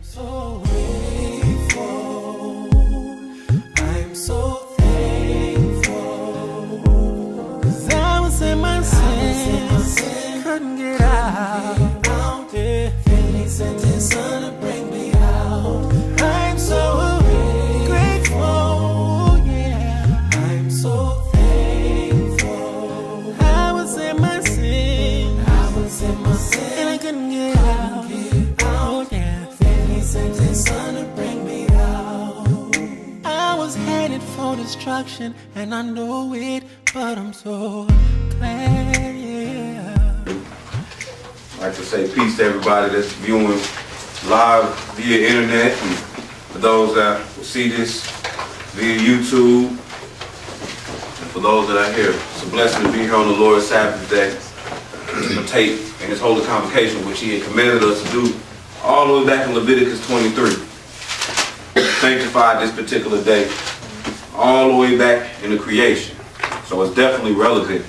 so grateful. I'm so thankful. 'Cause I was in my sin, couldn't get out. Yeah. Then he sent his son to bring me out. I'm so grateful. Yeah. I'm so thankful. I was in my sin. And I couldn't get out. Oh yeah. Then he sent his son to bring me out. I was headed for destruction, and I know it, but I'm so glad, yeah. I'd like to say peace to everybody that's viewing live via internet, and for those that will see this via YouTube, and for those that are here. It's a blessing to be here on the Lord's Sabbath day, to partake in His holy convocation, which He had commanded us to do all the way back in Leviticus 23. Sanctified this particular day, all the way back in the creation. So it's definitely relevant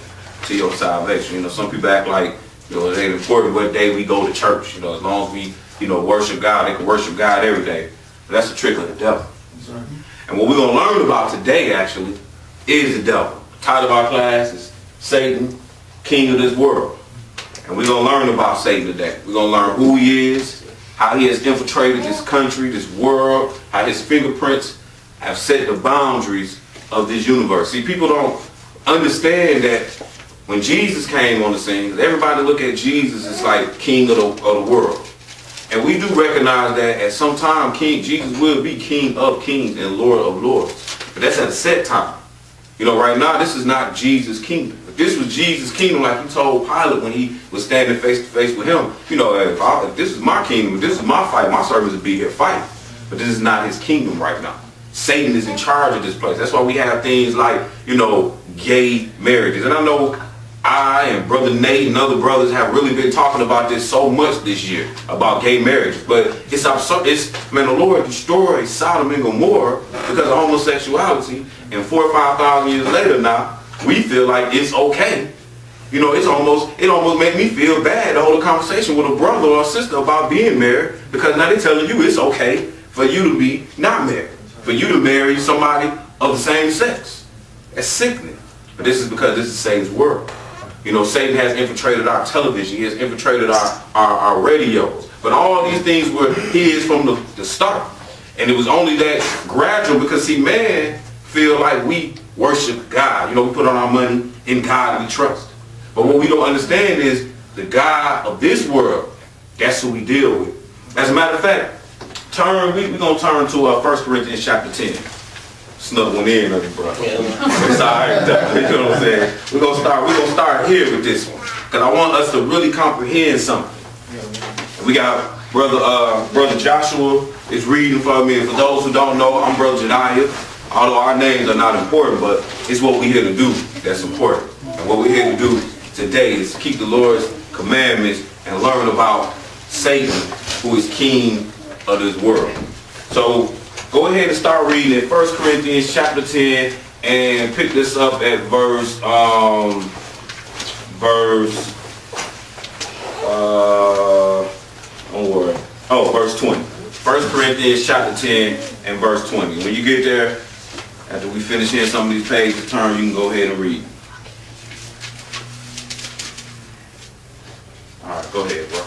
to your salvation. You know, some people act like, you know, it ain't important what day we go to church. You know, as long as we, you know, worship God, they can worship God every day. But that's a trick of the devil. Right. And what we're going to learn about today, actually, is the devil. The title of our class is Satan, King of this world. And we're going to learn about Satan today. We're going to learn who he is, how he has infiltrated this country, this world, how his fingerprints have set the boundaries of this universe. See, people don't understand that when Jesus came on the scene, everybody look at Jesus as like king of the world. And we do recognize that at some time, Jesus will be king of kings and lord of lords. But that's at a set time. You know, right now, this is not Jesus' kingdom. If this was Jesus' kingdom, like he told Pilate when he was standing face to face with him, you know, if this is my kingdom, if this is my fight, my servants would be here fighting. But this is not his kingdom right now. Satan is in charge of this place. That's why we have things like, you know, gay marriages. And I know I and Brother Nate and other brothers have really been talking about this so much this year, about gay marriages. But it's absurd. Man, the Lord destroyed Sodom and Gomorrah because of homosexuality. And 4,000 or 5,000 years later now, we feel like it's okay. You know, it almost made me feel bad to hold a conversation with a brother or a sister about being married, because now they're telling you it's okay for you to be not married, for you to marry somebody of the same sex. That's sickening. But this is because this is Satan's world. You know, Satan has infiltrated our television. He has infiltrated our radios. But all these things were his from the start. And it was only that gradual, because see, man feel like we worship God. You know, we put on our money in God we trust. But what we don't understand is the God of this world, that's who we deal with. As a matter of fact, we're going to turn to 1 Corinthians chapter 10. Snuck one in on you, brother. It's all right, you know what I'm saying? We're gonna start here with this one, because I want us to really comprehend something. We got brother Joshua is reading for me. And for those who don't know, I'm Brother Jediah. Although our names are not important, but it's what we're here to do that's important. And what we're here to do today is keep the Lord's commandments and learn about Satan, who is king of this world. So go ahead and start reading in 1 Corinthians chapter 10 and pick this up at verse 20. 1 Corinthians chapter 10 and verse 20. When you get there, after we finish hearing some of these pages turn, you can go ahead and read. All right, go ahead, bro.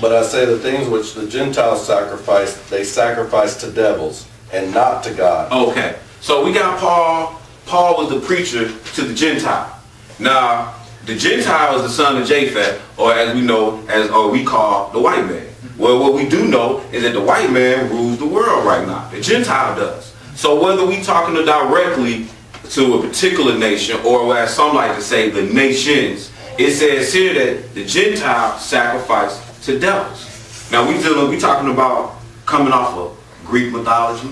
But I say the things which the Gentiles sacrifice, they sacrifice to devils and not to God. Okay, so we got Paul. Paul was the preacher to the Gentile. Now, the Gentile is the son of Japheth, or as we know, or we call the white man. Well, what we do know is that the white man rules the world right now. The Gentile does. So whether we talking directly to a particular nation, or as some like to say, the nations, it says here that the Gentiles sacrifice to devils. Now we talking about coming off of Greek mythology.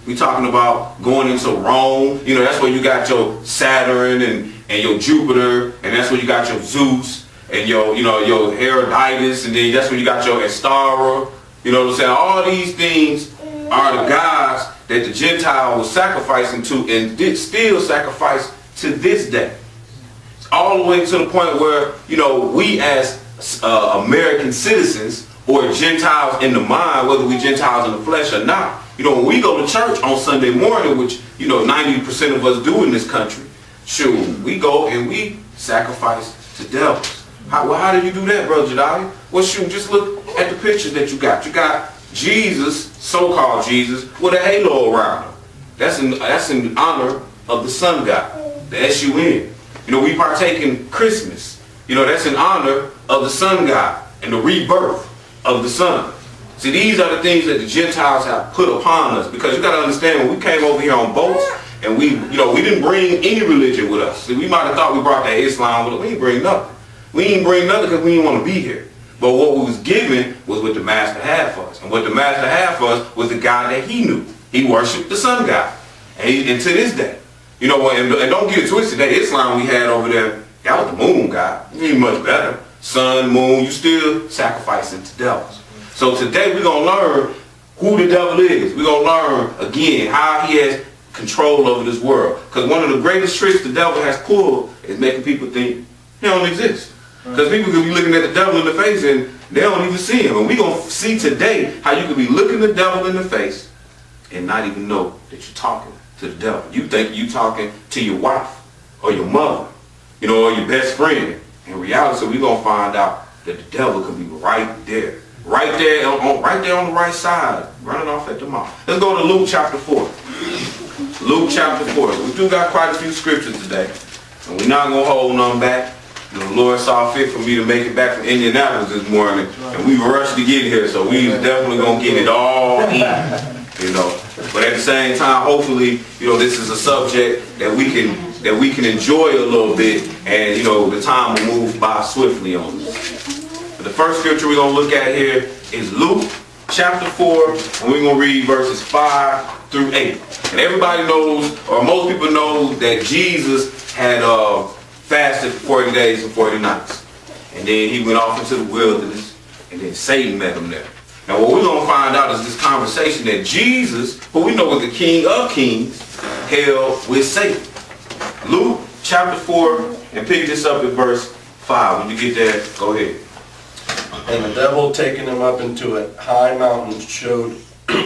We talking about going into Rome. You know, that's where you got your Saturn and your Jupiter, and that's where you got your Zeus and your Herodotus, and then that's where you got your Astara. You know what I'm saying? All these things are the gods that the Gentile was sacrificing to, and did still sacrifice to this day. All the way to the point where, you know, we as American citizens or Gentiles in the mind, whether we Gentiles in the flesh or not. You know, when we go to church on Sunday morning, which, you know, 90% of us do in this country, shoot, we go and we sacrifice to devils. How do you do that, Brother Jediah? Well, shoot, just look at the picture that you got. You got Jesus, so-called Jesus, with a halo around him. That's in honor of the Sun God, the S-U-N. You know, we partake in Christmas. You know, that's in honor of the Sun God and the rebirth of the Son. See, these are the things that the Gentiles have put upon us, because you got to understand, when we came over here on boats, and we didn't bring any religion with us. See, we might have thought we brought that Islam with us. We didn't bring nothing. We didn't bring nothing because we didn't want to be here. But what we was given was what the Master had for us. And what the Master had for us was the God that he knew. He worshipped the Sun God. And to this day. You know, and don't get it twisted, that Islam we had over there, that was the moon God. It ain't much better. Sun, moon, you still sacrificing to devils. So today we're going to learn who the devil is. We're going to learn, again, how he has control over this world. Because one of the greatest tricks the devil has pulled is making people think he don't exist. Because people could be looking at the devil in the face and they don't even see him. And we're going to see today how you could be looking the devil in the face and not even know that you're talking to the devil. You think you're talking to your wife or your mother, you know, or your best friend. In reality, we're going to find out that the devil could be right there. Right there on the right side, running off at the mouth. Let's go to Luke chapter 4. Luke chapter 4. We do got quite a few scriptures today. And we're not going to hold none back. The Lord saw fit for me to make it back from Indianapolis this morning. And we rushed to get here, so we definitely going to get it all in. You know. But at the same time, hopefully, you know, this is a subject that we can enjoy a little bit, and, you know, the time will move by swiftly on us. But the first scripture we're going to look at here is Luke chapter 4, and we're going to read verses 5 through 8. And everybody knows, or most people know, that Jesus had fasted for 40 days and 40 nights. And then he went off into the wilderness, and then Satan met him there. Now what we're going to find out is this conversation that Jesus, who we know was the King of Kings, held with Satan. Luke chapter 4, and pick this up at verse 5. When you get there, go ahead. And the devil, taking him up into a high mountain, showed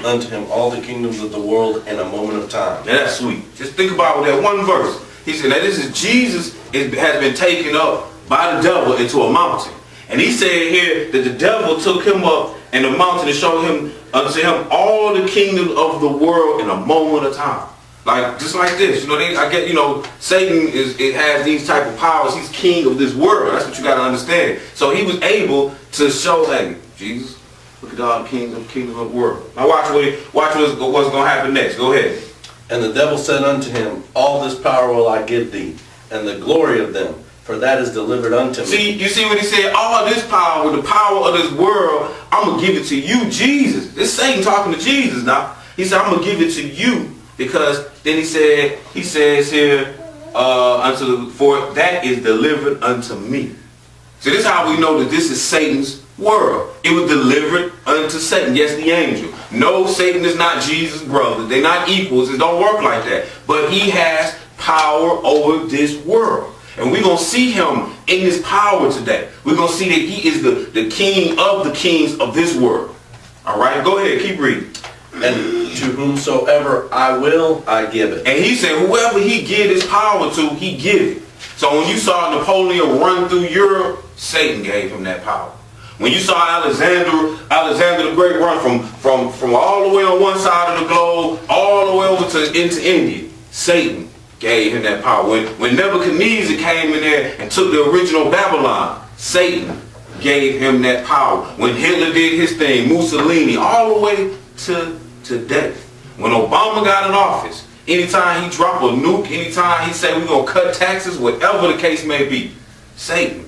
unto him all the kingdoms of the world in a moment of time. Now that's sweet. Just think about that one verse. He said, now this is Jesus has been taken up by the devil into a mountain. And he said here that the devil took him up in the mountain and showed him unto him all the kingdoms of the world in a moment of time. Like, just like this, you know, I get, you know, Satan has these type of powers. He's king of this world. That's what you got to understand. So he was able to show, hey, Jesus, look at all the kingdoms of the world. Now watch what's going to happen next. Go ahead. And the devil said unto him, all this power will I give thee, and the glory of them, for that is delivered unto me. See, you see what he said? All this power, the power of this world, I'm going to give it to you, Jesus. This Satan talking to Jesus now. He said, I'm going to give it to you. Because then he says here, for that is delivered unto me. So this is how we know that this is Satan's world. It was delivered unto Satan. Yes, the angel. No, Satan is not Jesus' brother. They're not equals. It don't work like that. But he has power over this world. And we're going to see him in his power today. We're going to see that he is the king of the kings of this world. All right, go ahead, keep reading. And to whomsoever I will, I give it. And he said, whoever he give his power to, he give it. So when you saw Napoleon run through Europe, Satan gave him that power. When you saw Alexander the Great run from all the way on one side of the globe, all the way over into India, Satan gave him that power. When Nebuchadnezzar came in there and took the original Babylon, Satan gave him that power. When Hitler did his thing, Mussolini, all the way to today. When Obama got in office, anytime he dropped a nuke, anytime he said we're going to cut taxes, whatever the case may be, Satan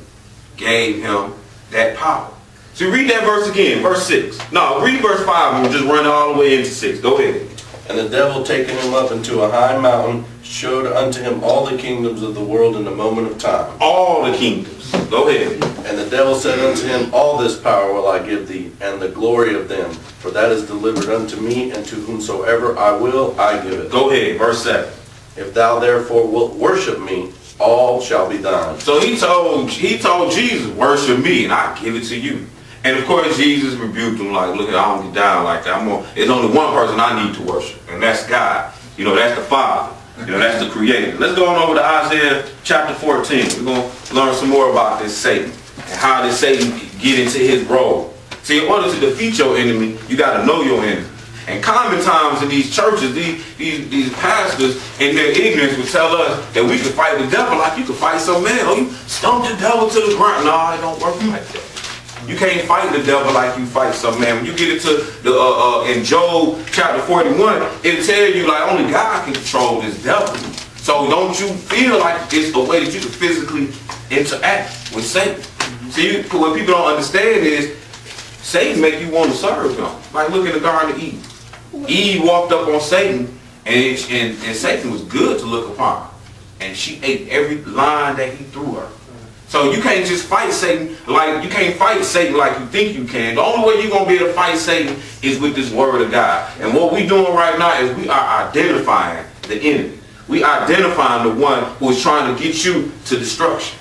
gave him that power. So read that verse again, verse 6. No, read verse 5 and we'll just run all the way into 6. Go ahead. And the devil, taking him up into a high mountain, showed unto him all the kingdoms of the world in a moment of time. All the kingdoms. Go ahead. And the devil said unto him, all this power will I give thee, and the glory of them, for that is delivered unto me, and to whomsoever I will, I give it. Go ahead, verse 7. If thou therefore wilt worship me, all shall be thine. So he told Jesus, worship me, and I give it to you. And of course, Jesus rebuked him like, look, I don't get down like that. It's only one person I need to worship, and that's God. That's the Father. That's the Creator. Let's go on over to Isaiah chapter 14. We're going to learn some more about this Satan and how this Satan get into his role. See, in order to defeat your enemy, you got to know your enemy. And common times in these churches, these pastors in their ignorance would tell us that we can fight the devil like you can fight some man. Oh, you stomp the devil to the ground. No, it don't work like that. You can't fight the devil like you fight some man. When you get into in Job chapter 41, it'll tell you like only God can control this devil. So don't you feel like it's a way that you can physically interact with Satan. See, what people don't understand is Satan make you want to serve him. Like look in the Garden of Eden. Eve walked up on Satan, and Satan was good to look upon. And she ate every line that he threw her. So you can't just fight Satan like you think you can. The only way you're going to be able to fight Satan is with this word of God. And what we're doing right now is we are identifying the enemy. We identifying the one who is trying to get you to destruction.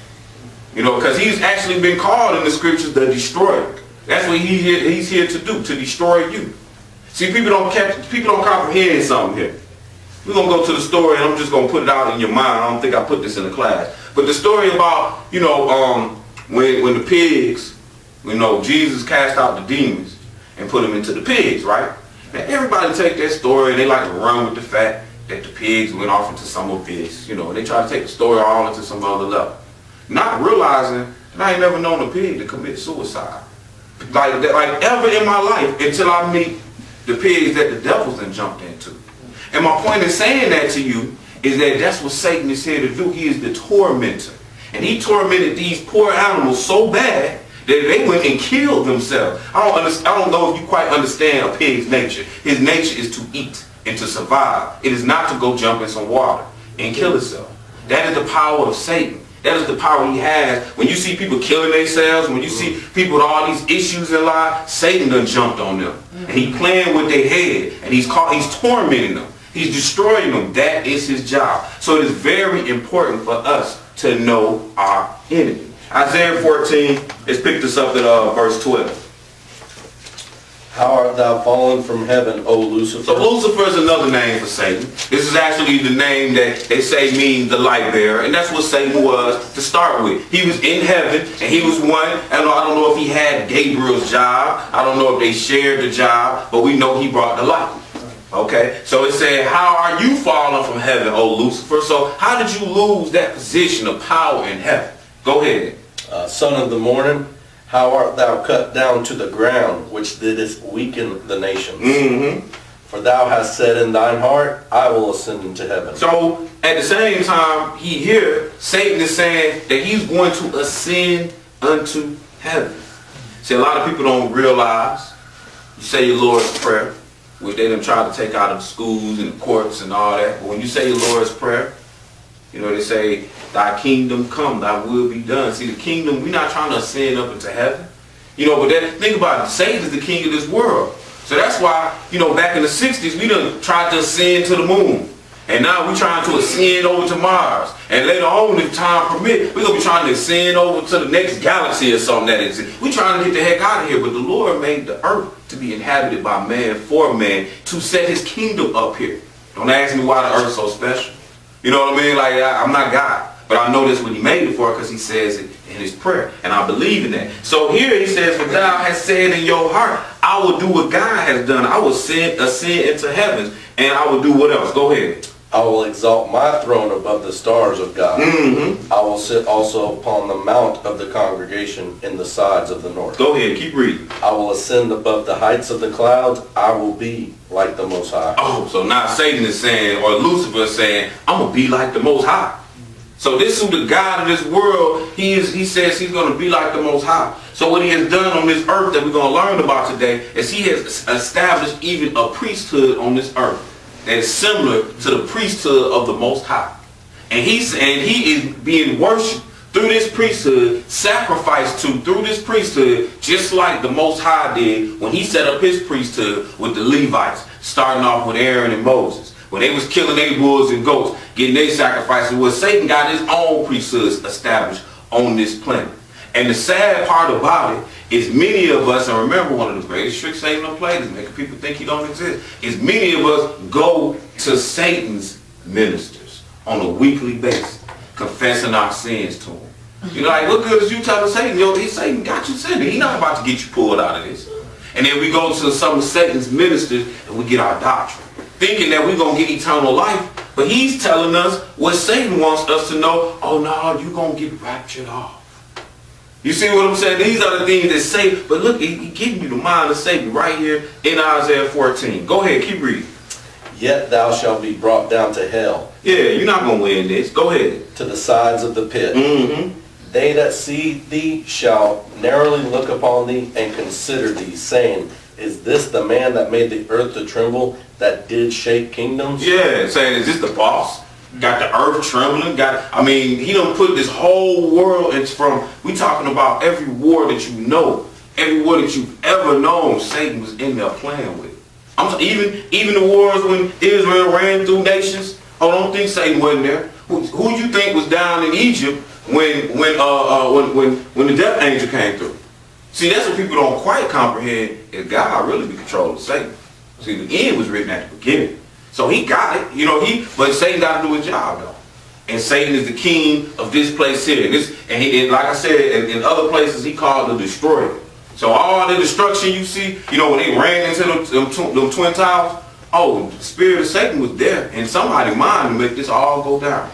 Because he's actually been called in the scriptures the destroyer. That's what he's here to do, to destroy you. See, people don't comprehend something here. We're going to go to the story, and I'm just going to put it out in your mind. I don't think I put this in the class. But the story about, when the pigs, Jesus cast out the demons and put them into the pigs, right? Now, everybody take that story, and they like to run with the fact that the pigs went off into some abyss. They try to take the story all into some other level. Not realizing that I ain't never known a pig to commit suicide. Like ever in my life until I meet the pigs that the devil's done jumped into. And my point in saying that to you is that that's what Satan is here to do. He is the tormentor. And he tormented these poor animals so bad that they went and killed themselves. I don't know if you quite understand a pig's nature. His nature is to eat and to survive. It is not to go jump in some water and kill itself. That is the power of Satan. That is the power he has. When you see people killing themselves, when you see people with all these issues in life, Satan done jumped on them. And he playing with their head. And he's tormenting them. He's destroying them. That is his job. So it is very important for us to know our enemy. Isaiah 14, let's pick this up at verse 12. How art thou fallen from heaven, O Lucifer? So Lucifer is another name for Satan. This is actually the name that they say means the light bearer. And that's what Satan was to start with. He was in heaven, and he was one. I don't know if he had Gabriel's job. I don't know if they shared the job. But we know he brought the light. Okay? So it said, how are you fallen from heaven, O Lucifer? So how did you lose that position of power in heaven? Go ahead. Son of the morning, how art thou cut down to the ground, which didst weaken the nations? Mm-hmm. For thou hast said in thine heart, I will ascend into heaven. So at the same time, Satan is saying that he's going to ascend unto heaven. See, a lot of people don't realize, you say your Lord's Prayer, which they done tried to take out of schools and the courts and all that. But when you say your Lord's Prayer, they say, thy kingdom come, thy will be done. See, the kingdom, we're not trying to ascend up into heaven. But think about it. Satan is the king of this world. So that's why, back in the 60s, we done tried to ascend to the moon. And now we're trying to ascend over to Mars. And later on, if time permit, we're going to be trying to ascend over to the next galaxy or something that exists. We're trying to get the heck out of here. But the Lord made the earth to be inhabited by man, for man, to set his kingdom up here. Don't ask me why the earth's so special. You know what I mean? Like, I'm not God. But I know that's what he made it for, because he says it in his prayer. And I believe in that. So here he says, for thou hast said in your heart, I will do what God has done. I will ascend into heaven. And I will do what else? Go ahead. I will exalt my throne above the stars of God. Mm-hmm. I will sit also upon the mount of the congregation in the sides of the north. Go ahead, keep reading. I will ascend above the heights of the clouds. I will be like the Most High. Oh, so now Satan is saying, or Lucifer is saying, I'm going to be like the Most High. So this is the God of this world. He says he's going to be like the Most High. So what he has done on this earth that we're going to learn about today is he has established even a priesthood on this earth that is similar to the priesthood of the Most High. And he is being worshipped through this priesthood, sacrificed to through this priesthood, just like the Most High did when he set up his priesthood with the Levites, starting off with Aaron and Moses. When they was killing their bulls and goats, getting their sacrifices, well, Satan got his own priesthoods established on this planet. And the sad part about it is many of us, and remember one of the greatest tricks Satan played is making people think he don't exist, is many of us go to Satan's ministers on a weekly basis, confessing our sins to him. You know, like, what good is you telling Satan, yo, Satan got you sinning. He's not about to get you pulled out of this. And then we go to some of Satan's ministers and we get our doctrine, thinking that we're going to get eternal life. But he's telling us what Satan wants us to know. Oh, no, you're going to get raptured off. You see what I'm saying? These are the things that say, but look, he's giving you the mind of Satan right here in Isaiah 14. Go ahead, keep reading. Yet thou shalt be brought down to hell. Yeah, you're not going to win this. Go ahead. To the sides of the pit. Mm-hmm. They that see thee shall narrowly look upon thee and consider thee, saying, is this the man that made the earth to tremble, that did shake kingdoms? Yeah, saying, is this the boss? Got the earth trembling. He done put this whole world. It's from, we talking about every war that you know, every war that you've ever known, Satan was in there playing with. Even the wars when Israel ran through nations. I don't think Satan wasn't there. Who you think was down in Egypt when the death angel came through? See, that's what people don't quite comprehend, is God really be controlling Satan. See, the end was written at the beginning. So he got it, but Satan got to do his job though. And Satan is the king of this place here. And like I said, in other places he called the destroyer. So all the destruction you see, when they ran into them twin towers, the spirit of Satan was there in somebody's mind to make this all go down.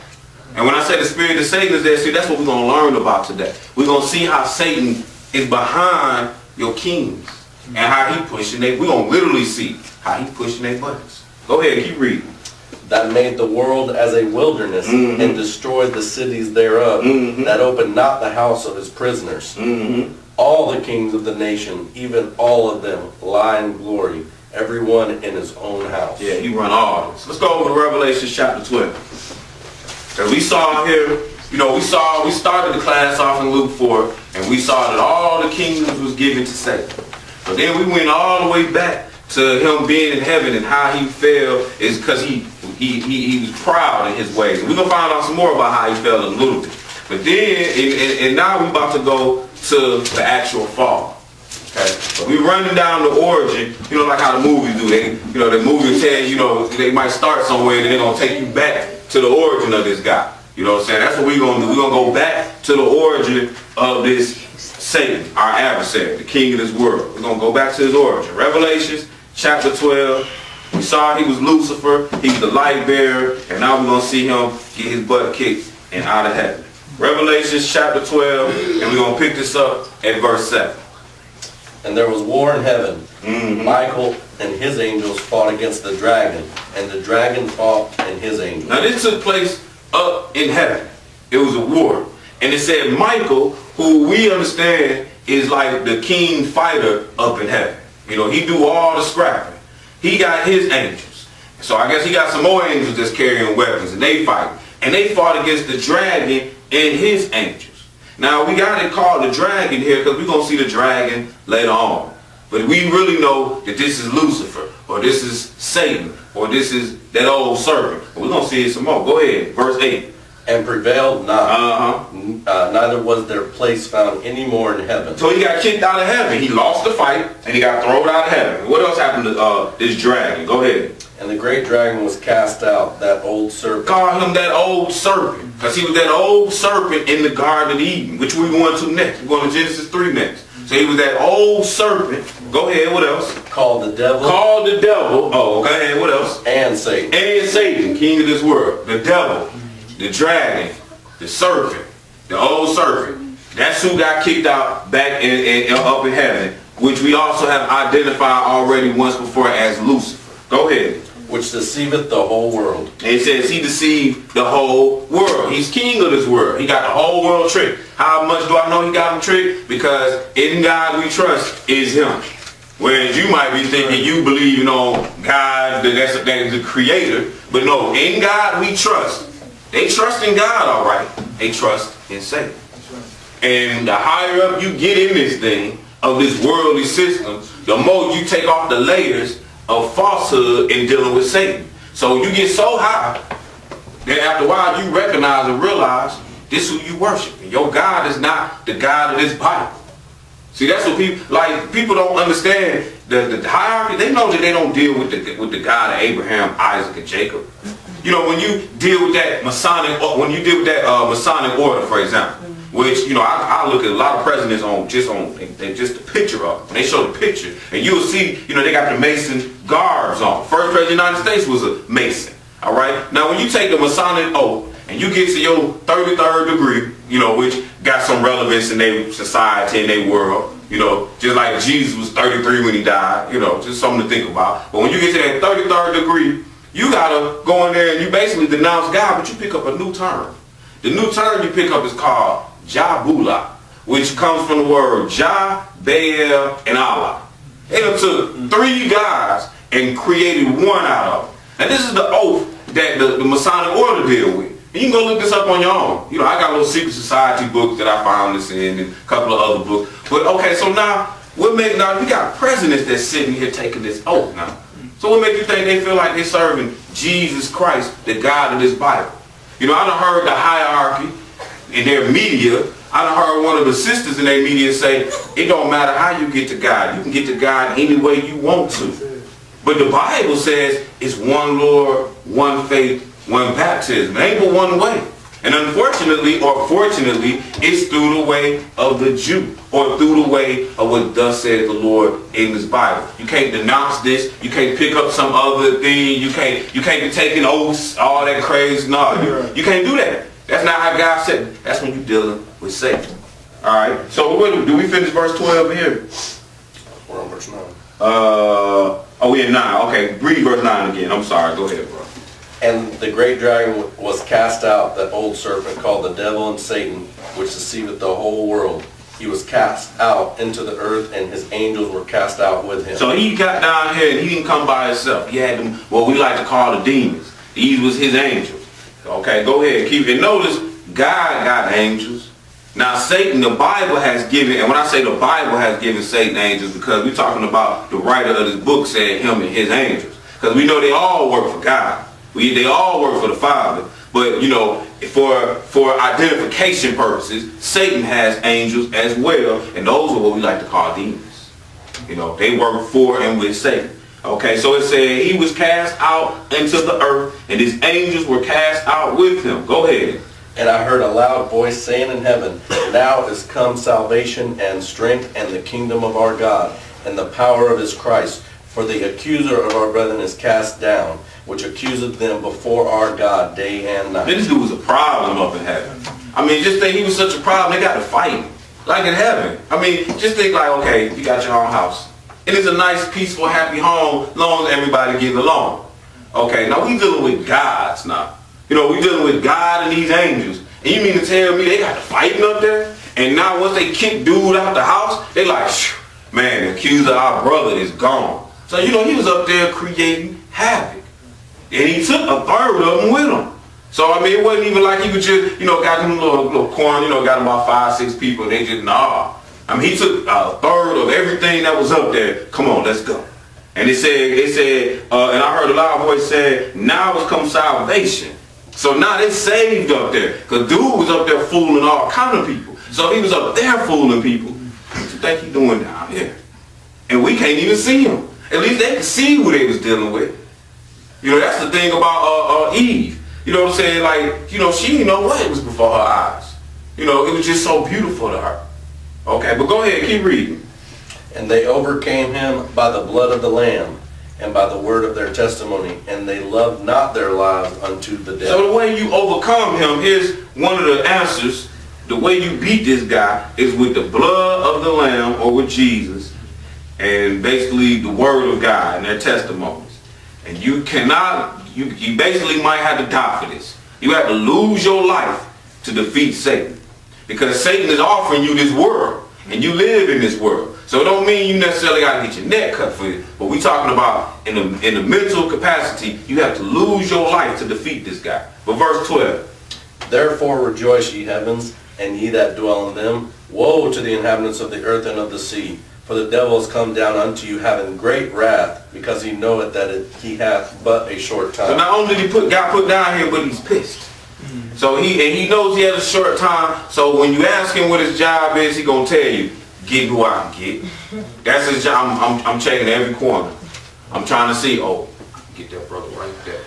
And when I say the spirit of Satan is there, see, that's what we're going to learn about today. We're going to see how Satan is behind your kings and how he pushing we're going to literally see how he pushing their buttons. Go ahead, keep reading. That made the world as a wilderness, mm-hmm. and destroyed the cities thereof, mm-hmm. that opened not the house of his prisoners. Mm-hmm. All the kings of the nation, even all of them, lie in glory, every one in his own house. Yeah, he run all this. Let's go over to Revelation chapter 12. And we saw here, we started the class off in Luke 4, and we saw that all the kingdoms was given to Satan. But then we went all the way back to him being in heaven, and how he fell is because he was proud in his ways. And we're going to find out some more about how he fell in a little bit. But then, and now we're about to go to the actual fall. Okay, so we're running down the origin, like how the movies do. The movie tells they might start somewhere, and they're gonna take you back to the origin of this guy. You know what I'm saying? That's what we're gonna do. We're gonna go back to the origin of this Satan, our adversary, the king of this world. We're gonna go back to his origin. Revelations chapter 12. We saw he was Lucifer, he's the light bearer, and now we're gonna see him get his butt kicked and out of heaven. Revelations chapter 12, and we're going to pick this up at verse 7. And there was war in heaven. Mm-hmm. Michael and his angels fought against the dragon, and the dragon fought and his angels. Now this took place up in heaven. It was a war. And it said Michael, who we understand is like the king fighter up in heaven. He do all the scrapping. He got his angels. So I guess he got some more angels that's carrying weapons, and they fight. And they fought against the dragon and his angels. Now we got it called the dragon here because we're going to see the dragon later on. But we really know that this is Lucifer, or this is Satan, or this is that old serpent. We're going to see it some more. Go ahead, verse 8. And prevailed not. Neither was their place found any more in heaven. So he got kicked out of heaven. He lost the fight, and he got thrown out of heaven. What else happened to this dragon? Go ahead. And the great dragon was cast out, that old serpent. Call him that old serpent, because he was that old serpent in the Garden of Eden, which we're going to next. We're going to Genesis 3 next. So he was that old serpent. Go ahead, what else? Called the devil. Called the devil. Oh, go ahead, what else? And Satan. And Satan, king of this world. The devil, the dragon, the serpent, the old serpent. That's who got kicked out back up in heaven, which we also have identified already once before as Lucifer. Go ahead. Which deceiveth the whole world. And it says he deceived the whole world. He's king of this world. He got the whole world tricked. How much do I know he got him tricked? Because in God we trust is him. Whereas you might be thinking you believe, God, that's the creator. But no, in God we trust. They trust in God, all right. They trust in Satan. And the higher up you get in this thing, of this worldly system, the more you take off the layers of falsehood in dealing with Satan. So you get so high that after a while you recognize and realize this is who you worship. And your God is not the God of this Bible. See, that's what people don't understand the hierarchy. They know that they don't deal with the God of Abraham, Isaac, and Jacob. You know, when you deal with that Masonic order, for example, which, you know, I look at a lot of presidents they just the picture of them. When they show the picture, and you'll see, you know, they got the Mason garbs on. First president of the United States was a Mason. All right. Now, when you take the Masonic oath and you get to your 33rd degree, you know, which got some relevance in their society and their world, you know, just like Jesus was 33 when he died, you know, just something to think about. But when you get to that 33rd degree, you gotta go in there and you basically denounce God, but you pick up a new term. The new term you pick up is called Jabula, which comes from the word Jah, Baal, and Allah. They done took three guys and created one out of them. And this is the oath that the Masonic order deal with. And you can go look this up on your own. You know, I got little secret society books that I found this in and a couple of other books. But okay, so now we got presidents that's sitting here taking this oath now. So what makes you think they feel like they're serving Jesus Christ, the God of this Bible? You know, I done heard the hierarchy in their media. I done heard one of the sisters in their media say, it don't matter how you get to God. You can get to God any way you want to. But the Bible says it's one Lord, one faith, one baptism. It ain't but one way. And unfortunately, or fortunately, it's through the way of the Jew, or through the way of what thus said the Lord in this Bible. You can't denounce this. You can't pick up some other thing. You can't be taking oaths, all that crazy. No, you can't do that. That's not how God said it. That's when you're dealing with Satan. All right. So do we finish verse 12 here? We're on verse 9. We in 9. Okay, read verse 9 again. I'm sorry. Go ahead, bro. And the great dragon was cast out, that old serpent called the devil and Satan, which deceiveth the whole world. He was cast out into the earth, and his angels were cast out with him. So he got down here, and he didn't come by himself. He had them, what we like to call the demons. These was his angels. Okay, go ahead, keep it. Notice, God got angels. Now Satan, the Bible has given, and when I say the Bible has given Satan angels, because we're talking about the writer of this book said him and his angels. Because we know they all work for God. They all work for the Father. But, you know, for identification purposes, Satan has angels as well. And those are what we like to call demons. You know, they work for and with Satan. Okay, so it said he was cast out into the earth, and his angels were cast out with him. Go ahead. And I heard a loud voice saying in heaven, now is come salvation and strength and the kingdom of our God and the power of his Christ. For the accuser of our brethren is cast down, which accuseth them before our God day and night. This dude was a problem up in heaven. I mean, just think he was such a problem, they got to fight him. Like in heaven. I mean, just think like, okay, you got your own house. It is a nice, peaceful, happy home, as long as everybody getting along. Okay, now we dealing with gods now. You know, we dealing with God and these angels. And you mean to tell me they got to fighting up there? And now once they kick dude out the house, they like, man, the accuser of our brother is gone. So, you know, he was up there creating havoc. And he took a third of them with him. So, I mean, it wasn't even like he was just, you know, got them little corn, you know, got them about 5-6 people, and they just, nah. I mean, he took a third of everything that was up there. Come on, let's go. And it said, and I heard a loud voice say, now has come salvation. So now they saved up there. Because dude was up there fooling all kind of people. So he was up there fooling people. What you think he doing down here? And we can't even see him. At least they could see who they was dealing with. You know, that's the thing about Eve. You know what I'm saying? Like, you know, she didn't know what was before her eyes. You know, it was just so beautiful to her. Okay, but go ahead, keep reading. And they overcame him by the blood of the Lamb and by the word of their testimony, and they loved not their lives unto the death. So the way you overcome him, here's one of the answers. The way you beat this guy is with the blood of the Lamb, or with Jesus, and basically the word of God and their testimonies. And you cannot, you basically might have to die for this. You have to lose your life to defeat Satan. Because Satan is offering you this world, and you live in this world. So it don't mean you necessarily got to get your neck cut for it. But we're talking about in the mental capacity, you have to lose your life to defeat this guy. But verse 12. Therefore rejoice, ye heavens, and ye that dwell in them. Woe to the inhabitants of the earth and of the sea. For the devil is come down unto you, having great wrath, because he knoweth that he hath but a short time. So not only did he got put down here, but he's pissed. So he knows he has a short time. So when you ask him what his job is, he gonna tell you, get who I can get. That's his job. I'm checking every corner. I'm trying to see, oh, I can get that brother right there.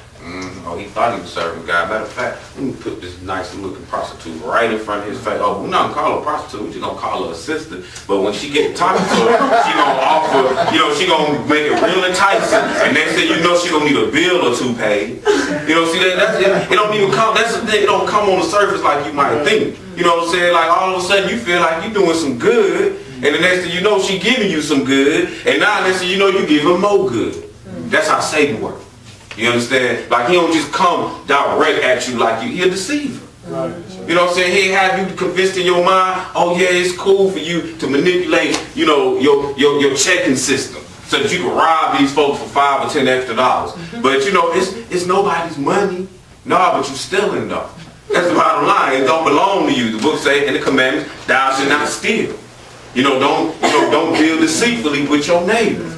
Oh, he thought he was serving God. Matter of fact, let me put this nice looking prostitute right in front of his face. Oh, we're not gonna call her a prostitute, we're just gonna call her a sister. But when she get talking to her, she gonna offer, she gonna make it real enticing. And next thing you know, she gonna need a bill or two paid. See that's it don't even come, that's the thing, it don't come on the surface like you might think. You know what I'm saying? Like all of a sudden you feel like you're doing some good, and the next thing you know, she giving you some good, and now next thing you know, you give her more good. That's how Satan works. You understand? Like he don't just come direct at you like he a deceiver. Right. You know what I'm saying? He have you convinced in your mind, oh yeah, it's cool for you to manipulate, your checking system so that you can rob these folks for $5 or $10 extra. But it's nobody's money. No, but you stealing though. That's the bottom line. It don't belong to you. The book say in the commandments, thou shalt not steal. Don't deal deceitfully with your neighbor.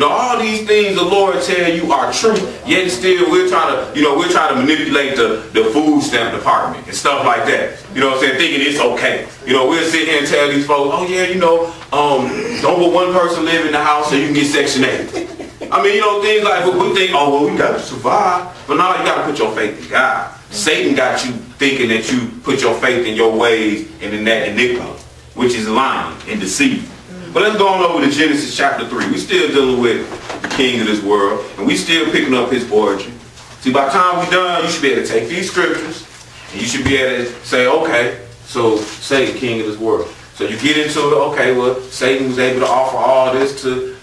All these things the Lord tell you are true, yet still we're trying to manipulate the food stamp department and stuff like that. Thinking it's okay. We'll sit here and tell these folks, oh yeah, don't let one person live in the house so you can get Section 8. Things like we think, oh well, we got to survive. But now you got to put your faith in God. Satan got you thinking that you put your faith in your ways and in that iniquity, which is lying and deceit. But let's go on over to Genesis chapter 3. We're still dealing with the king of this world, and we still picking up his origin. See, by the time we're done, you should be able to take these scriptures, and you should be able to say, okay, so Satan, king of this world. So you get into it, okay, well, Satan was able to offer all this to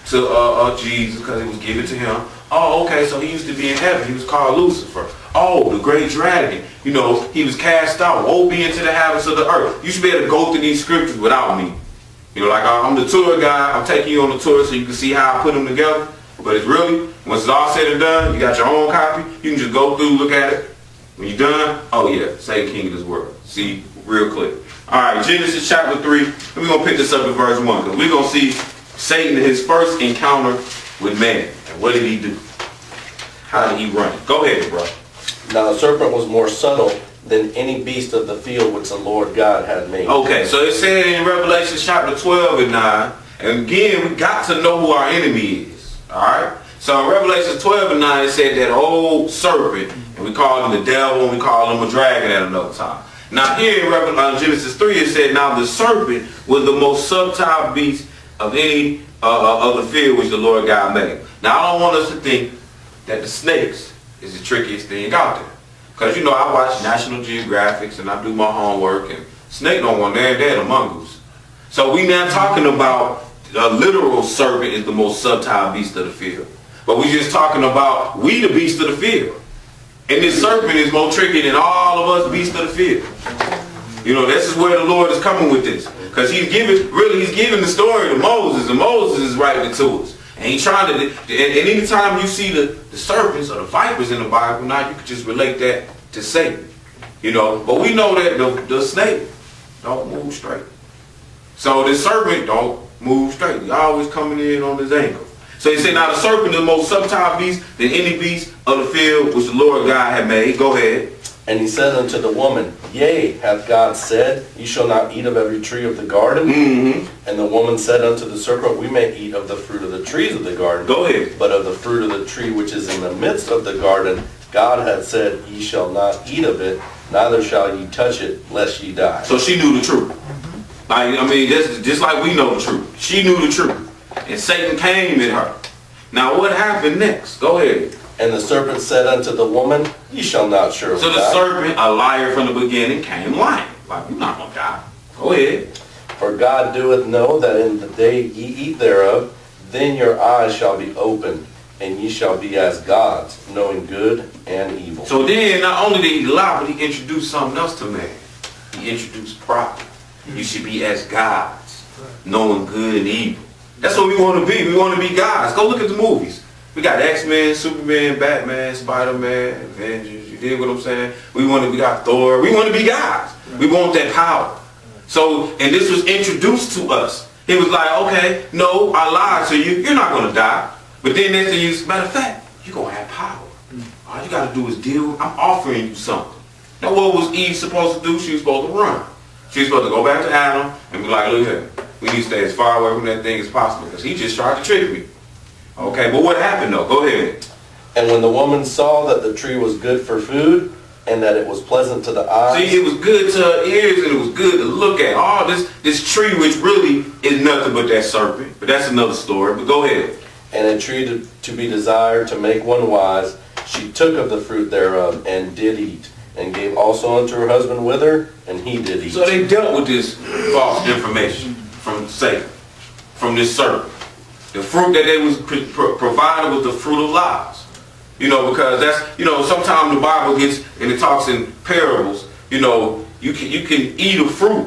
Jesus because it was given to him. Oh, okay, so he used to be in heaven. He was called Lucifer. Oh, the great dragon. He was cast out. Woe be into the habits of the earth. You should be able to go through these scriptures without me. Like I'm the tour guy, I'm taking you on the tour so you can see how I put them together. But it's really, once it's all said and done, you got your own copy, you can just go through, look at it. When you're done, oh yeah, Satan, king of this world. See, real clear. Alright, Genesis chapter 3, and we're going to pick this up in verse 1, because we're going to see Satan in his first encounter with man. And what did he do? How did he run it? Go ahead, bro. Now the serpent was more subtle than any beast of the field which the Lord God had made. Okay, so it said in Revelation chapter 12 and 9, and again, we got to know who our enemy is. Alright? So in Revelation 12 and 9, it said that old serpent, and we call him the devil, and we call him a dragon at another time. Now here in Genesis 3, it said, now the serpent was the most subtle beast of any of the field which the Lord God made. Now I don't want us to think that the snakes is the trickiest thing out there. Because I watch National Geographics and I do my homework, and snake don't want they're the mongoose. So we now talking about a literal serpent is the most subtle beast of the field. But we just talking about we the beast of the field. And this serpent is more tricky than all of us beasts of the field. This is where the Lord is coming with this. Because he's giving the story to Moses, and Moses is writing it to us. And he's trying to, and anytime you see the serpents or the vipers in the Bible, now you can just relate that to Satan. But we know that the snake don't move straight. So the serpent don't move straight. He's always coming in on his ankle. So he said, now the serpent is the most subtle beast than any beast of the field which the Lord God had made. Go ahead. And he said unto the woman, yea, hath God said, ye shall not eat of every tree of the garden? Mm-hmm. And the woman said unto the serpent, we may eat of the fruit of the trees of the garden. Go ahead. But of the fruit of the tree which is in the midst of the garden, God hath said, ye shall not eat of it, neither shall ye touch it, lest ye die. So she knew the truth. Just like we know the truth. She knew the truth. And Satan came at her. Now what happened next? Go ahead. And the serpent said unto the woman, ye shall not surely die. So the serpent, a liar from the beginning, came lying. Like, you're not going to die. Go ahead. For God doeth know that in the day ye eat thereof, then your eyes shall be opened, and ye shall be as gods, knowing good and evil. So then, not only did he lie, but he introduced something else to man. He introduced pride. You should be as gods, knowing good and evil. That's what we want to be. We want to be gods. Go look at the movies. We got X-Men, Superman, Batman, Spider-Man, Avengers. You dig what I'm saying? We got Thor. We want to be gods. We want that power. So, and this was introduced to us. He was like, okay, no, I lied to you. You're not going to die. But then next thing you, matter of fact, you're going to have power. All you got to do is deal. I'm offering you something. Now, what was Eve supposed to do? She was supposed to run. She was supposed to go back to Adam and be like, look here. we need to stay as far away from that thing as possible because he just tried to trick me. Okay, but what happened though? Go ahead. And when the woman saw that the tree was good for food, and that it was pleasant to the eyes. See, it was good to her ears and it was good to look at. All this tree, which really is nothing but that serpent. But that's another story. But go ahead. And a tree to be desired to make one wise, she took of the fruit thereof, and did eat, and gave also unto her husband with her, and he did eat. So they dealt with this false information from Satan, from this serpent. The fruit that they was provided was the fruit of lies. You know, because that's, you know, sometimes the Bible gets, and it talks in parables, you know, you can eat a fruit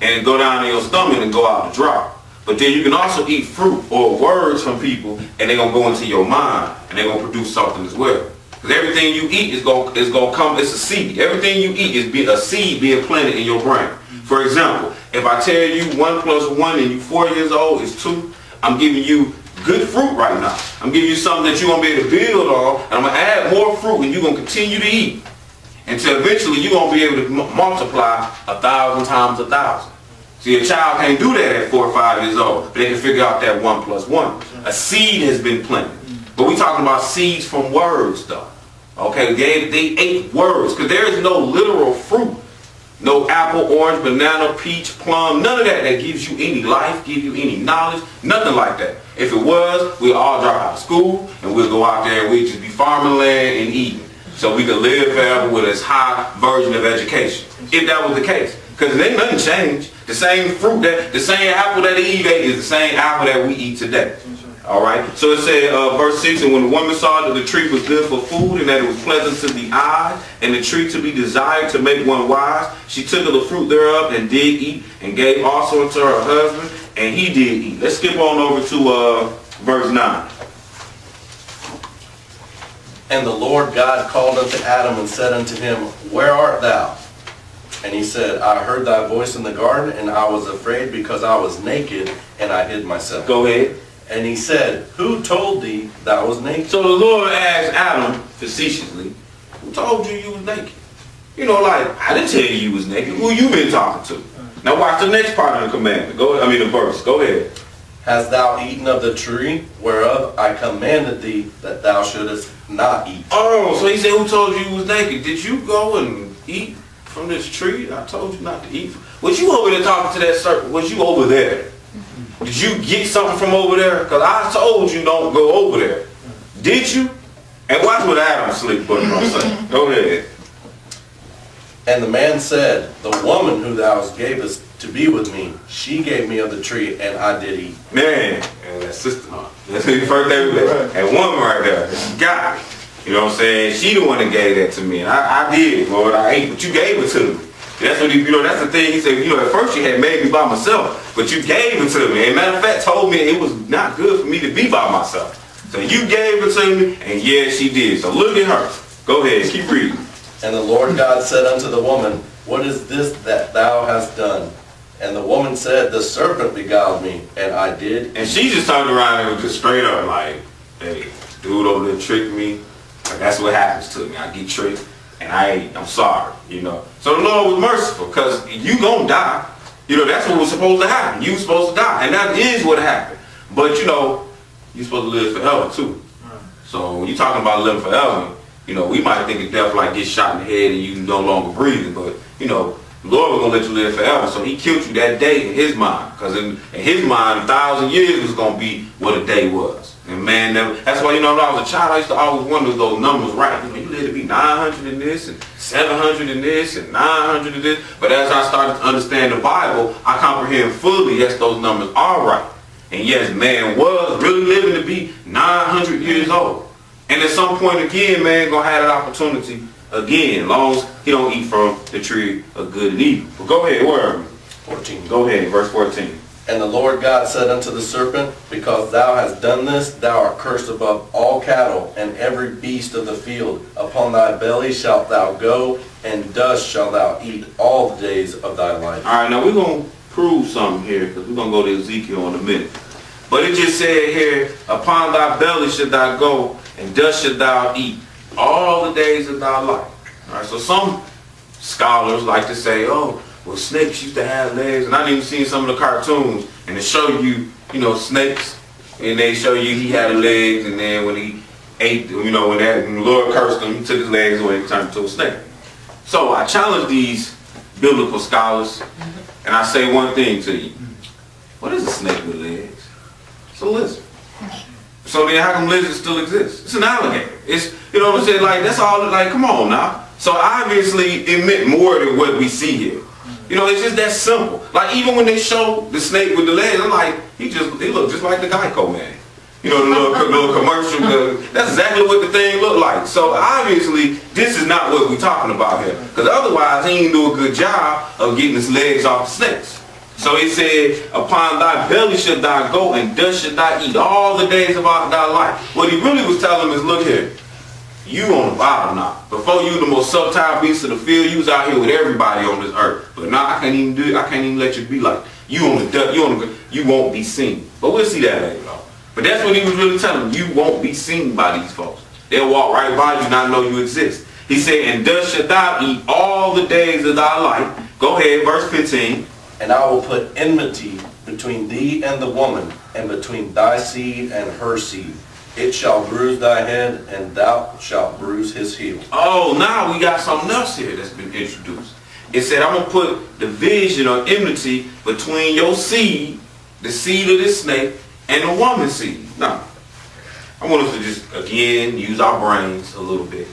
and go down in your stomach and go out the drop. But then you can also eat fruit or words from people and they're going to go into your mind and they're going to produce something as well. Because everything you eat is going to come, it's a seed. Everything you eat is a seed being planted in your brain. For example, if I tell you 1 + 1 and you're 4 years old is 2, I'm giving you good fruit right now. I'm giving you something that you're going to be able to build on, and I'm going to add more fruit, and you're going to continue to eat until eventually you're going to be able to multiply 1,000 times 1,000. See, a child can't do that at 4 or 5 years old, but they can figure out that 1 + 1. A seed has been planted. But we're talking about seeds from words, though. Okay, they ate words, because there is no literal fruit. No apple, orange, banana, peach, plum, none of that gives you any life, give you any knowledge, nothing like that. If it was, we'd all drop out of school and we'll go out there and we'd just be farming land and eating. So we could live forever with this high version of education. If that was the case. Because there ain't nothing changed. The same fruit, the same apple that Eve ate is the same apple that we eat today. All right. So it said, verse 6, and when the woman saw that the tree was good for food and that it was pleasant to the eye and the tree to be desired to make one wise, she took of the fruit thereof and did eat and gave also unto her husband, and he did eat. Let's skip on over to verse 9. And the Lord God called unto Adam and said unto him, Where art thou? And he said, I heard thy voice in the garden, and I was afraid because I was naked, and I hid myself. Go ahead. And he said, Who told thee thou was naked? So the Lord asked Adam facetiously, who told you you was naked? You know, like, I didn't tell you was naked. Who you been talking to? Now watch the next part of the commandment. The verse. Go ahead. Hast thou eaten of the tree whereof I commanded thee that thou shouldest not eat? Oh, so he said, who told you you was naked? Did you go and eat from this tree? I told you not to eat. Was you over there talking to that serpent? Was you over there? Did you get something from over there? Because I told you don't go over there. Did you? And watch what Adam slick button I'm saying. Go ahead. And the man said, The woman who thou gavest to be with me, she gave me of the tree, and I did eat. Man, and that sister, that's the first thing we did. That woman right there, she got me. You know what I'm saying? She the one that gave that to me. And I did, Lord. I ate, but you gave it to me. That's what that's the thing. He said, at first you had made me by myself, but you gave it to me. And matter of fact, told me it was not good for me to be by myself. So you gave it to me, and yes, she did. So look at her. Go ahead, keep reading. And the Lord God said unto the woman, What is this that thou hast done? And the woman said, The serpent beguiled me, and I did. And she just turned around and was just straight up like, hey, dude over there tricked me. Like, that's what happens to me. I get tricked. And I'm sorry, So the Lord was merciful because you gonna die. That's what was supposed to happen. You were supposed to die. And that is what happened. But, you're supposed to live forever too. So when you're talking about living forever, we might think of death like get shot in the head and you no longer breathing. But, the Lord was going to let you live forever. So he killed you that day in his mind. Because in his mind, 1,000 years was going to be what a day was. And man, that's why, when I was a child, I used to always wonder if those numbers right. You live to be 900 in this, and 700 in this, and 900 in this. But as I started to understand the Bible, I comprehend fully, yes, those numbers are right. And yes, man was really living to be 900 years old. And at some point again, man, going to have that opportunity again, as long as he don't eat from the tree of good and evil. But go ahead, where are we? 14. Go ahead, verse 14. And the Lord God said unto the serpent, Because thou hast done this, thou art cursed above all cattle, and every beast of the field. Upon thy belly shalt thou go, and dust shalt thou eat all the days of thy life. All right, now we're going to prove something here, because we're going to go to Ezekiel in a minute. But it just said here, upon thy belly shalt thou go, and dust shalt thou eat all the days of thy life. All right, so some scholars like to say, well, snakes used to have legs. And I even seen some of the cartoons, and they show you, snakes, and they show you he had legs, and then when he ate, when the Lord cursed him, he took his legs away and turned into a snake. So I challenge these biblical scholars, and I say one thing to you. What is a snake with legs? It's a lizard. So then how come lizards still exist? It's an alligator. It's, what I'm saying? Like, that's all, like, come on now. So obviously it meant more than what we see here. It's just that simple. Like, even when they show the snake with the legs, I'm like, he looked just like the Geico man. The little commercial. That's exactly what the thing looked like. So obviously this is not what we're talking about here. Because otherwise he didn't do a good job of getting his legs off the snakes. So it said, upon thy belly shalt thou go, and dust shalt thou eat all the days of thy life. What he really was telling them is, look here, you on the bottom now. Before you the most subtile beast of the field, you was out here with everybody on this earth. But now I can't even let you be like, you on the dust, you won't be seen. But we'll see that later on. But that's what he was really telling them. You won't be seen by these folks. They'll walk right by you, not know you exist. He said, and dust shalt thou eat all the days of thy life. Go ahead, verse 15. And I will put enmity between thee and the woman, and between thy seed and her seed. It shall bruise thy head, and thou shalt bruise his heel. Oh, now we got something else here that's been introduced. It said, I'm going to put division or enmity between your seed, the seed of this snake, and the woman's seed. Now, I want us to just, again, use our brains a little bit.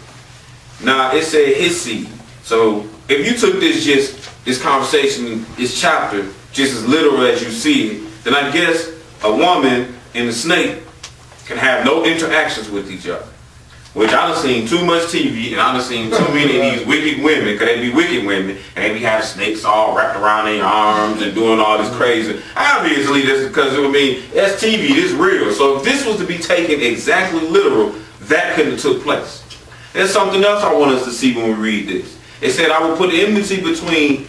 Now, it said his seed. So, if you took this conversation, this chapter, just as literal as you see it, then I guess a woman and a snake can have no interactions with each other. Which I done seen too much TV, and I done seen too many of these wicked women, because they be wicked women, and they be having snakes all wrapped around their arms and doing all this crazy. Obviously, that's because, that's TV, this real. So if this was to be taken exactly literal, that couldn't have took place. There's something else I want us to see when we read this. It said, I will put enmity between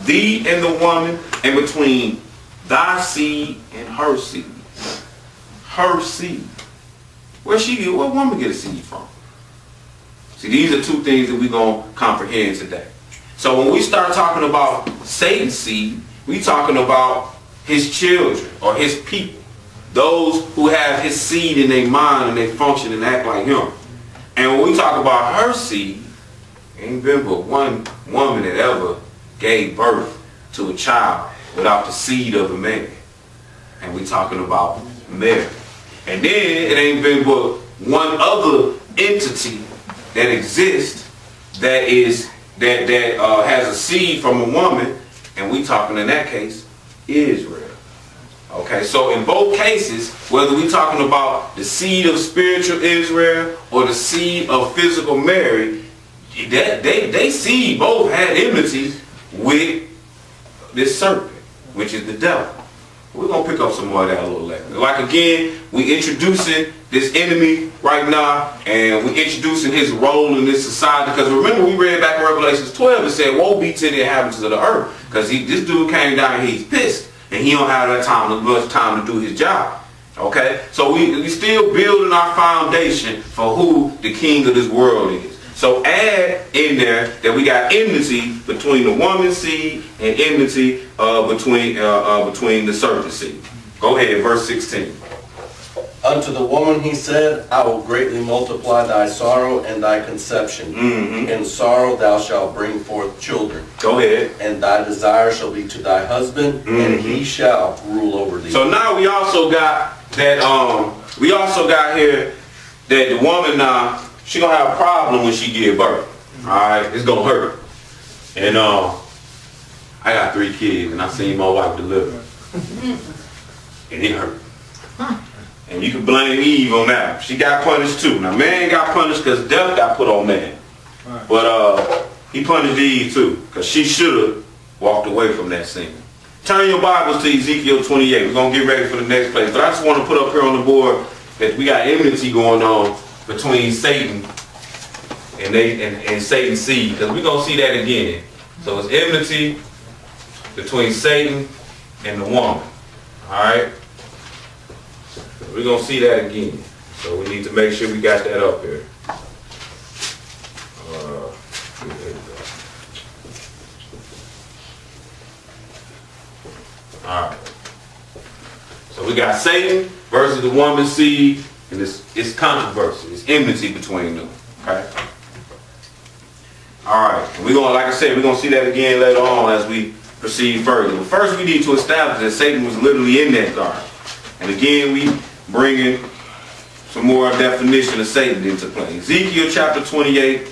thee and the woman, and between thy seed and her seed. Her seed. What woman get a seed from? See, these are two things that we're going to comprehend today. So when we start talking about Satan's seed, we talking about his children or his people. Those who have his seed in their mind and they function and act like him. And when we talk about her seed, ain't been but one woman that ever gave birth to a child without the seed of a man. And we talking about Mary. And then it ain't been but one other entity that exists that has a seed from a woman, and we talking in that case Israel. Okay, so in both cases, whether we talking about the seed of spiritual Israel or the seed of physical Mary, they seed both had enmity with this serpent, which is the devil. We're going to pick up some more of that a little later. Like again, we introducing this enemy right now, and we introducing his role in this society. Because remember, we read back in Revelation 12, it said, woe be to the inhabitants of the earth. Because this dude came down and he's pissed, and he don't have that much time to do his job. Okay? So we still building our foundation for who the king of this world is. So add in there that we got enmity between the woman's seed and enmity between the serpent seed. Go ahead, verse 16. Unto the woman he said, I will greatly multiply thy sorrow and thy conception. Mm-hmm. In sorrow thou shalt bring forth children. Go ahead. And thy desire shall be to thy husband, and he shall rule over thee. So now we also got that. We also got here that the woman now, she gonna have a problem when she give birth. All right, it's gonna hurt. And I got 3 kids, and I seen my wife deliver, and it hurt. And you can blame Eve on that. She got punished too. Now man got punished because death got put on man, but he punished Eve too because she should have walked away from that sin. Turn your Bibles to Ezekiel 28. We're gonna get ready for the next place, but I just want to put up here on the board that we got enmity going on between Satan and Satan's seed, because we're going to see that again. So it's enmity between Satan and the woman. Alright? We're going to see that again. So we need to make sure we got that up here. All right. So we got Satan versus the woman's seed, and it's controversy. It's enmity between them. Okay. All right. And we're gonna, like I said, we're gonna see that again later on as we proceed further. But first, we need to establish that Satan was literally in that garden. And again, we bringing some more definition of Satan into play. Ezekiel chapter 28,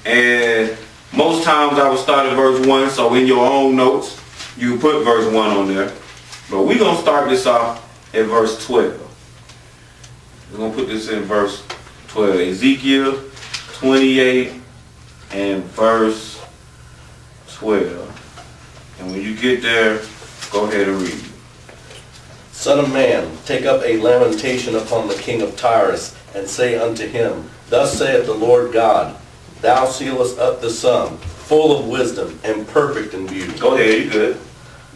and most times I will start at verse 1. So in your own notes, you put verse 1 on there. But we're going to start this off at verse 12. We're going to put this in verse 12. Ezekiel 28 and verse 12. And when you get there, go ahead and read. Son of man, take up a lamentation upon the king of Tyrus, and say unto him, Thus saith the Lord God, Thou sealest up the sum, full of wisdom, and perfect in beauty. Go ahead, you good.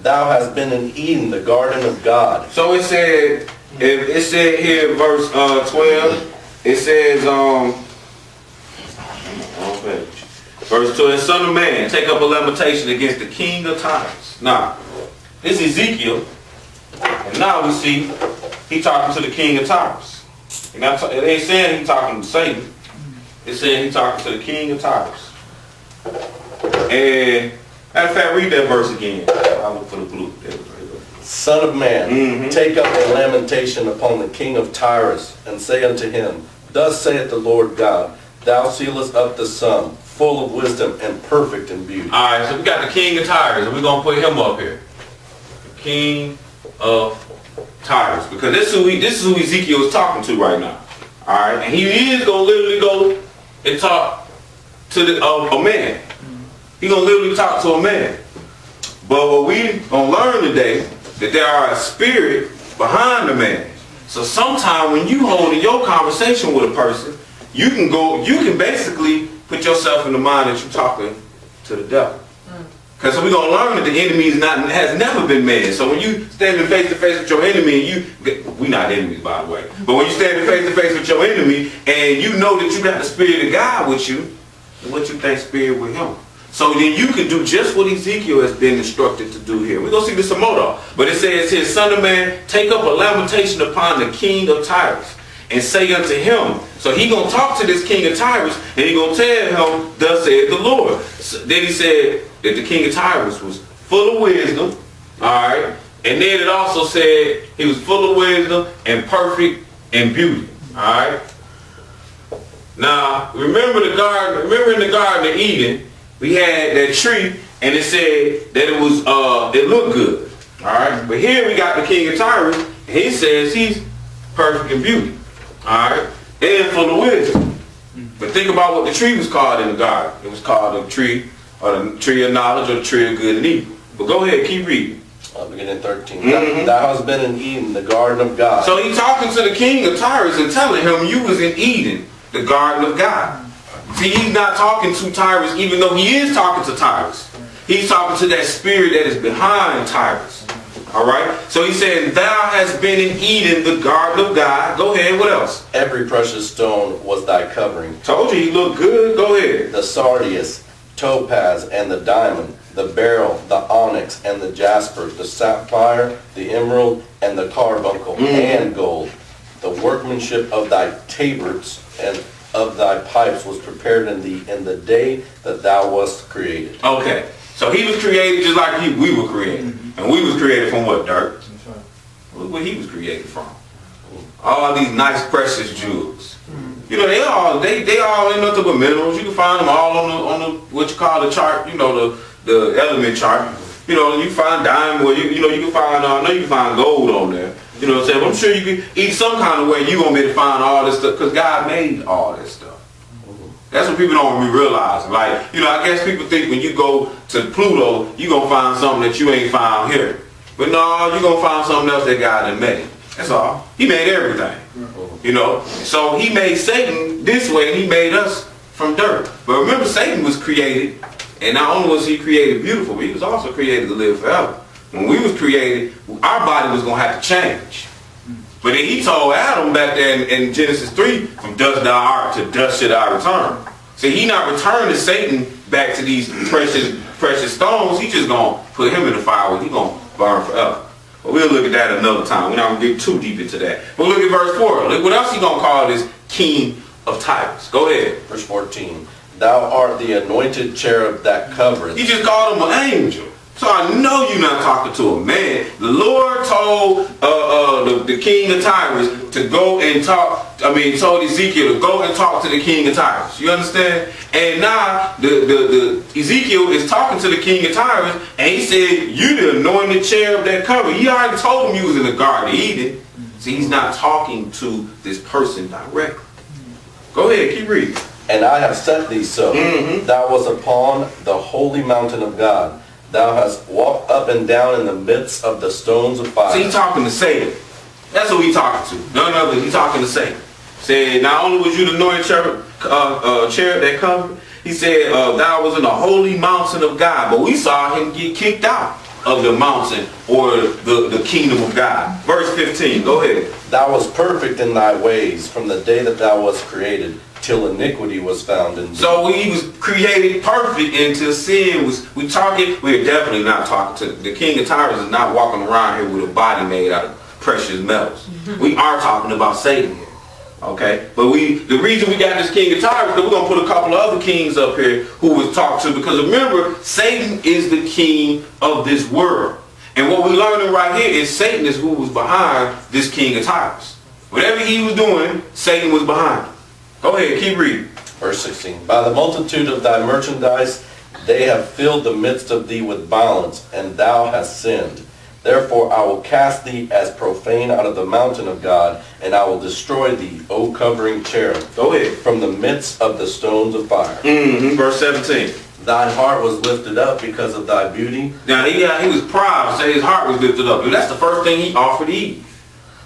Thou hast been in Eden, the garden of God. So it said, it said here, verse 12, it says, verse 12, Son of man, take up a lamentation against the king of Tyrus. Now, this is Ezekiel, and now we see he talking to the king of Tyrus. And it ain't saying he talking to Satan. It's saying he talking to the king of Tyrus. And matter of fact, read that verse again. I'll look for the blue. Son of man, take up a lamentation upon the king of Tyrus, and say unto him, Thus saith the Lord God, Thou sealest up the sum, full of wisdom and perfect in beauty. All right, so we got the king of Tyrus, and we're going to put him up here. The king of Tyrus, because this is who Ezekiel is talking to right now. All right, and he is going to literally go and talk to a man. He's going to literally talk to a man. But what we going to learn today, that there are a spirit behind the man. So sometime when you hold in your conversation with a person, you can basically put yourself in the mind that you're talking to the devil. Because we're going to learn that the enemy has never been man. So when you standing face to face with your enemy, we're not enemies, by the way, but when you standing face to face with your enemy and you know that you got the spirit of God with you, what you think spirit with him? So then you can do just what Ezekiel has been instructed to do here. We're going to see this some more though. But it says here, Son of man, take up a lamentation upon the king of Tyrus, and say unto him. So he going to talk to this king of Tyrus, and he going to tell him, Thus saith the Lord. So then he said that the king of Tyrus was full of wisdom. All right. And then it also said he was full of wisdom and perfect in beauty. All right. Now, remember in the Garden of Eden, we had that tree, and it said that it was it looked good. All right. But here we got the king of Tyrus, and he says he's perfect in beauty. All right. And full of wisdom. But think about what the tree was called in the garden. It was called the tree of knowledge, or the tree of good and evil. But go ahead, keep reading. Beginning 13. Thou hast been in Eden, the garden of God. So he's talking to the king of Tyrus and telling him you was in Eden, the garden of God. See, he's not talking to Tyrus, even though he is talking to Tyrus. He's talking to that spirit that is behind Tyrus. All right? So he said, Thou hast been in Eden, the garden of God. Go ahead, what else? Every precious stone was thy covering. Told you he looked good. Go ahead. The sardius, topaz, and the diamond, the beryl, the onyx, and the jasper, the sapphire, the emerald, and the carbuncle, and gold. The workmanship of thy tabrets and of thy pipes was prepared in the day that thou wast created. Okay. So he was created just like we were created. And we was created from what, Dirk? Look where he was created from. All these nice precious jewels. You know, they all ain't nothing but minerals. You can find them all on the what you call the chart, you know, the element chart. You know, you find diamond, or you can find I know you can find gold on there. You know what I'm saying? But I'm sure you can eat some kind of way you're gonna be able to find all this stuff, because God made all this stuff. That's what people don't really realize. Like, you know, I guess people think when you go to Pluto, you're going to find something that you ain't found here. But no, you're going to find something else that God had made. That's all. He made everything. You know? So he made Satan this way, and he made us from dirt. But remember, Satan was created, and not only was he created beautiful, but he was also created to live forever. When we was created, our body was going to have to change. But then he told Adam back there in Genesis 3, from dust thou art, to dust should I return. See, he not returning Satan back to these precious stones. He just going to put him in the fire where he going to burn forever. But we'll look at that another time. We're not going to get too deep into that. But look at verse 4. Look what else he going to call this king of Tyrus. Go ahead. Verse 14. Thou art the anointed cherub that covereth. He just called him an angel. So I know you're not talking to a man. The Lord told the king of Tyrus to go and talk. Told Ezekiel to go and talk to the king of Tyrus. You understand? And now the Ezekiel is talking to the king of Tyrus, and he said, "You the anointed cherub that covered." He already told him you was in the Garden of Eden. See, he's not talking to this person directly. Go ahead, keep reading. And I have set thee so. Thou was upon the holy mountain of God. Thou hast walked up and down in the midst of the stones of fire. See, he's talking to Satan. That's who he talking to. None other. He talking to Satan. Said, not only was you the anointed cherub that covered, he said, thou was in the holy mountain of God. But we saw him get kicked out of the mountain or the kingdom of God. Verse 15, go ahead. Thou was perfect in thy ways from the day that thou was created, till iniquity was found in thee. So he was created perfect until sin was. We're definitely not talking to the king of Tyrus. Is not walking around here with a body made out of precious metals. We are talking about Satan here. Okay, but the reason we got this king of Tyrus, we're gonna put a couple of other kings up here who was talked to, because remember, Satan is the king of this world, and what we're learning right here is Satan is who was behind this king of Tyrus. Whatever he was doing, Satan was behind him. Go ahead, keep reading. Verse 16. By the multitude of thy merchandise they have filled the midst of thee with violence, and thou hast sinned. Therefore I will cast thee as profane out of the mountain of God, and I will destroy thee, O covering cherub. Go ahead. From the midst of the stones of fire. Verse 17. Thine heart was lifted up because of thy beauty. Now he was proud, say his heart was lifted up. And that's the first thing he offered Eve.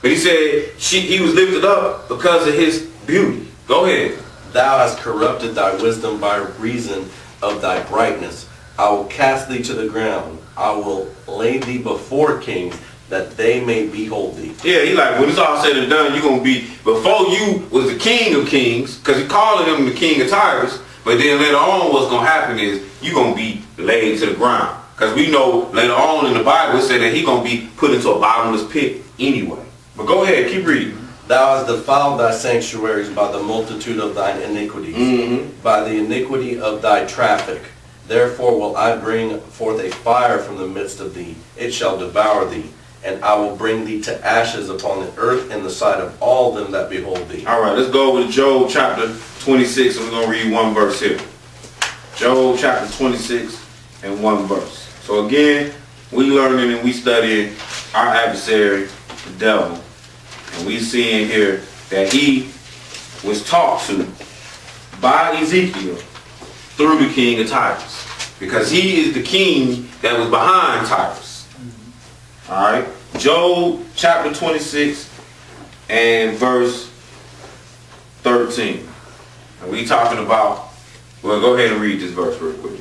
But he said he was lifted up because of his beauty. Go ahead. Thou hast corrupted thy wisdom by reason of thy brightness. I will cast thee to the ground. I will lay thee before kings, that they may behold thee. Yeah, he like, when it's all said and done, you're going to be, before you was the king of kings, because he calling him the king of Tyrus, but then later on what's going to happen is you're going to be laid to the ground. Because we know later on in the Bible it said that he's going to be put into a bottomless pit anyway. But go ahead, keep reading. Thou hast defiled thy sanctuaries by the multitude of thine iniquities, by the iniquity of thy traffic. Therefore will I bring forth a fire from the midst of thee. It shall devour thee, and I will bring thee to ashes upon the earth in the sight of all them that behold thee. All right, let's go over to Job chapter 26, and we're going to read one verse here. Job chapter 26 and one verse. So again, we learning and we studying our adversary, the devil. And we seeing here that he was talked to by Ezekiel through the king of Tyrus. Because he is the king that was behind Tyrus. Alright? Job chapter 26 and verse 13. And we talking about, well, go ahead and read this verse real quick.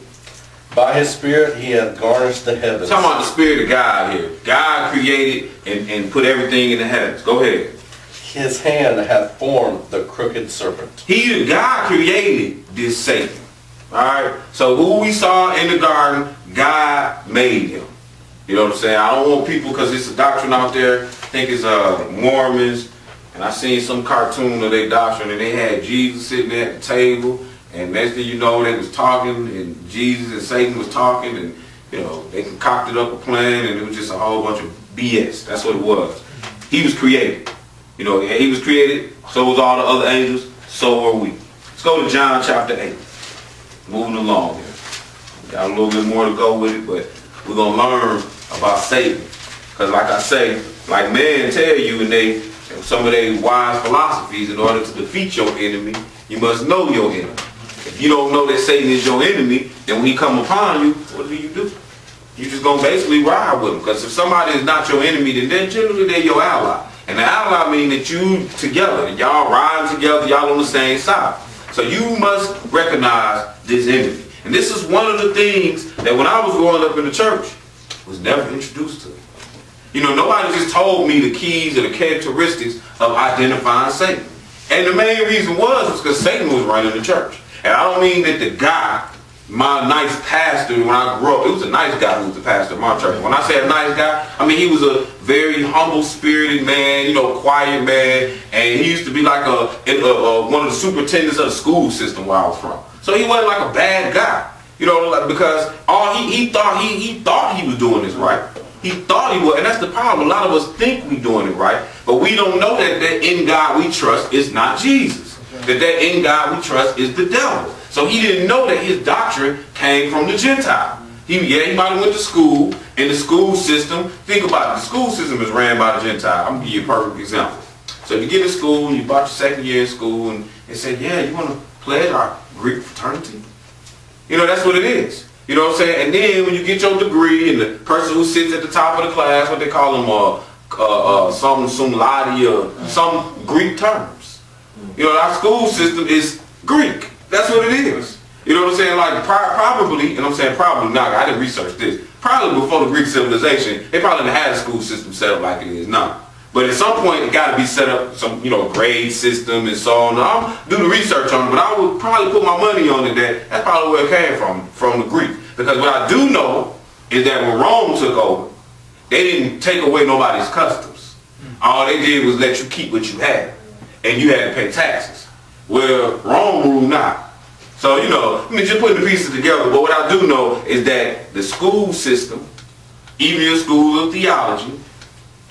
By his spirit he hath garnished the heavens. Talking about the spirit of God here. God created and put everything in the heavens. Go ahead. His hand hath formed the crooked serpent. God created this Satan. Alright? So who we saw in the garden, God made him. You know what I'm saying? I don't want people, because it's a doctrine out there, I think it's Mormons, and I seen some cartoon of their doctrine, and they had Jesus sitting there at the table, and next thing you know, they was talking, and Jesus and Satan was talking, and you know, they concocted up a plan, and it was just a whole bunch of BS. That's what it was. He was created. You know, he was created, so was all the other angels, so were we. Let's go to John chapter 8. Moving along here. Got a little bit more to go with it, but we're going to learn about Satan. Because like I say, like men tell you in some of their wise philosophies, in order to defeat your enemy, you must know your enemy. If you don't know that Satan is your enemy, then when he come upon you, what do? You just going to basically ride with him. Because if somebody is not your enemy, then generally they're your ally. And the ally means that you together, y'all riding together, y'all on the same side. So you must recognize this enemy. And this is one of the things that when I was growing up in the church, was never introduced to. You know, nobody just told me the keys or the characteristics of identifying Satan. And the main reason was because Satan was running the church. And I don't mean that the guy my nice pastor, when I grew up, it was a nice guy who was the pastor of my church. When I say a nice guy, I mean he was a very humble-spirited man, you know, quiet man, and he used to be like one of the superintendents of the school system where I was from. So he wasn't like a bad guy, you know, like, because all he thought he was doing this right. He thought he was, and that's the problem. A lot of us think we're doing it right, but we don't know that in God we trust is not Jesus. That in God we trust is the devil. So he didn't know that his doctrine came from the Gentile. He might have went to school, and the school system, think about it, the school system is ran by the Gentile. I'm going to give you a perfect example. So you get in school, and you bought your second year in school, and they said, yeah, you want to pledge our Greek fraternity? You know, that's what it is. You know what I'm saying? And then when you get your degree, and the person who sits at the top of the class, what they call them, some laude or some Greek terms. You know, our school system is Greek. That's what it is. You know what I'm saying? Like probably, and I'm saying probably not, I didn't research this, probably before the Greek civilization, they probably didn't have a school system set up like it is now. But at some point, it got to be set up, some, you know, grade system and so on. I'll do the research on it, but I would probably put my money on it that that's probably where it came from the Greek. Because what I do know is that when Rome took over, they didn't take away nobody's customs. All they did was let you keep what you had, and you had to pay taxes. Well, Rome ruled not. So, you know, I mean, just putting the pieces together. But what I do know is that the school system, even your school of theology,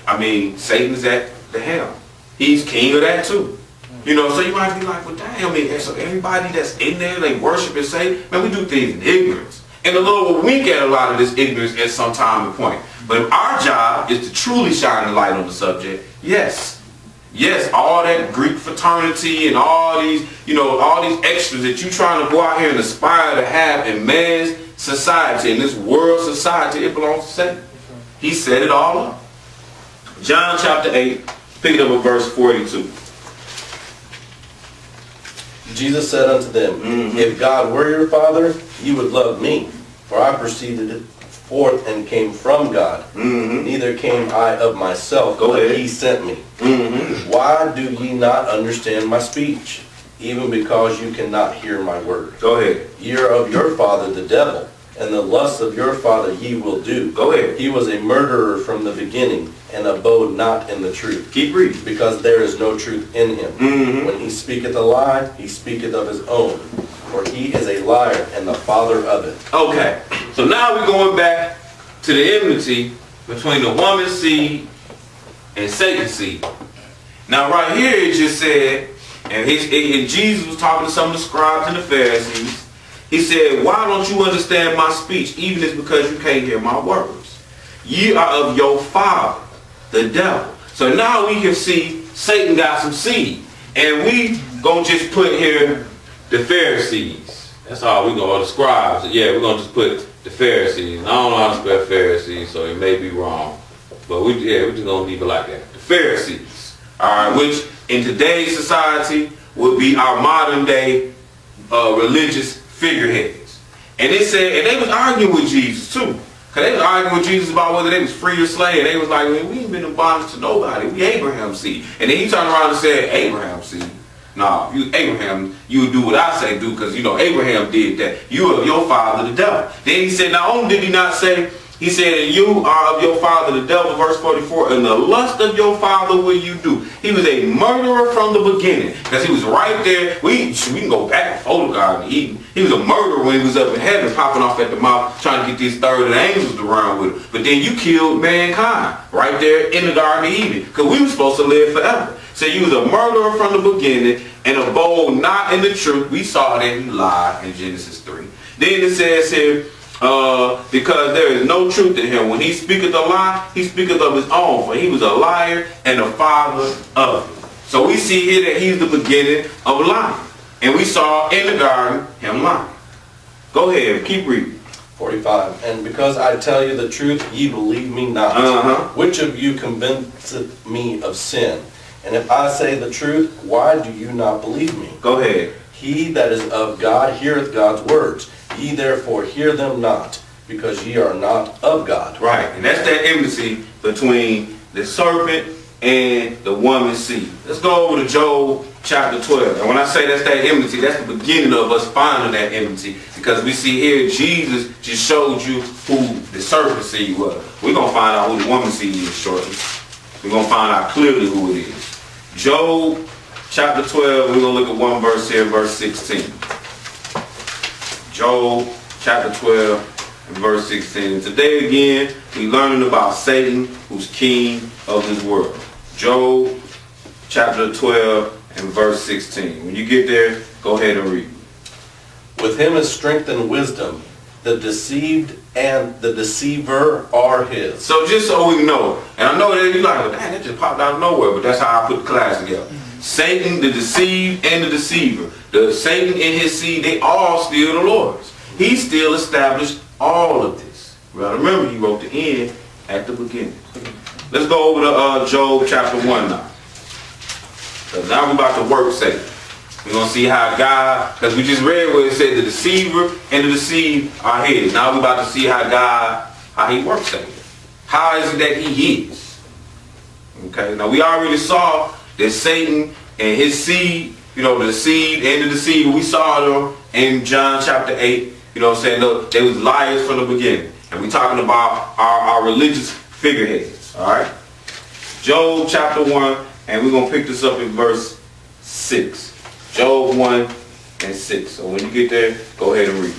I mean, Satan's at the helm. He's king of that too. You know, so you might be like, well, damn, I mean, so everybody that's in there, they worship and say, man, we do things in ignorance. And the Lord will wink at a lot of this ignorance at some time and point. But if our job is to truly shine the light on the subject, yes, all that Greek fraternity and all these, you know, all these extras that you're trying to go out here and aspire to have in man's society, in this world society, it belongs to Satan. He set it all up. John chapter 8, pick it up at verse 42. Jesus said unto them, If God were your Father, you would love me, for I proceeded forth and came from God. Neither came I of myself, but he sent me. Why do ye not understand my speech? Even because you cannot hear my word. Go ahead. Ye are of your father the devil, and the lusts of your father ye will do. Go ahead. He was a murderer from the beginning, and abode not in the truth. Keep reading. Because there is no truth in him. When he speaketh a lie, he speaketh of his own. For he is a liar and the father of it. Okay. So now we're going back to the enmity between the woman's seed and Satan's seed. Now right here it just said, and Jesus was talking to some of the scribes and the Pharisees. He said, why don't you understand my speech, even it's because you can't hear my words? Ye are of your father, the devil. So now we can see Satan got some seed. And we gonna just put here the Pharisees. That's all we gonna, or the scribes. Yeah, we're gonna just put the Pharisees. And I don't know how to spell Pharisees, so it may be wrong. But we're just gonna leave it like that. The Pharisees. Alright, which in today's society would be our modern day religious figureheads. And they said, and they was arguing with Jesus too. Because they was arguing with Jesus about whether they was free or slave. And they was like, man, we ain't been in bondage to nobody. We Abraham's seed. And then he turned around and said, Abraham's seed. Nah, you Abraham, you would do what I say do, because you know Abraham did that. You are of your father the devil. Then he said, not only did he not say, he said, and you are of your father the devil, verse 44, and the lust of your father will you do. He was a murderer from the beginning, because he was right there. We can go back before the Garden of Eden. He was a murderer when he was up in heaven, popping off at the mouth, trying to get these third of the angels to run with him. But then you killed mankind right there in the Garden of Eden, because we were supposed to live forever. So you was a murderer from the beginning, and abode not in the truth. We saw that he lied in Genesis 3. Then it says here, because there is no truth in him. When he speaketh a lie, he speaketh of his own, for he was a liar and the father of it. So we see here that he's the beginning of lying. And we saw in the garden him lying. Go ahead, keep reading. 45. And because I tell you the truth, ye believe me not. Which of you convinceth me of sin? And if I say the truth, why do you not believe me? Go ahead. He that is of God heareth God's words. Ye therefore hear them not, because ye are not of God. Right, and that's that enmity between the serpent and the woman's seed. Let's go over to Job chapter 12. And when I say that's that enmity, that's the beginning of us finding that enmity. Because we see here, Jesus just showed you who the serpent seed was. We're going to find out who the woman seed is shortly. We're going to find out clearly who it is. Job chapter 12, we're going to look at one verse here, verse 16. Job chapter 12 and verse 16. And today again, we're learning about Satan, who's king of this world. Job chapter 12 and verse 16. When you get there, go ahead and read. With him is strength and wisdom. The deceived and the deceiver are his. So just so we know, and I know that you're like, well, damn, that just popped out of nowhere, but that's how I put the class together. Satan, the deceived, and the deceiver. The Satan and his seed, they all still the Lord's. He still established all of this. Well, remember, he wrote the end at the beginning. Let's go over to Job chapter 1 now. So now we're about to work Satan. We're going to see how God, because we just read where it said the deceiver and the deceived are his. Now we're about to see how he works Satan. How is it that he is? Okay, now we already saw that Satan and his seed, the seed and the deceiver, we saw them in John chapter 8, saying look, they was liars from the beginning. And we're talking about our religious figureheads, all right? Job chapter 1, and we're going to pick this up in verse 6. Job 1 and 6. So when you get there, go ahead and read.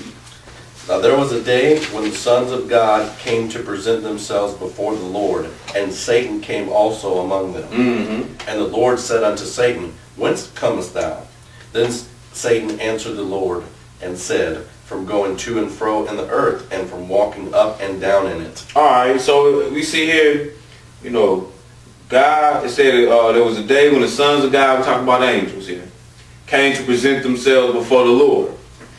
Now there was a day when the sons of God came to present themselves before the Lord, and Satan came also among them. Mm-hmm. And the Lord said unto Satan, Whence comest thou? Then Satan answered the Lord and said, From going to and fro in the earth, and from walking up and down in it. All right, so we see here, God, it said there was a day when the sons of God, we're talking about angels here, came to present themselves before the Lord.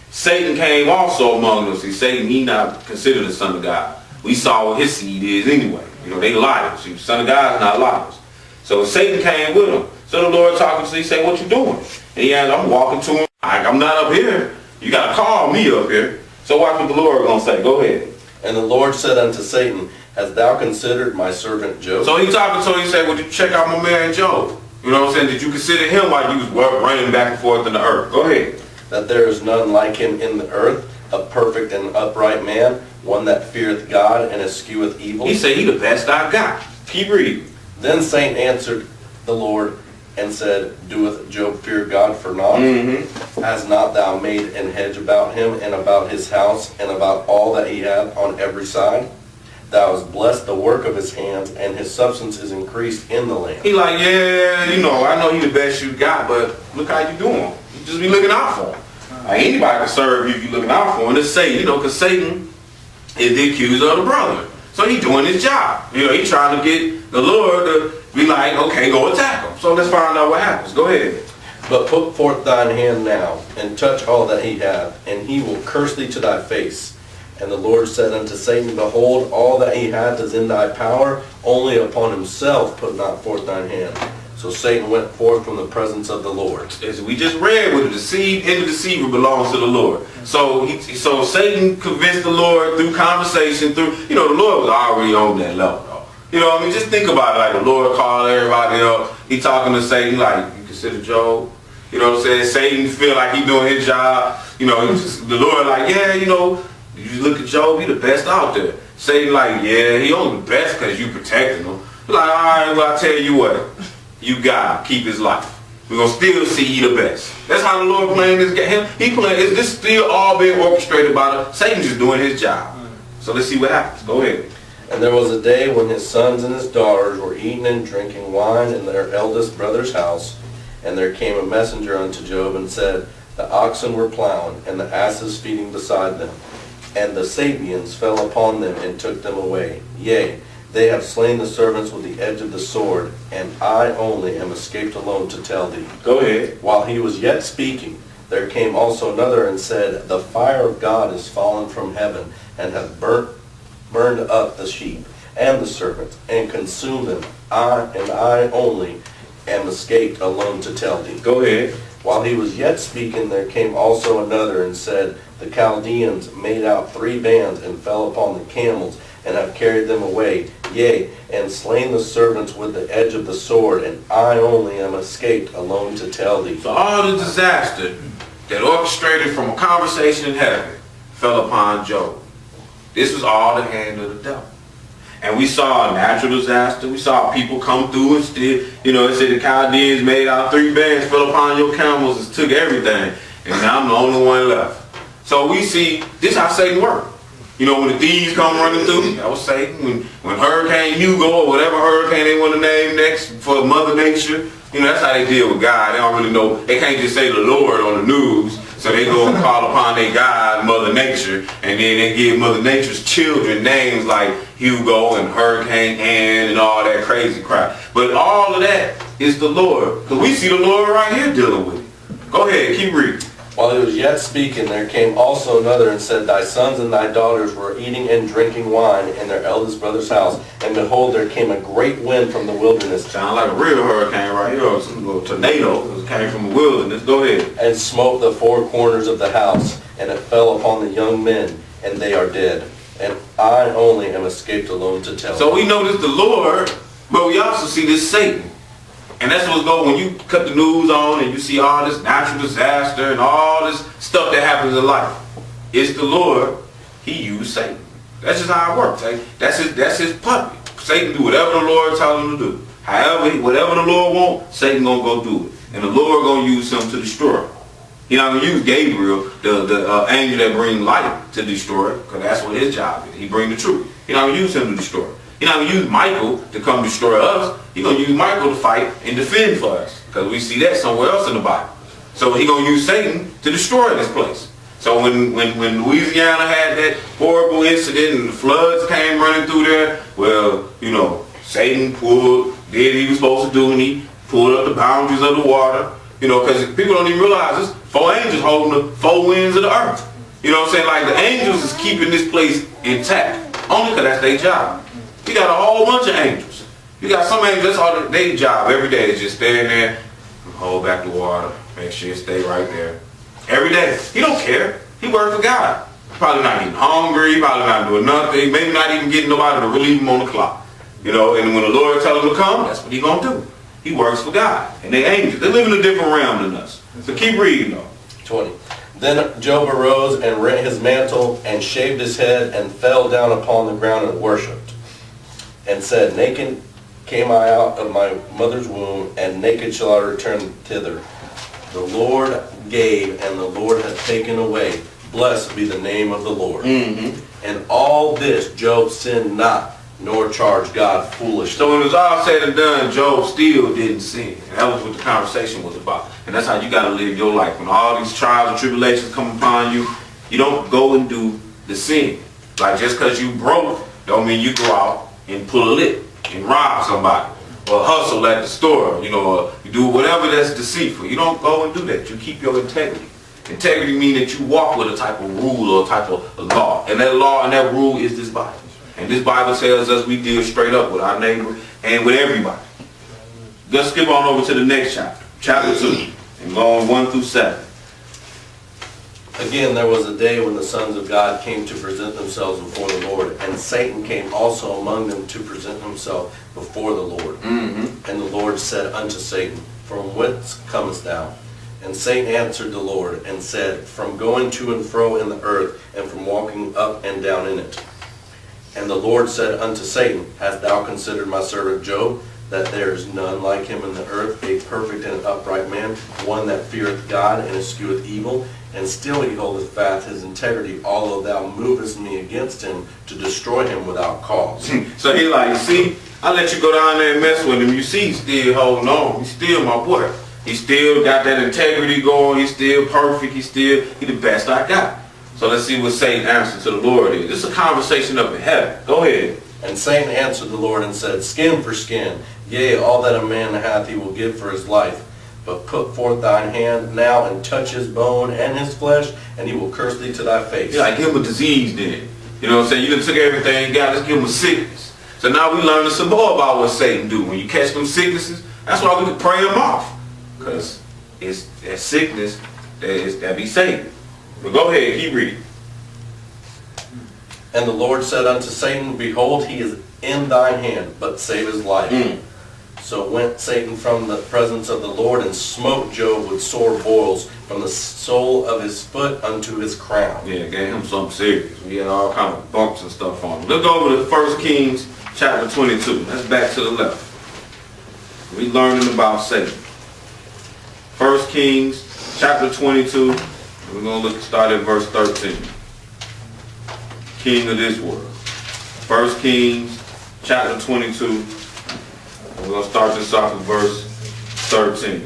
Satan came also among us. See, Satan, he not considered a son of God. We saw what his seed is anyway. They liars. The son of God is not liars. So Satan came with him. So the Lord talking to him, he said, what you doing? And he asked, I'm walking to him. I'm not up here. You got to call me up here. So watch what the Lord going to say. Go ahead. And the Lord said unto Satan, Hast thou considered my servant Job? So he talking to him, he said, well, did you check out my man Job? You know what I'm saying? Did you consider him while you was running back and forth in the earth? Go ahead. That there is none like him in the earth, a perfect and upright man, one that feareth God and escheweth evil. He said he the best I got. Keep reading. Then Satan answered the Lord and said, Doeth Job fear God for naught? Mm-hmm. Has not thou made an hedge about him and about his house and about all that he hath on every side? Thou hast blessed the work of his hands, and his substance is increased in the land. He like, yeah, I know he the best you got, but look how you doing. You just be looking out for him. Like anybody can serve you if you looking out for him. It's Satan, because Satan is the accuser of the brother. So he doing his job. He trying to get the Lord to be like, okay, go attack him. So let's find out what happens. Go ahead. But put forth thine hand now, and touch all that he hath, and he will curse thee to thy face. And the Lord said unto Satan, Behold, all that he hath is in thy power, only upon himself put not forth thine hand. So Satan went forth from the presence of the Lord. As we just read, with the seed and the deceiver belongs to the Lord. So Satan convinced the Lord through conversation, the Lord was already on that level, though. Just think about it, like the Lord called everybody up. He talking to Satan, like, you consider Job? Satan feel like he doing his job. The Lord like, yeah, you look at Job, he the best out there. Satan like, yeah, he only the best because you protecting him. Like, all right, well, I tell you what. You got to keep his life. We're going to still see he the best. That's how the Lord playing this game. He playing, this still all being orchestrated by Satan just doing his job. So let's see what happens. Go ahead. And there was a day when his sons and his daughters were eating and drinking wine in their eldest brother's house. And there came a messenger unto Job and said, The oxen were plowing, and the asses feeding beside them. And the Sabeans fell upon them and took them away. Yea, they have slain the servants with the edge of the sword, and I only am escaped alone to tell thee. Go ahead. While he was yet speaking, there came also another and said, The fire of God is fallen from heaven, and hath burned up the sheep and the servants, and consumed them. I only am escaped alone to tell thee. Go ahead. While he was yet speaking, there came also another and said, The Chaldeans made out 3 bands and fell upon the camels and have carried them away, yea, and slain the servants with the edge of the sword, and I only am escaped alone to tell thee. So all the disaster that orchestrated from a conversation in heaven fell upon Job. This was all the hand of the devil. And we saw a natural disaster. We saw people come through and still, it said the Chaldeans made out 3 bands, fell upon your camels and took everything. And now I'm the only one left. So we see, this is how Satan works. When the thieves come running through, that was Satan. When Hurricane Hugo or whatever hurricane they want to name next for Mother Nature, that's how they deal with God. They don't really know. They can't just say the Lord on the news. So they go and call upon their God, Mother Nature, and then they give Mother Nature's children names like Hugo and Hurricane Ann and all that crazy crap. But all of that is the Lord. Because we see the Lord right here dealing with it. Go ahead, keep reading. While he was yet speaking, there came also another and said, Thy sons and thy daughters were eating and drinking wine in their eldest brother's house. And behold, there came a great wind from the wilderness. Sound like a real hurricane right here, or some little tornado. It came from the wilderness. Go ahead. And smote the 4 corners of the house, and it fell upon the young men, and they are dead. And I only am escaped alone to tell. So we know this the Lord, but we also see this Satan. And that's what's going when you cut the news on and you see all this natural disaster and all this stuff that happens in life. It's the Lord. He used Satan. That's just how it works. That's his puppet. Satan do whatever the Lord tells him to do. However, whatever the Lord wants, Satan gonna go do it. And the Lord gonna use him to destroy. He's not gonna use Gabriel, the angel that brings light, to destroy, because that's what his job is. He bring the truth. He's not gonna use him to destroy. He's not going to use Michael to come destroy us. He's going to use Michael to fight and defend for us. Because we see that somewhere else in the Bible. So he's going to use Satan to destroy this place. So when Louisiana had that horrible incident and the floods came running through there, well, Satan did what he was supposed to do, and he pulled up the boundaries of the water. Because people don't even realize this. 4 angels holding the 4 winds of the earth. You know what I'm saying? Like the angels is keeping this place intact. Only because that's their job. You got a whole bunch of angels. You got some angels, that's all their job every day is just staying there, hold back the water, make sure it stay right there. Every day. He don't care. He works for God. Probably not even hungry, probably not doing nothing, maybe not even getting nobody to relieve him on the clock. And when the Lord tells him to come, that's what he's going to do. He works for God. And they angels. They live in a different realm than us. So keep reading though. 20. Then Job arose and rent his mantle and shaved his head and fell down upon the ground and worshipped. And said, Naked came I out of my mother's womb, and naked shall I return thither. The Lord gave, and the Lord hath taken away. Blessed be the name of the Lord. And all this Job sinned not, nor charged God foolishly. So when it was all said and done, Job still didn't sin. And that was what the conversation was about. And that's how you got to live your life. When all these trials and tribulations come upon you, you don't go and do the sin. Like just because you broke, don't mean you go out and pull a lick and rob somebody or hustle at the store, or you do whatever that's deceitful. You don't go and do that. You keep your integrity. Integrity means that you walk with a type of rule or a type of law. And that law and that rule is this Bible. And this Bible tells us we deal straight up with our neighbor and with everybody. Let's skip on over to the next chapter. Chapter 2. And go on 1 through 7. Again, there was a day when the sons of God came to present themselves before the Lord, and Satan came also among them to present himself before the Lord. And the Lord said unto Satan, From whence comest thou? And Satan answered the Lord, and said, From going to and fro in the earth, and from walking up and down in it. And the Lord said unto Satan, Hast thou considered my servant Job, that there is none like him in the earth, a perfect and upright man, one that feareth God and escheweth evil? And still he holdeth fast his integrity, although thou movest me against him to destroy him without cause. So he like, see, I let you go down there and mess with him. You see, he's still holding on. He's still my boy. He still got that integrity going. He's still perfect. He the best I got. So let's see what Satan answered to the Lord is. This is a conversation up in heaven. Go ahead. And Satan answered the Lord and said, Skin for skin, yea, all that a man hath he will give for his life. But put forth thine hand now and touch his bone and his flesh, and he will curse thee to thy face. Yeah, like give him a disease then. You know what I'm saying? You done took everything you got, let's give him a sickness. So now we learning some more about what Satan do. When you catch them sicknesses, that's why we can pray them off. Because it's that sickness that be Satan. But go ahead, keep reading. And the Lord said unto Satan, Behold, he is in thine hand, but save his life. So went Satan from the presence of the Lord, and smote Job with sore boils from the sole of his foot unto his crown. Yeah, gave him something serious. We had all kind of bumps and stuff on him. Let's go over to 1 Kings chapter 22. That's back to the left. We learning about Satan. 1 Kings chapter 22. We're going to start at verse 13. King of this world. 1 Kings chapter 22. We're going to start this off with verse 13.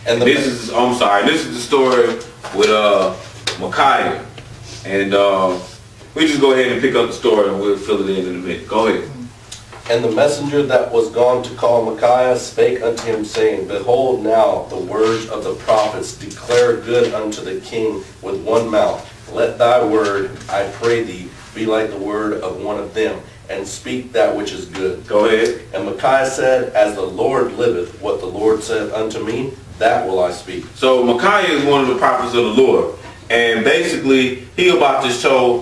And this is the story with Micaiah. And we just go ahead and pick up the story and we'll fill it in a minute. Go ahead. And the messenger that was gone to call Micaiah spake unto him, saying, Behold, now the words of the prophets declare good unto the king with one mouth. Let thy word, I pray thee, be like the word of one of them, and speak that which is good. Go ahead. And Micaiah said, As the Lord liveth, what the Lord said unto me, that will I speak. So Micaiah is one of the prophets of the Lord. And basically, he about to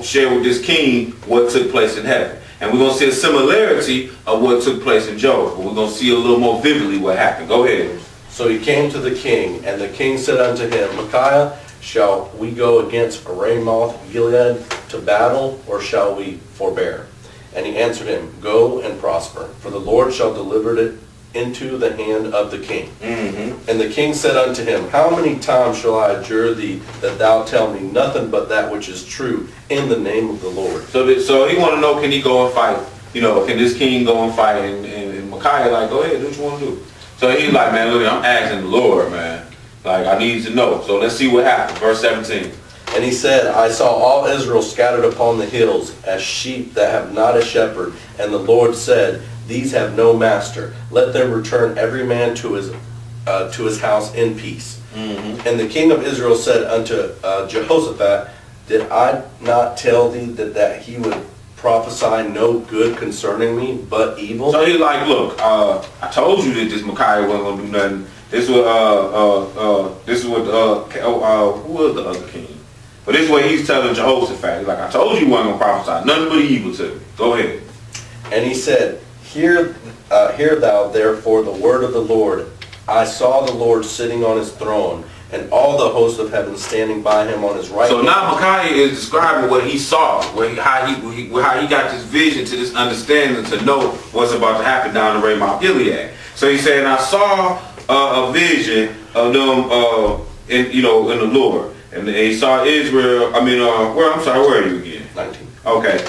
share with this king what took place in heaven. And we're going to see a similarity of what took place in Job. But we're going to see a little more vividly what happened. Go ahead. So he came to the king, and the king said unto him, Micaiah, shall we go against Ramoth Gilead to battle, or shall we forbear? And he answered him, Go and prosper, for the Lord shall deliver it into the hand of the king. And the king said unto him, How many times shall I adjure thee that thou tell me nothing but that which is true in the name of the Lord? So he want to know, can he go and fight? You know, can this king go and fight? And Micaiah like, go ahead, do what you want to do. So he's like, man, look, I'm asking the Lord, man. Like, I need to know. So let's see what happened. Verse 17. And he said, I saw all Israel scattered upon the hills, as sheep that have not a shepherd. And the Lord said, These have no master. Let them return every man to his house in peace. And the king of Israel said unto Jehoshaphat, Did I not tell thee that he would prophesy no good concerning me, but evil? So he's like, look, I told you that this Micaiah wasn't going to do nothing. This was who was the other king? But this way he's telling Jehoshaphat, he's like, I told you wasn't going to prophesy nothing but evil to me. Go ahead. And he said, Hear thou therefore the word of the Lord. I saw the Lord sitting on his throne, and all the hosts of heaven standing by him on his right So hand. now Micaiah is describing what he saw, how he got this vision to this understanding to know what's about to happen down the Ramoth Gilead. So he said, I saw a vision of them in the Lord. And he saw Israel, where are you again? 19. Okay.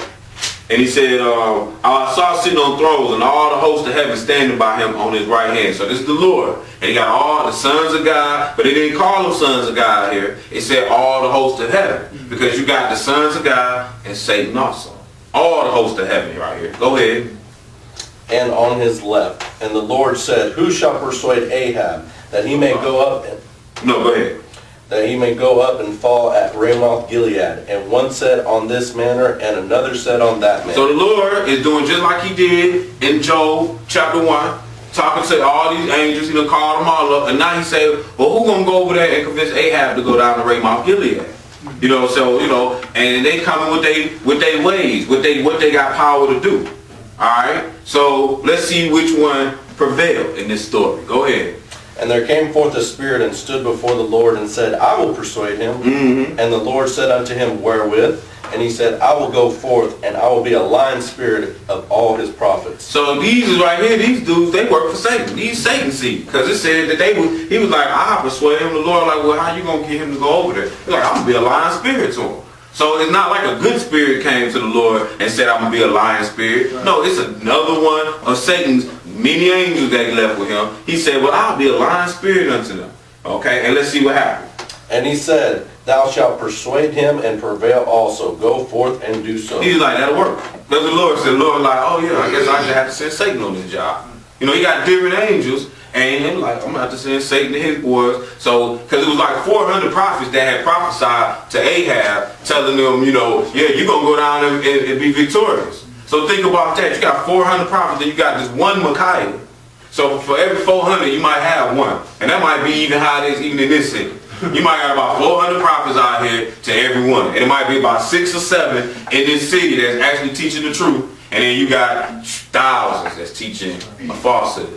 And he said, I saw sitting on thrones and all the hosts of heaven standing by him on his right hand. So this is the Lord. And he got all the sons of God, but they didn't call them sons of God here. It said all the hosts of heaven. Because you got the sons of God and Satan also. All the hosts of heaven right here. Go ahead. And on his left. And the Lord said, Who shall persuade Ahab, that he may go up No, go ahead. That he may go up and fall at Ramoth Gilead? And one said on this manner, and another said on that manner. So the Lord is doing just like he did in Job chapter 1, talking to all these angels, called them all up, and now he said, well, who's going to go over there and convince Ahab to go down to Ramoth Gilead? And they coming with their ways, what they got power to do. Alright? So let's see which one prevailed in this story. Go ahead. And there came forth a spirit and stood before the Lord and said, I will persuade him. And the Lord said unto him, Wherewith? And he said, I will go forth, and I will be a lying spirit of all his prophets. So these is right here, these dudes, they work for Satan. These Satan seed. Because it said that he was like, I'll persuade him. The Lord like, well, how you going to get him to go over there? He's like, I'm going to be a lying spirit to him. So it's not like a good spirit came to the Lord and said, I'm going to be a lying spirit. No, it's another one of Satan's many angels that he left with him. He said, well, I'll be a lying spirit unto them. Okay, and let's see what happened. And he said, Thou shalt persuade him and prevail also. Go forth and do so. He's like, that'll work. Because the Lord said, like, oh yeah, I guess I just have to send Satan on this job. He got different angels. And he was like, I'm going to have to send Satan to his boys. So, because it was like 400 prophets that had prophesied to Ahab, telling them, you're going to go down and be victorious. So think about that. You got 400 prophets, and you got this one Micaiah. So for every 400, you might have one. And that might be even how it is even in this city. You might got about 400 prophets out here to everyone. And it might be about 6 or 7 in this city that's actually teaching the truth. And then you got thousands that's teaching a falsehood.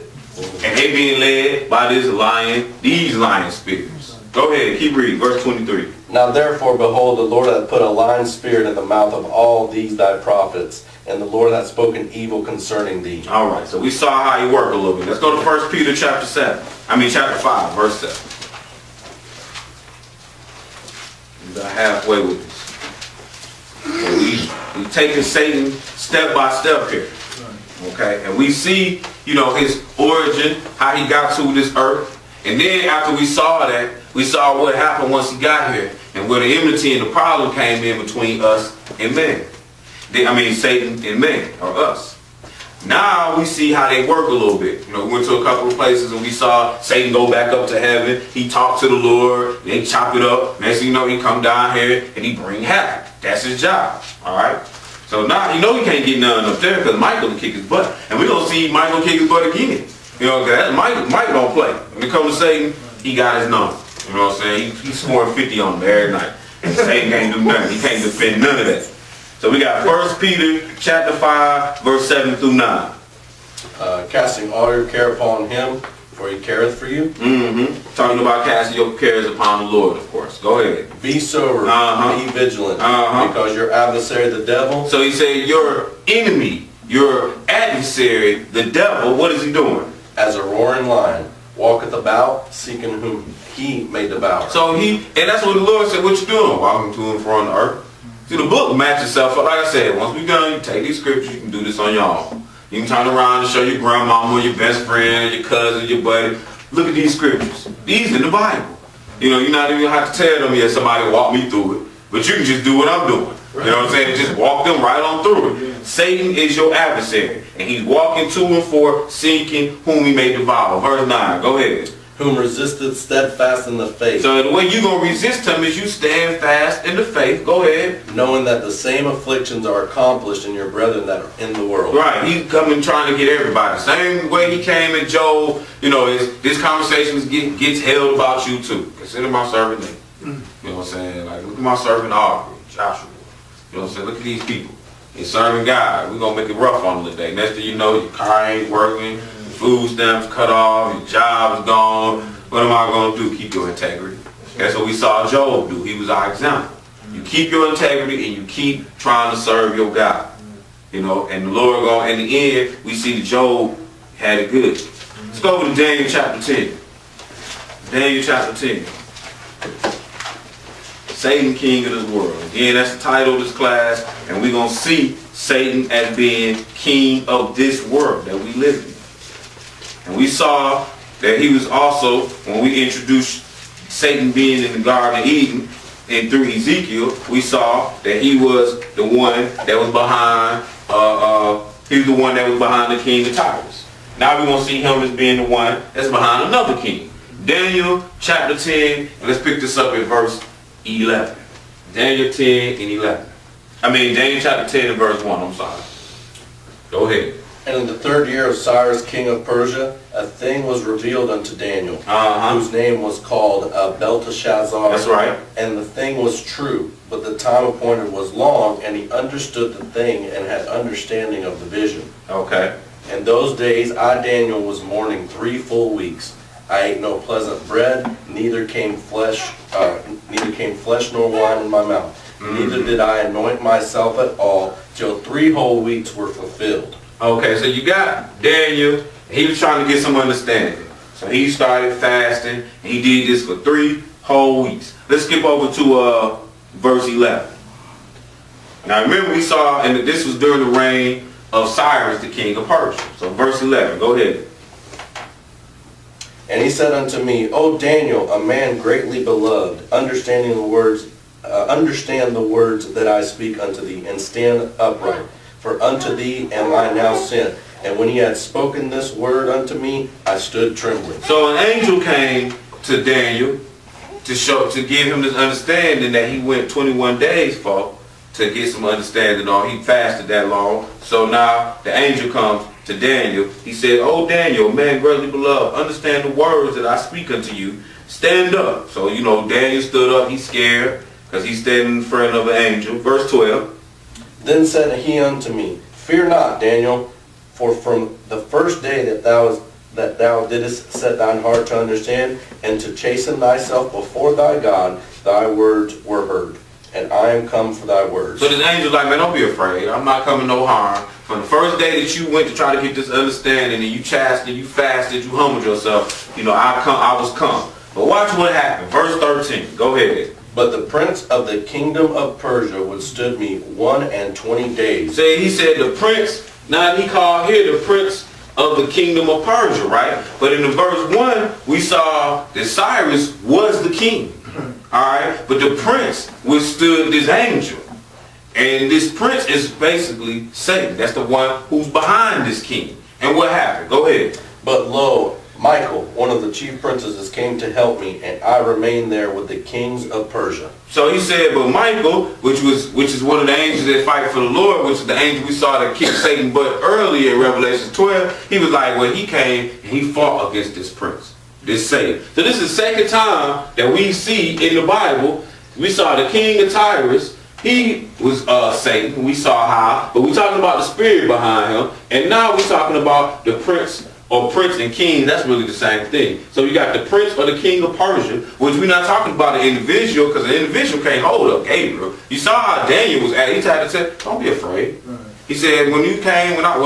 And they being led by these lying spirits. Go ahead, keep reading, verse 23. Now therefore, behold, the Lord hath put a lying spirit in the mouth of all these thy prophets, and the Lord hath spoken evil concerning thee. All right, so we saw how he worked a little bit. Let's go to 1 Peter chapter 5, verse 7. We're halfway with this. So we taking Satan step by step here. Okay, and we see, his origin, how he got to this earth. And then after we saw that, we saw what happened once he got here, and where the enmity and the problem came in between us and man. Satan and man, or us. Now we see how they work a little bit. We went to a couple of places and we saw Satan go back up to heaven. He talked to the Lord. They chop it up. Next thing you know, he come down here and he bring havoc. That's his job. All right. So now he can't get none up there because Michael will kick his butt, and we're gonna see Michael kick his butt again. Cause Mike don't play. When it comes to Satan, he got his number. You know what I'm saying? He's scoring 50 on him every night. And Satan can't do nothing. He can't defend none of that. So we got 1 Peter chapter 5, verse 7 through 9. Casting all your care upon him, for he careth for you. Mm-hmm. Talking about casting your cares upon the Lord, of course. Go ahead. Be sober, be vigilant, because your adversary, the devil. So he said your enemy, your adversary, the devil, what is he doing? As a roaring lion, walketh about, seeking whom he may devour. So and that's what the Lord said, what you doing? Walking to and fro on the earth. See, the book matches itself up. Like I said, once we done, you take these scriptures, you can do this on your own. You can turn around and show your grandmama, your best friend, your cousin, your buddy. Look at these scriptures. These in the Bible. You're not even going to have to tell them, somebody walk me through it. But you can just do what I'm doing. You know what I'm saying? And just walk them right on through it. Satan is your adversary. And he's walking to and fro, seeking whom he may devour. Verse 9. Go ahead. Whom resisteth steadfast in the faith. So the way you're going to resist him is you stand fast in the faith. Go ahead. Knowing that the same afflictions are accomplished in your brethren that are in the world. Right. He's coming trying to get everybody. Same way he came in Job. This conversation gets held about you too. Consider my servant Nathan. You know what I'm saying? Like, look at my servant Aubrey, Joshua. You know what I'm saying? Look at these people. They're serving God. We're going to make it rough on them today. Next thing you know, your car ain't working. Food stamps cut off, your job is gone. What am I going to do? Keep your integrity. That's what we saw Job do. He was our example. You keep your integrity and you keep trying to serve your God. And the Lord in the end, we see that Job had it good. Let's go over to Daniel chapter 10. Daniel chapter 10. Satan, king of this world. Again, that's the title of this class. And we're going to see Satan as being king of this world that we live in. And we saw that he was also, when we introduced Satan being in the Garden of Eden, and through Ezekiel, we saw that he was the one that was behind, the king of Tyrus. Now we're going to see him as being the one that's behind another king. Daniel chapter 10, and let's pick this up at verse 11. Daniel 10 and 11. Daniel chapter 10 and verse 1, I'm sorry. Go ahead. And in the 3rd year of Cyrus, king of Persia, a thing was revealed unto Daniel, whose name was called Belteshazzar. That's right. And the thing was true, but the time appointed was long, and he understood the thing and had understanding of the vision. Okay. In those days I, Daniel, was mourning 3 full weeks. I ate no pleasant bread, neither came flesh nor wine in my mouth. Neither did I anoint myself at all, till 3 whole weeks were fulfilled. Okay, so you got Daniel. He was trying to get some understanding. So he started fasting, and he did this for 3 whole weeks. Let's skip over to verse 11. Now remember we saw, and this was during the reign of Cyrus, the king of Persia. So verse 11, go ahead. And he said unto me, O Daniel, a man greatly beloved, understand the words that I speak unto thee, and stand upright. For unto thee am I now sent. And when he had spoken this word unto me, I stood trembling. So an angel came to Daniel to give him this understanding that he went 21 days for to get some understanding on. He fasted that long. So now the angel comes to Daniel. He said, O Daniel, man greatly beloved, understand the words that I speak unto you. stand up. So, Daniel stood up. He's scared because he's standing in front of an angel. Verse 12. Then said he unto me, Fear not, Daniel, for from the first day that thou didst set thine heart to understand and to chasten thyself before thy God, thy words were heard, and I am come for thy words. So this angel's like, man, don't be afraid. I'm not coming no harm. From the first day that you went to try to get this understanding, and you chastised, you fasted, you humbled yourself, I was come. But watch what happened. Verse 13. Go ahead. But the prince of the kingdom of Persia withstood me 21 days. See, he said the prince, now he called here the prince of the kingdom of Persia, right? But in the verse 1, we saw that Cyrus was the king. Alright? But the prince withstood this angel. And this prince is basically Satan. That's the one who's behind this king. And what happened? Go ahead. But lo, Michael, one of the chief princesses, came to help me, and I remained there with the kings of Persia. So he said, but Michael, which is one of the angels that fight for the Lord, which is the angel we saw that kicked Satan butt earlier in Revelation 12, he was like, well, he came and he fought against this prince, this Satan. So this is the second time that we see in the Bible, we saw the king of Tyrus, he was Satan, we saw how, but we're talking about the spirit behind him, and now we're talking about the prince or prince and king. That's really the same thing. So you got the prince or the king of Persia, which we're not talking about an individual, because an individual can't hold up Gabriel. You saw how Daniel was at. He tried to say, don't be afraid. Right. He said, when you came, got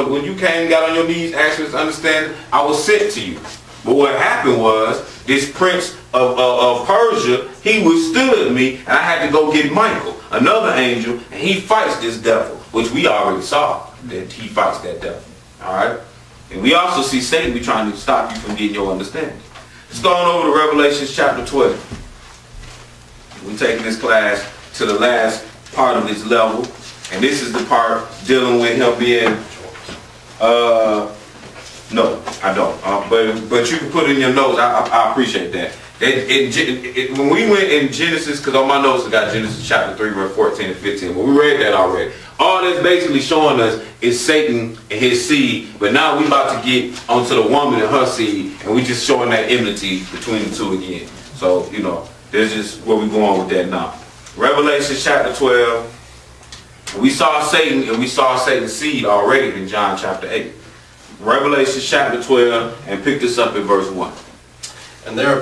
on your knees, asked us to understand, I was sent to you. But what happened was, this prince of Persia, he withstood me, and I had to go get Michael, another angel, and he fights this devil, which we already saw, that he fights that devil. All right? And we also see Satan be trying to stop you from getting your understanding. Let's go on over to Revelation chapter 12. We're taking this class to the last part of this level. And this is the part dealing with him being, no, I don't. But you can put it in your notes. I appreciate that. When we went in Genesis, because on my notes I got Genesis chapter 3, verse 14 and 15. But we read that already. All that's basically showing us is Satan and his seed. But now we about to get onto the woman and her seed. And we just showing that enmity between the two again. So, this is where we go on with that now. Revelation chapter 12. We saw Satan and we saw Satan's seed already in John chapter 8. Revelation chapter 12, and pick this up in verse 1. And there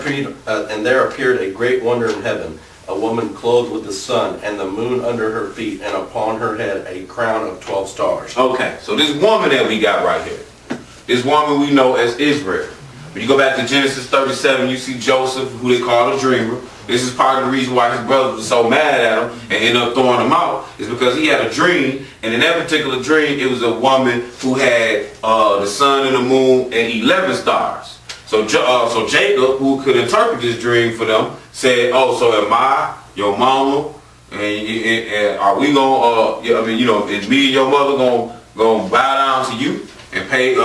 appeared a great wonder in heaven, a woman clothed with the sun, and the moon under her feet, and upon her head a crown of 12 stars. Okay, so this woman that we got right here, this woman we know as Israel. When you go back to Genesis 37, you see Joseph, who they call a dreamer. This is part of the reason why his brothers were so mad at him and ended up throwing him out, is because he had a dream, and in that particular dream, it was a woman who had the sun and the moon and 11 stars. So Jacob, who could interpret this dream for them, said, "Oh, so am I your mama? And are we gonna? Is me and your mother gonna bow down to you and pay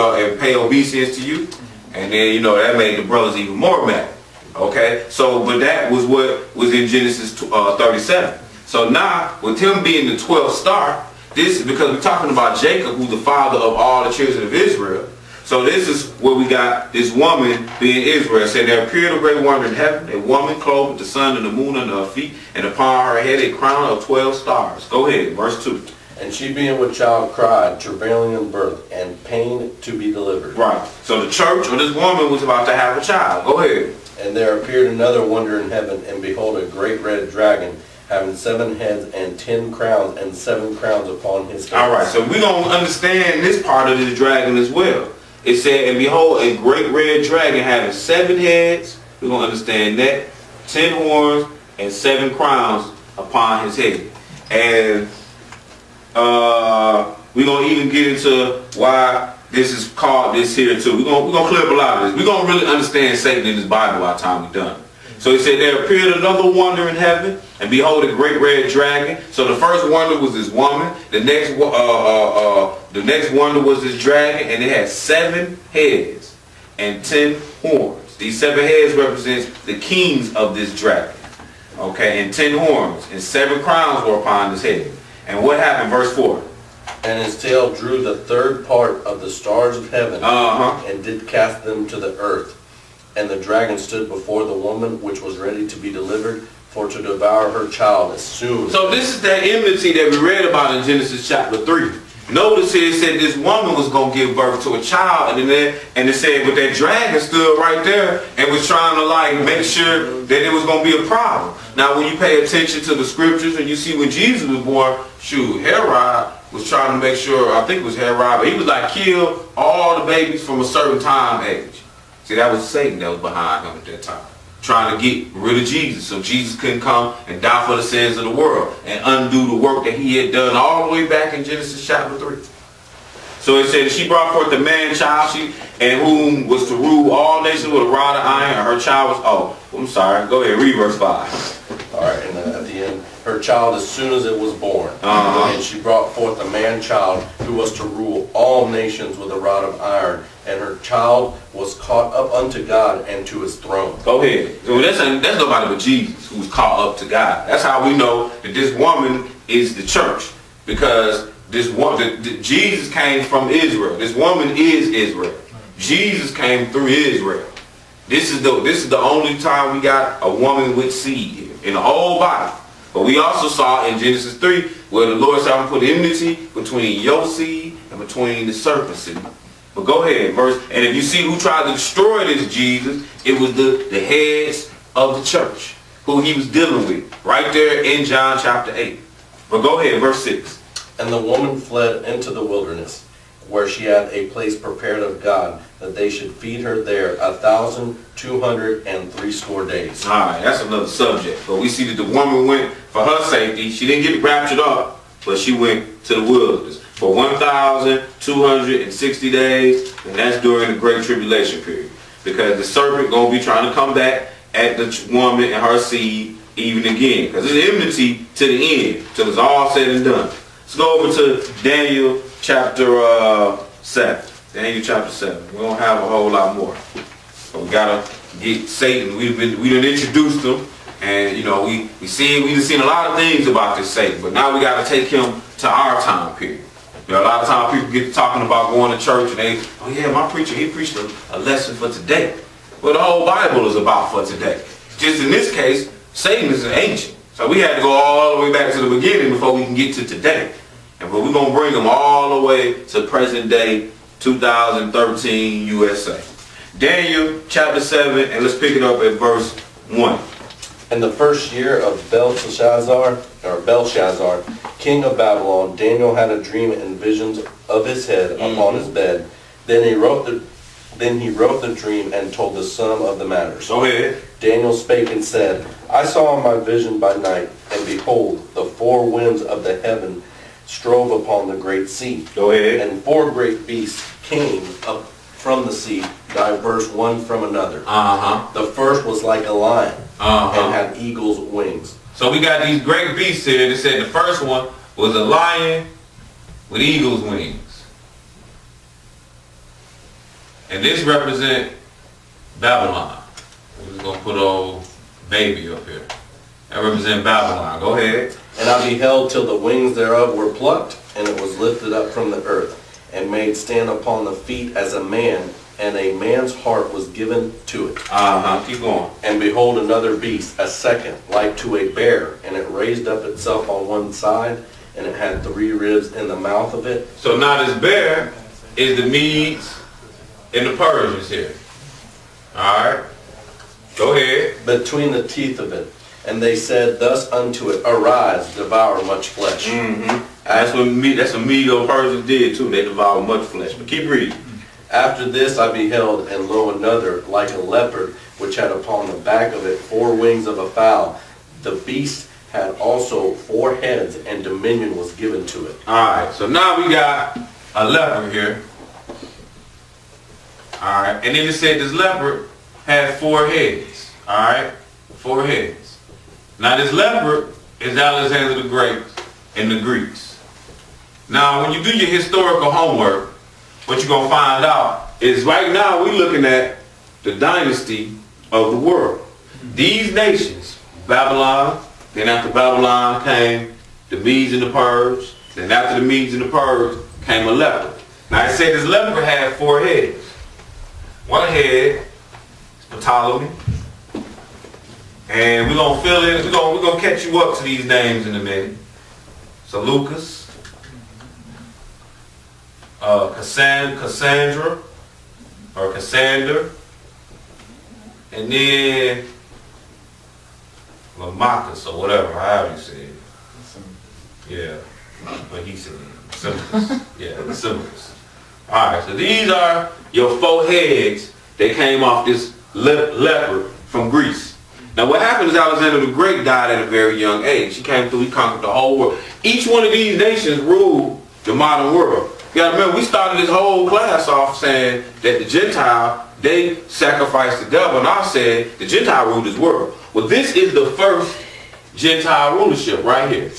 obeisance to you?" And then that made the brothers even more mad. Okay, so but that was what was in Genesis 37. So now with him being the 12th star, this is because we're talking about Jacob, who's the father of all the children of Israel. So this is where we got this woman being Israel. It said, there appeared a great wonder in heaven, a woman clothed with the sun and the moon under her feet, and upon her head a crown of 12 stars. Go ahead, verse 2. And she being with child cried, travailing in birth, and pain to be delivered. Right. So the church or this woman was about to have a child. Go ahead. And there appeared another wonder in heaven, and behold, a great red dragon, having 7 heads and 10 crowns, and 7 crowns upon his head. All right, so we're going to understand this part of this dragon as well. It said, and behold, a great red dragon having 7 heads, we're going to understand that, 10 horns, and 7 crowns upon his head. And we're going to even get into why this is called this here too. We're going to clear up a lot of this. We're going to really understand Satan in this Bible by the time we're done. So he said, there appeared another wonder in heaven, and behold, a great red dragon. So the first wonder was this woman. The next wonder was this dragon, and it had 7 heads and 10 horns. These 7 heads represents the kings of this dragon. Okay, and 10 horns, and 7 crowns were upon his head. And what happened? Verse 4. And his tail drew the 3rd part of the stars of heaven, and did cast them to the earth. And the dragon stood before the woman which was ready to be delivered, for to devour her child as soon. So this is that enmity that we read about in Genesis chapter 3. Notice here it said this woman was going to give birth to a child, and it said, but that dragon stood right there and was trying to like make sure that it was going to be a problem. Now when you pay attention to the scriptures and you see when Jesus was born, shoot, Herod was trying to make sure, I think it was Herod, but he was like kill all the babies from a certain time age. See, that was Satan that was behind him at that time, trying to get rid of Jesus so Jesus couldn't come and die for the sins of the world and undo the work that he had done all the way back in Genesis chapter 3. So it said she brought forth the man child, and whom was to rule all nations with a rod of iron, and her child was, I'm sorry, go ahead, read verse 5. All right, and at the end, her child as soon as it was born. And she brought forth a man child who was to rule all nations with a rod of iron, and her child was caught up unto God and to his throne. Go ahead. So that's nobody but Jesus who's caught up to God. That's how we know that this woman is the church, because this woman, Jesus came from Israel. This woman is Israel. Jesus came through Israel. This is the only time we got a woman with seed here in the whole Bible. But we also saw in Genesis 3 where the Lord said, I'm going to put enmity between your seed and between the serpent's seed. But go ahead, verse. And if you see who tried to destroy this Jesus, it was the heads of the church who he was dealing with right there in John chapter 8. But go ahead, verse 6. And the woman fled into the wilderness, where she had a place prepared of God, that they should feed her there 1,260 days. All right, that's another subject. But we see that the woman went for her safety. She didn't get raptured up, but she went to the wilderness for 1,260 days, and that's during the Great Tribulation period. Because the serpent going to be trying to come back at the woman and her seed even again. Because it's enmity to the end, till it's all said and done. Let's go over to Daniel chapter 7. Daniel chapter 7. We don't have a whole lot more. But we gotta get Satan. We done introduced him, and we done seen a lot of things about this Satan. But now we gotta take him to our time period. A lot of times people get to talking about going to church and they, oh yeah, my preacher, he preached a lesson for today. Well, the whole Bible is about for today. Just in this case, Satan is an ancient. So we had to go all the way back to the beginning before we can get to today. But we're going to bring them all the way to present day 2013 USA. Daniel chapter 7, and let's pick it up at verse 1. In the first year of Belshazzar, king of Babylon, Daniel had a dream and visions of his head upon his bed. Then he wrote the dream and told the sum of the matters. Go ahead. Daniel spake and said, I saw in my vision by night, and behold, the four winds of the heaven strove upon the great sea. Go ahead. And four great beasts came up from the sea, diverse one from another. The first was like a lion, and had eagle's wings. So we got these great beasts here. They said the first one was a lion with eagle's wings. And this represents Babylon. We're just going to put old baby up here. That represents Babylon. Go ahead. And I beheld till the wings thereof were plucked, and it was lifted up from the earth, and made stand upon the feet as a man, and a man's heart was given to it. Keep going. And behold, another beast, a second, like to a bear, and it raised up itself on one side, and it had 3 ribs in the mouth of it. So now this bear is the Medes and the Persians here. Alright. Go ahead. Between the teeth of it. And they said thus unto it, Arise, devour much flesh. That's what Medo-Persians did too. They devoured much flesh. But keep reading. After this I beheld, and lo, another, like a leopard, which had upon the back of it 4 wings of a fowl. The beast had also 4 heads, and dominion was given to it. Alright, so now we got a leopard here. Alright, and then it said this leopard had 4 heads. Alright, 4 heads. Now this leopard is Alexander the Great and the Greeks. Now when you do your historical homework, what you're going to find out is right now we're looking at the dynasty of the world. These nations, Babylon, then after Babylon came the Medes and the Persians, then after the Medes and the Persians came a leopard. Now it said this leopard had 4 heads. One head Ptolemy. And we're gonna fill in, we're gonna catch you up to these names in a minute. Seleucus, Cassandra, or Cassander, and then Lamachus, or whatever, however you say it. Yeah, but he said Semicus. Yeah, the Semicus. Alright, so these are your 4 heads that came off this leopard from Greece. Now what happened is Alexander the Great died at a very young age. He came through, he conquered the whole world. Each one of these nations ruled the modern world. You gotta remember, we started this whole class off saying that the Gentile, they sacrificed the devil, and I said the Gentile ruled this world. Well, this is the first Gentile rulership right here.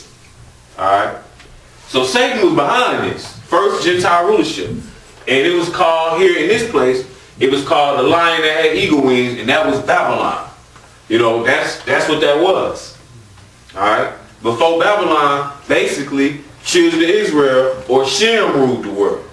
Alright? So Satan was behind this first Gentile rulership. And it was called, here in this place, it was called the lion that had eagle wings, and that was Babylon. You know, that's what that was. Alright? Before Babylon, basically, children of Israel or Shem ruled the world.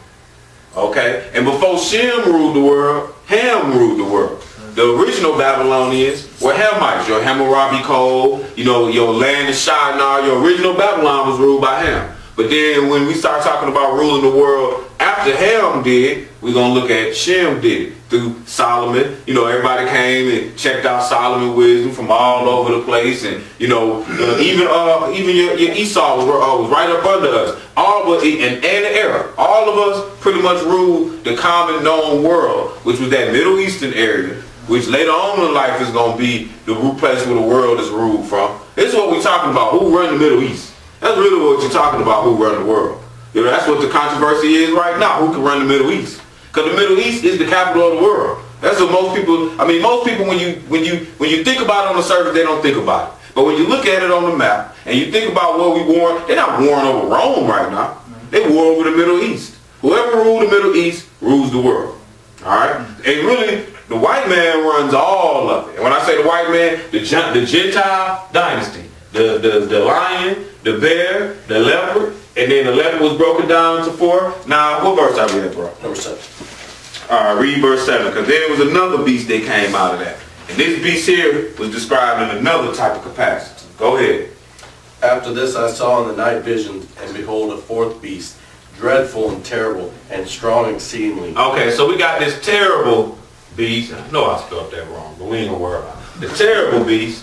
Okay? And before Shem ruled the world, Ham ruled the world. The original Babylonians were Hamites, your Hammurabi Code, you know, your land of Shinar, your original Babylon was ruled by Ham. But then when we start talking about ruling the world after Ham did, we're going to look at Shem did it through Solomon. You know, everybody came and checked out Solomon's wisdom from all over the place. And, you know, even your Esau was right up under us. All but and the era. All of us pretty much ruled the common known world, which was that Middle Eastern area, which later on in life is going to be the root place where the world is ruled from. This is what we're talking about. Who run the Middle East? That's really what you're talking about, who run the world. You know, that's what the controversy is right now. Who can run the Middle East? Because the Middle East is the capital of the world. That's what most people, most people when you think about it on the surface, they don't think about it. But when you look at it on the map and you think about what we war, they're not warring over Rome right now. They war over the Middle East. Whoever ruled the Middle East rules the world. Alright? And really, the white man runs all of it. And when I say the white man, the Gentile dynasty. The lion, the bear, the leopard, and then the leopard was broken down to 4. Now, what verse are we at, bro? Number 7. Alright, read verse 7, because then there was another beast that came out of that. And this beast here was described in another type of capacity. Go ahead. After this I saw in the night vision, and behold, a 4th beast, dreadful and terrible, and strong exceedingly. Okay, so we got this terrible beast. I know I spelled that wrong, but we ain't gonna worry about it. The terrible beast.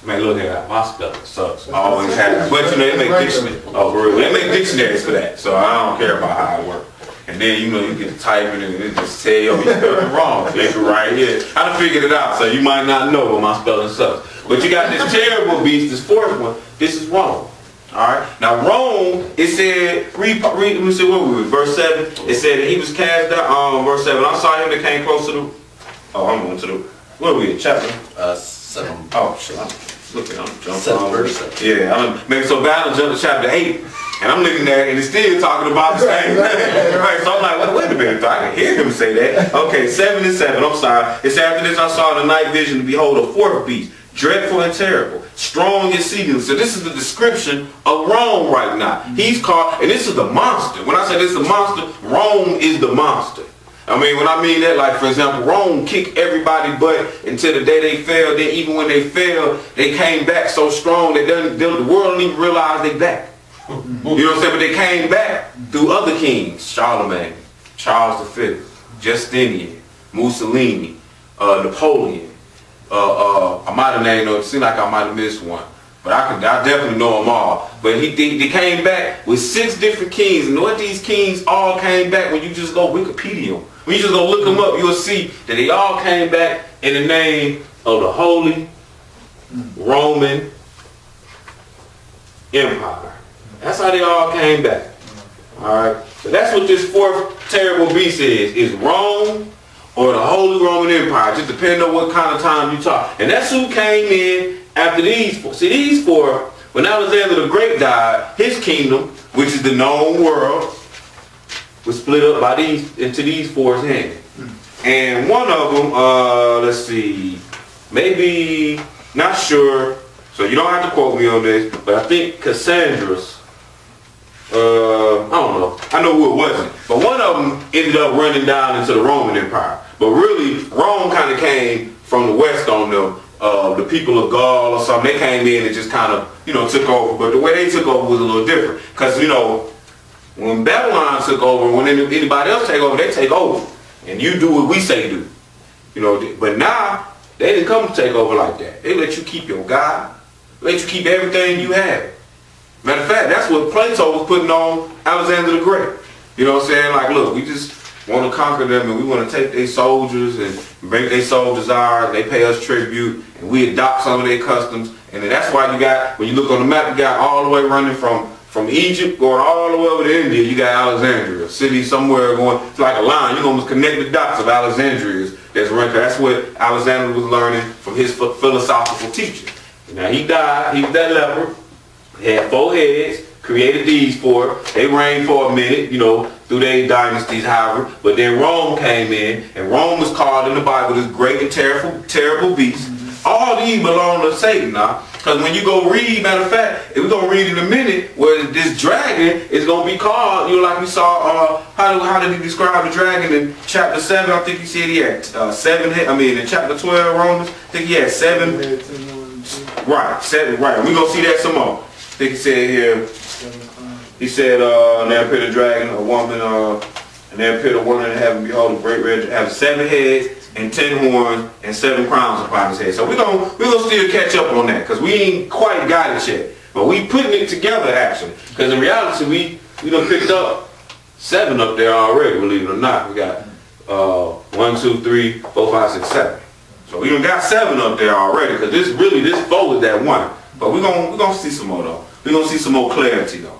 Man, look at that. My spelling sucks. I always have. But you know, they make dictionaries. Oh, for real. They make dictionaries for that. So I don't care about how it works. And then, you know, you get to typing and it just tell you, oh, you spelled it wrong. Click it right here. I done figured it out. So you might not know, but my spelling sucks. But you got this terrible beast, this 4th one. This is Rome. Alright? Now Rome, it said, read, let me see what we were, verse 7. It said that he was cast down, verse 7. I saw him that came close to the, I'm going to the, what are we in, chapter? 7. Oh, shit. I'm jumping 7 verse 7. Yeah, maybe so bad I jumped to chapter 8. And I'm looking at it and it's still talking about the same thing. Right? So I'm like, wait a minute, I can hear him say that. Okay, 7 and 7, I'm sorry. It's after this I saw in the night vision, behold, a 4th beast, dreadful and terrible, strong exceedingly. So this is the description of Rome right now. He's called, and this is the monster. When I say this is the monster, Rome is the monster. I mean, when I mean that, like, for example, Rome kicked everybody's butt until the day they fell. Then even when they fell, they came back so strong that the world didn't even realize they back. You know what I'm saying? But they came back through other kings. Charlemagne, Charles V, Justinian, Mussolini, Napoleon. I might have named them. It seemed like I might have missed one. But I definitely know them all. But they came back with 6 different kings. And what these kings all came back, when you just go Wikipedia them, when you just go look them up, you'll see that they all came back in the name of the Holy Roman Empire. That's how they all came back. Alright? So that's what this 4th terrible beast is Rome or the Holy Roman Empire. Just depending on what kind of time you talk. And that's who came in after these 4. See, these 4, when Alexander the Great died, his kingdom, which is the known world, was split up by into these 4's hands. And one of them, let's see, maybe, not sure, so you don't have to quote me on this, but I think Cassandra's, I don't know. I know who it wasn't. But one of them ended up running down into the Roman Empire. But really, Rome kind of came from the west on them. The people of Gaul or something, they came in and just kind of, took over. But the way they took over was a little different. Because, when Babylon took over, when anybody else take over, they take over. And you do what we say do. But now, they didn't come to take over like that. They let you keep your God. Let you keep everything you have. Matter of fact, that's what Plato was putting on Alexander the Great. You know what I'm saying? Like, look, we just want to conquer them and we want to take their soldiers and make their soldiers ours. They pay us tribute and we adopt some of their customs. And then that's why you got, when you look on the map, you got all the way running from Egypt going all the way over to India. You got Alexandria, a city somewhere going, it's like a line. You can almost connect the dots of Alexandria that's running. That's what Alexander was learning from his philosophical teacher. Now he died, he was that leper, he had 4 heads, created these 4. They reigned for a minute, through their dynasties, however. But then Rome came in, and Rome was called in the Bible this great and terrible beast. All these belong to Satan now. Because when you go read, matter of fact, if we're going to read in a minute, where this dragon is going to be called, like we saw, how did he describe the dragon in chapter 7? I think he said he had 7 heads. In chapter 12, Romans, I think he had 7. Right, 7, right. We're going to see that some more. I think he said here, he said, and there appeared a dragon, a woman, and there appeared a woman in heaven, behold, a great red, having 7 heads and 10 horns and 7 crowns upon his head. So we're gonna still catch up on that because we ain't quite got it yet. But we putting it together actually. Because in reality, we done picked up 7 up there already, believe it or not. We got 1, 2, 3, 4, 5, 6, 7. So we done got 7 up there already because this 4 is that 1. But we're gonna see some more though. We're gonna see some more clarity though.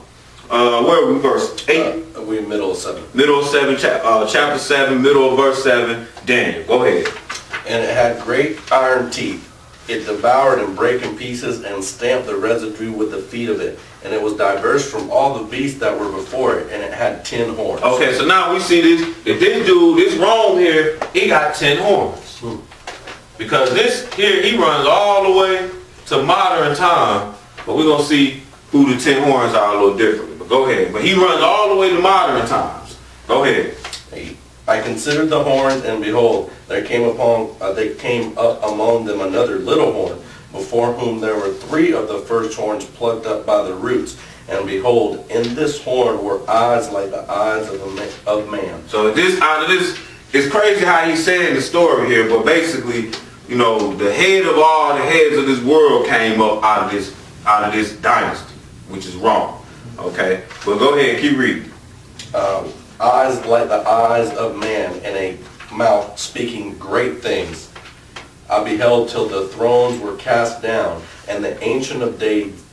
Where are we? Verse 8. We're middle of 7. Middle of 7, chapter 7, middle of verse 7. Daniel, go ahead. And it had great iron teeth. It devoured and brake in pieces and stamped the residue with the feet of it. And it was diverse from all the beasts that were before it. And it had 10 horns. Okay, so now we see this. If this dude, this Rome here, he got 10 horns. Because this here, he runs all the way to modern time. But we're going to see who the 10 horns are a little differently. But go ahead. But he runs all the way to modern times. Go ahead. 8. I considered the horns, and behold, there came up among them another little horn, before whom there were 3 of the first horns plucked up by the roots. And behold, in this horn were eyes like the eyes of man. So this it's crazy how he's saying the story here, but basically, the head of all the heads of this world came up out of this dynasty, which is Rome. Okay, but go ahead, keep reading. Eyes like the eyes of man, and a mouth speaking great things. I beheld till the thrones were cast down, and the Ancient of Days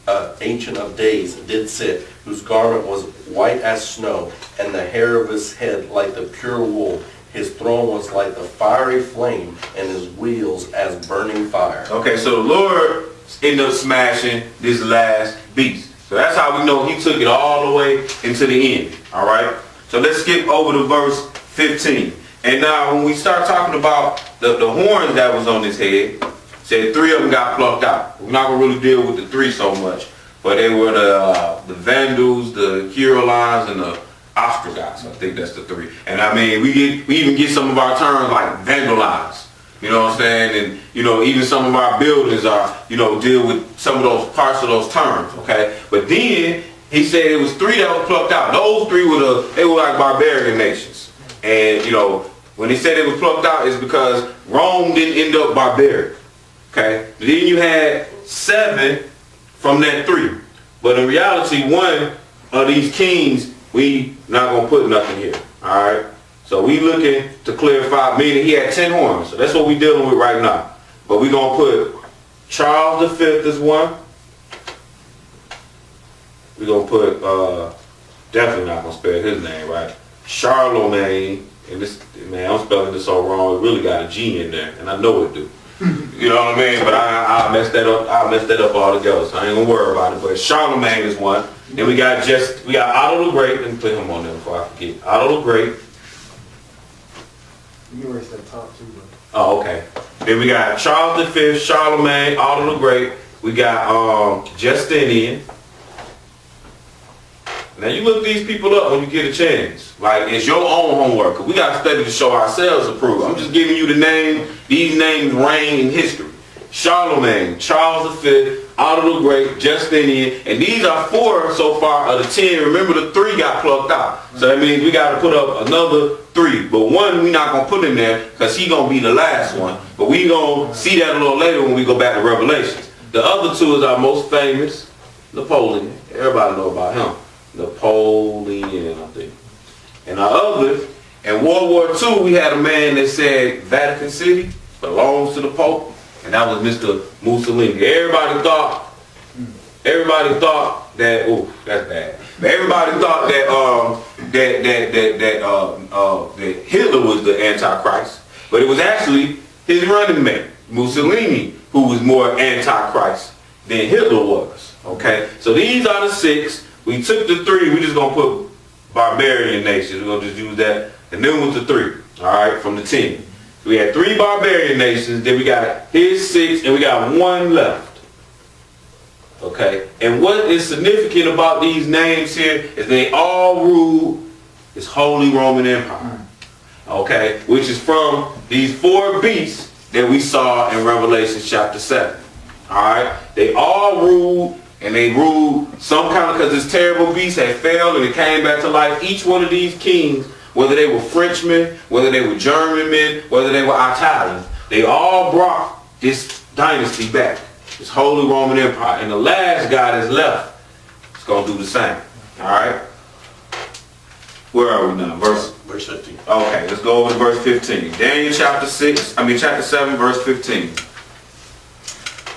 did sit, whose garment was white as snow, and the hair of his head like the pure wool. His throne was like the fiery flame, and his wheels as burning fire. Okay, so the Lord ended up smashing this last beast. So that's how we know he took it all the way into the end. All right. So let's skip over to verse 15. And now when we start talking about the horns that was on his head, said 3 of them got plucked out. We're not going to really deal with the 3 so much. But they were the Vandals, the Carolines, and the Ostrogoths. I think that's the 3. And we even get some of our terms like vandalized. You know what I'm saying? And, even some of our buildings are, deal with some of those parts of those terms, okay? But then he said it was 3 that were plucked out. Those 3 they were like barbarian nations. And, when he said it was plucked out, it's because Rome didn't end up barbaric. Okay? Then you had 7 from that 3. But in reality, 1 of these kings, we not going to put nothing here. All right? So we looking to clarify, meaning he had 10 horns. So that's what we dealing with right now. But we going to put Charles V as 1. We're going to put, definitely not going to spell his name right. Charlemagne, and this, man, I'm spelling this so wrong, it really got a G in there, and I know it do. You know what I mean? But I'll mess that up altogether, so I ain't going to worry about it. But Charlemagne is 1. Then we got Otto the Great. Let me put him on there before I forget. Otto the Great. You already said top 2, bro. Oh, okay. Then we got Charles V, Charlemagne, Otto the Great. We got Justinian. Now you look these people up when you get a chance. Like it's your own homework. 'Cause we got to study to show ourselves approval. I'm just giving you the name. These names reign in history. Charlemagne, Charles V, Otto the Great, Justinian, and these are 4 so far of the 10. Remember the 3 got plucked out. So that means we got to put up another 3. But 1 we not going to put in there because he going to be the last one. But we going to see that a little later when we go back to Revelations. The other 2 is our most famous, Napoleon. Everybody know about him. Napoleon, I think. And our other, in World War II, we had a man that said Vatican City belongs to the Pope. And that was Mr. Mussolini. Everybody thought that, oh, that's bad. Everybody thought that Hitler was the Antichrist, but it was actually his running mate, Mussolini, who was more Antichrist than Hitler was. Okay, so these are the 6. We took the 3. We just gonna put barbarian nations. We're gonna just use that, and then with the 3. All right, from the 10. We had 3 barbarian nations, then we got his 6, and we got 1 left. Okay? And what is significant about these names here is they all rule this Holy Roman Empire. Okay? Which is from these 4 beasts that we saw in Revelation chapter 7. Alright? They all ruled, and they ruled some kind of, because this terrible beast had failed and it came back to life. Each one of these kings, whether they were Frenchmen, whether they were German men, whether they were Italians, they all brought this dynasty back, this Holy Roman Empire. And the last guy that's left is going to do the same. All right? Where are we now? Verse 15. Okay, let's go over to verse 15. Daniel chapter 7, verse 15.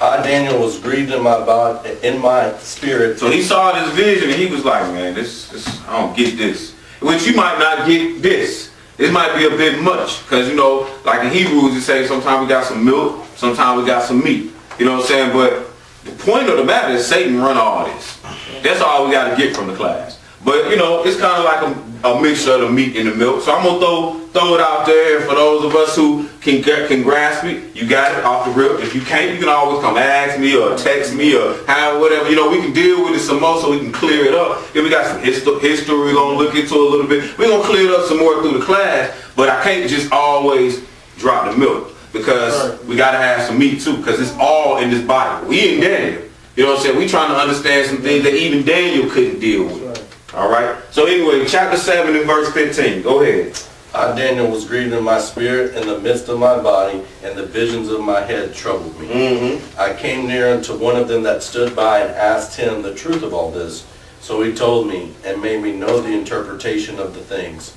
I, Daniel, was grieved in my body, in my spirit. So he saw this vision and he was like, man, this I don't get this. Which you might not get this. This might be a bit much. Because, you know, like in Hebrews, it says sometimes we got some milk, sometimes we got some meat. You know what I'm saying? But the point of the matter is Satan run all this. That's all we got to get from the class. But, you know, it's kind of like a mixture of the meat and the milk. So I'm going to throw it out there. And for those of us who can grasp it, you got it off the rip. If you can't, you can always come ask me or text me or have whatever. You know, we can deal with it some more so we can clear it up. Then we got some history we're going to look into a little bit. We're going to clear it up some more through the class. But I can't just always drop the milk because we got to have some meat too because it's all in this Bible. We in Daniel. You know what I'm saying? We trying to understand some things that even Daniel couldn't deal with. All right. So anyway, chapter 7 and verse 15. Go ahead. I, Daniel, was grieved in my spirit in the midst of my body, and the visions of my head troubled me. I came near unto one of them that stood by and asked him the truth of all this. So he told me and made me know the interpretation of the things.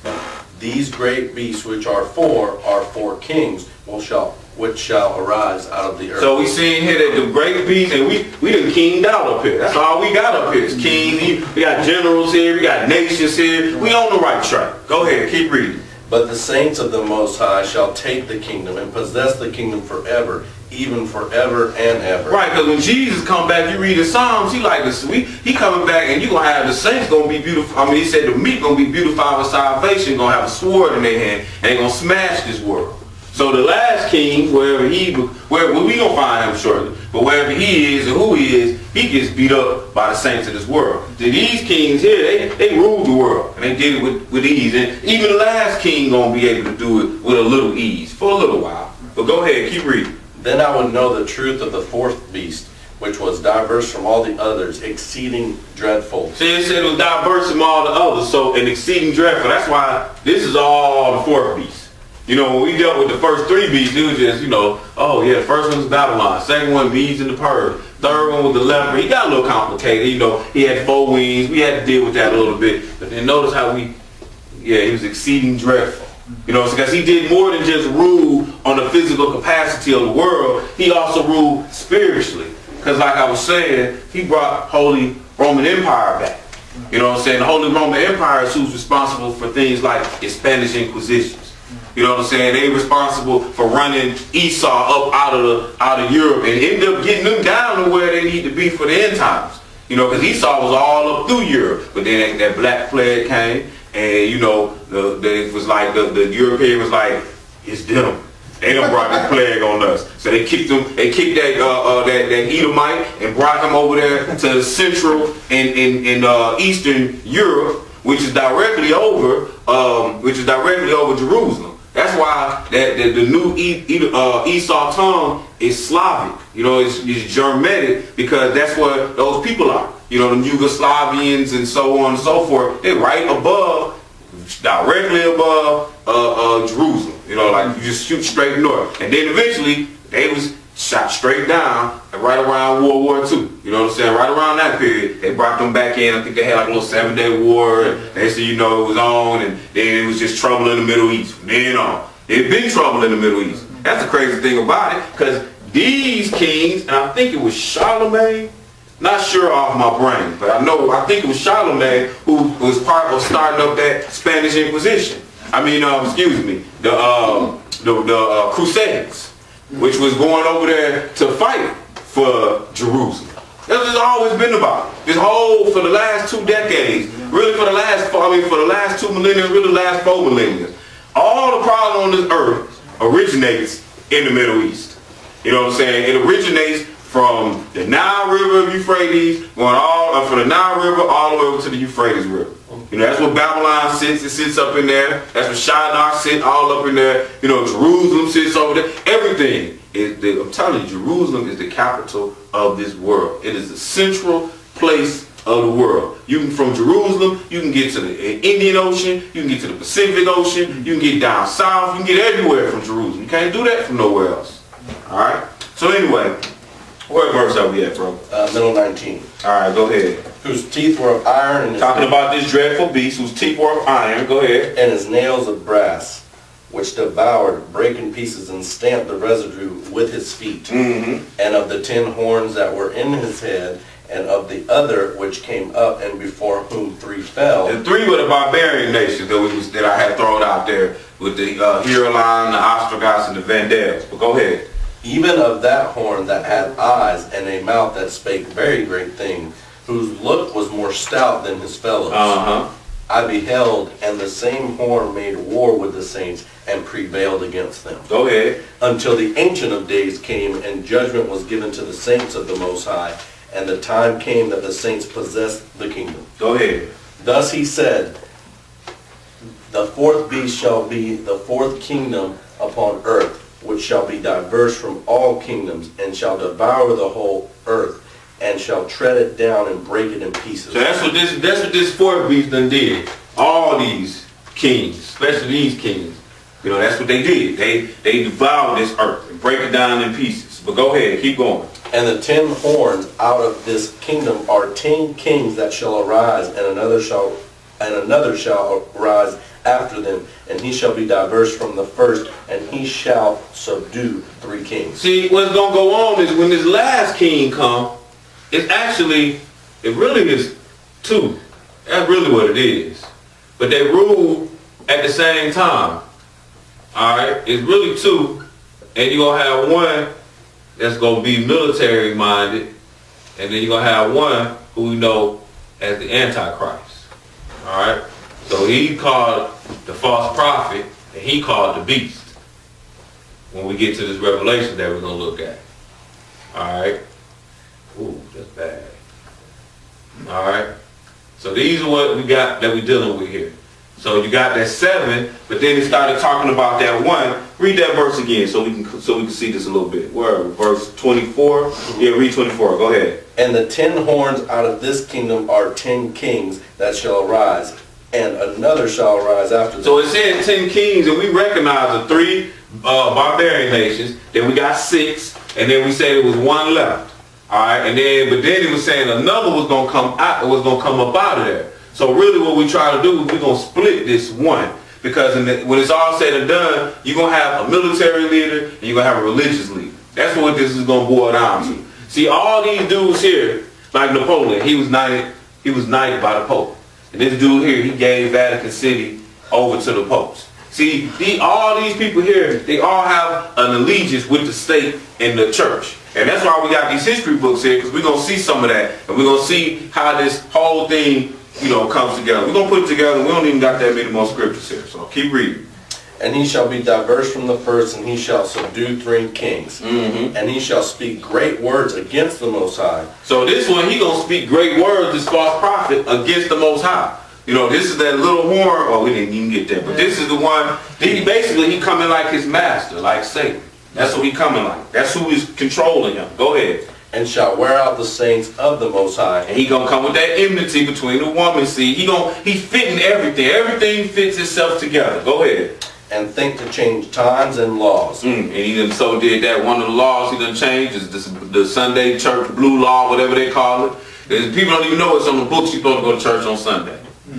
These great beasts which are 4 kings, which shall arise out of the earth. So we seeing here that the great beasts, and we done kinged out up here. That's all we got up here. It's kings. We got generals here. We got nations here. We on the right track. Go ahead. Keep reading. But the saints of the Most High shall take the kingdom and possess the kingdom forever, even forever and ever. Right, because when Jesus come back, you read the Psalms, he like this. He coming back and you going to have the saints going to be beautiful. I mean, he said the meat going to be beautified with salvation, going to have a sword in their hand, and they going to smash this world. So the last king, wherever we going to find him shortly, but wherever he is and who he is, he gets beat up by the saints of this world. These kings here, they ruled the world, and they did it with ease. And even the last king going to be able to do it with a little ease for a little while. But go ahead, keep reading. Then I would know the truth of the 4th beast, which was diverse from all the others, exceeding dreadful. See, it said it was diverse from all the others, so an exceeding dreadful. That's why this is all the 4th beast. You know, when we dealt with the first 3 beasts, it was just, you know, oh yeah, the first one was Babylon, second one beasts in the purge, third one was the leper. He got a little complicated, you know, he had 4 wings, we had to deal with that a little bit. But then notice how he was exceeding dreadful. You know, because he did more than just rule on the physical capacity of the world, he also ruled spiritually. Because like I was saying, he brought Holy Roman Empire back. You know what I'm saying? The Holy Roman Empire is who's responsible for things like the Spanish Inquisitions. You know what I'm saying? They responsible for running Esau up out of Europe and end up getting them down to where they need to be for the end times. You know, because Esau was all up through Europe, but then that Black Plague came, and you know, it was like the European was like, it's them. They done brought this plague on us. So they kicked them. They kicked that Edomite and brought him over there to Central and Eastern Europe, which is directly over Jerusalem. That's why the new Esau tongue is Slavic. You know, it's Germanic, because that's what those people are. You know, the Yugoslavians and so on and so forth. They're right above, directly above Jerusalem. You know, like you just shoot straight north. And then eventually they was shot straight down right around World War II. You know what I'm saying? Right around that period, they brought them back in. I think they had like a little 7-day war. And they said, you know, it was on, and then it was just trouble in the Middle East. From then on, there's been trouble in the Middle East. That's the crazy thing about it, because these kings, and I think it was Charlemagne, not sure off my brain, but I think it was Charlemagne who was part of starting up that Spanish Inquisition. The Crusades, which was going over there to fight for Jerusalem. That's just always been about it. For the last 2 decades, really for the last 2 millennia, really the last 4 millennia, all the problem on this earth originates in the Middle East. You know what I'm saying? It originates from the Nile River of Euphrates, going from the Nile River all the way over to the Euphrates River. You know, that's where Babylon sits. It sits up in there. That's where Shinar sits, all up in there. You know, Jerusalem sits over there. Everything I'm telling you, Jerusalem is the capital of this world. It is the central place of the world. From Jerusalem, you can get to the Indian Ocean, you can get to the Pacific Ocean, you can get down south, you can get everywhere from Jerusalem. You can't do that from nowhere else. Alright? So anyway, what verse are we at, bro? Middle 19. Alright, go ahead. Whose teeth were of iron, and talking about this dreadful beast whose teeth were of iron. Go ahead. And his nails of brass, which devoured, brake in pieces, and stamped the residue with his feet. Mm-hmm. And of the 10 horns that were in his head, and of the other which came up, and before whom 3 fell. The 3 were the barbarian nations that I had thrown out there, with the Hieroline, the Ostrogoths, and the Vandals. But go ahead. Even of that horn that had eyes, and a mouth that spake very great things, whose look was more stout than his fellows. I beheld, and the same horn made war with the saints, and prevailed against them. Go ahead. Until the Ancient of Days came, and judgment was given to the saints of the Most High, and the time came that the saints possessed the kingdom. Go ahead. Thus he said, the 4th beast shall be the 4th kingdom upon earth, which shall be diverse from all kingdoms, and shall devour the whole earth, and shall tread it down and break it in pieces. So that's what this 4th beast done did. All these kings, especially these kings, you know, that's what they did. They devoured this earth and break it down in pieces. But go ahead, keep going. And the 10 horns out of this kingdom are 10 kings that shall arise, and another shall arise after them, and he shall be diverse from the first, and he shall subdue 3 kings. See, what's gonna go on is when this last king come, it really is 2. That's really what it is. But they rule at the same time. Alright? It's really 2. And you're gonna have one that's gonna be military minded, and then you're gonna have one who we know as the Antichrist. Alright? So he called the false prophet, and he called the beast. When we get to this revelation that we're gonna look at. Alright? Ooh, that's bad. Alright? So these are what we got that we're dealing with here. So you got that 7, but then it started talking about that 1. Read that verse again so we can see this a little bit. Where? Verse 24? Yeah, read 24. Go ahead. And the 10 horns out of this kingdom are 10 kings that shall arise, and another shall arise after them. So it said 10 kings, and we recognize the 3 barbarian nations. Then we got 6, and then we said it was 1 left. All right, but then it was saying another was gonna come out. It was gonna come up out of there. So really, what we try to do is we're gonna split this 1, because when it's all said and done, you're gonna have a military leader and you're gonna have a religious leader. That's what this is gonna boil down to. See, all these dudes here, like Napoleon, he was knighted by the Pope. And this dude here, he gave Vatican City over to the popes. See, all these people here, they all have an allegiance with the state and the church. And that's why we got these history books here, because we're going to see some of that. And we're going to see how this whole thing, comes together. We're going to put it together. We don't even got that many more scriptures here. So keep reading. And he shall be diverse from the first, and he shall subdue 3 kings. And he shall speak great words against the Most High. So this one, he gonna speak great words, this false prophet, against the Most High. You know, this is that little horn. Oh, we didn't even get there, but this is the one. He coming like his master, like Satan. That's what he coming like. That's who is controlling him. Go ahead. And shall wear out the saints of the Most High. And he gonna come with that enmity between the woman. See, he's fitting everything. Everything fits itself together. Go ahead. And think to change times and laws. And he done so did that. One of the laws he done changed is the Sunday church blue law, whatever they call it. People don't even know it's on the books. You're supposed to go to church on Sunday.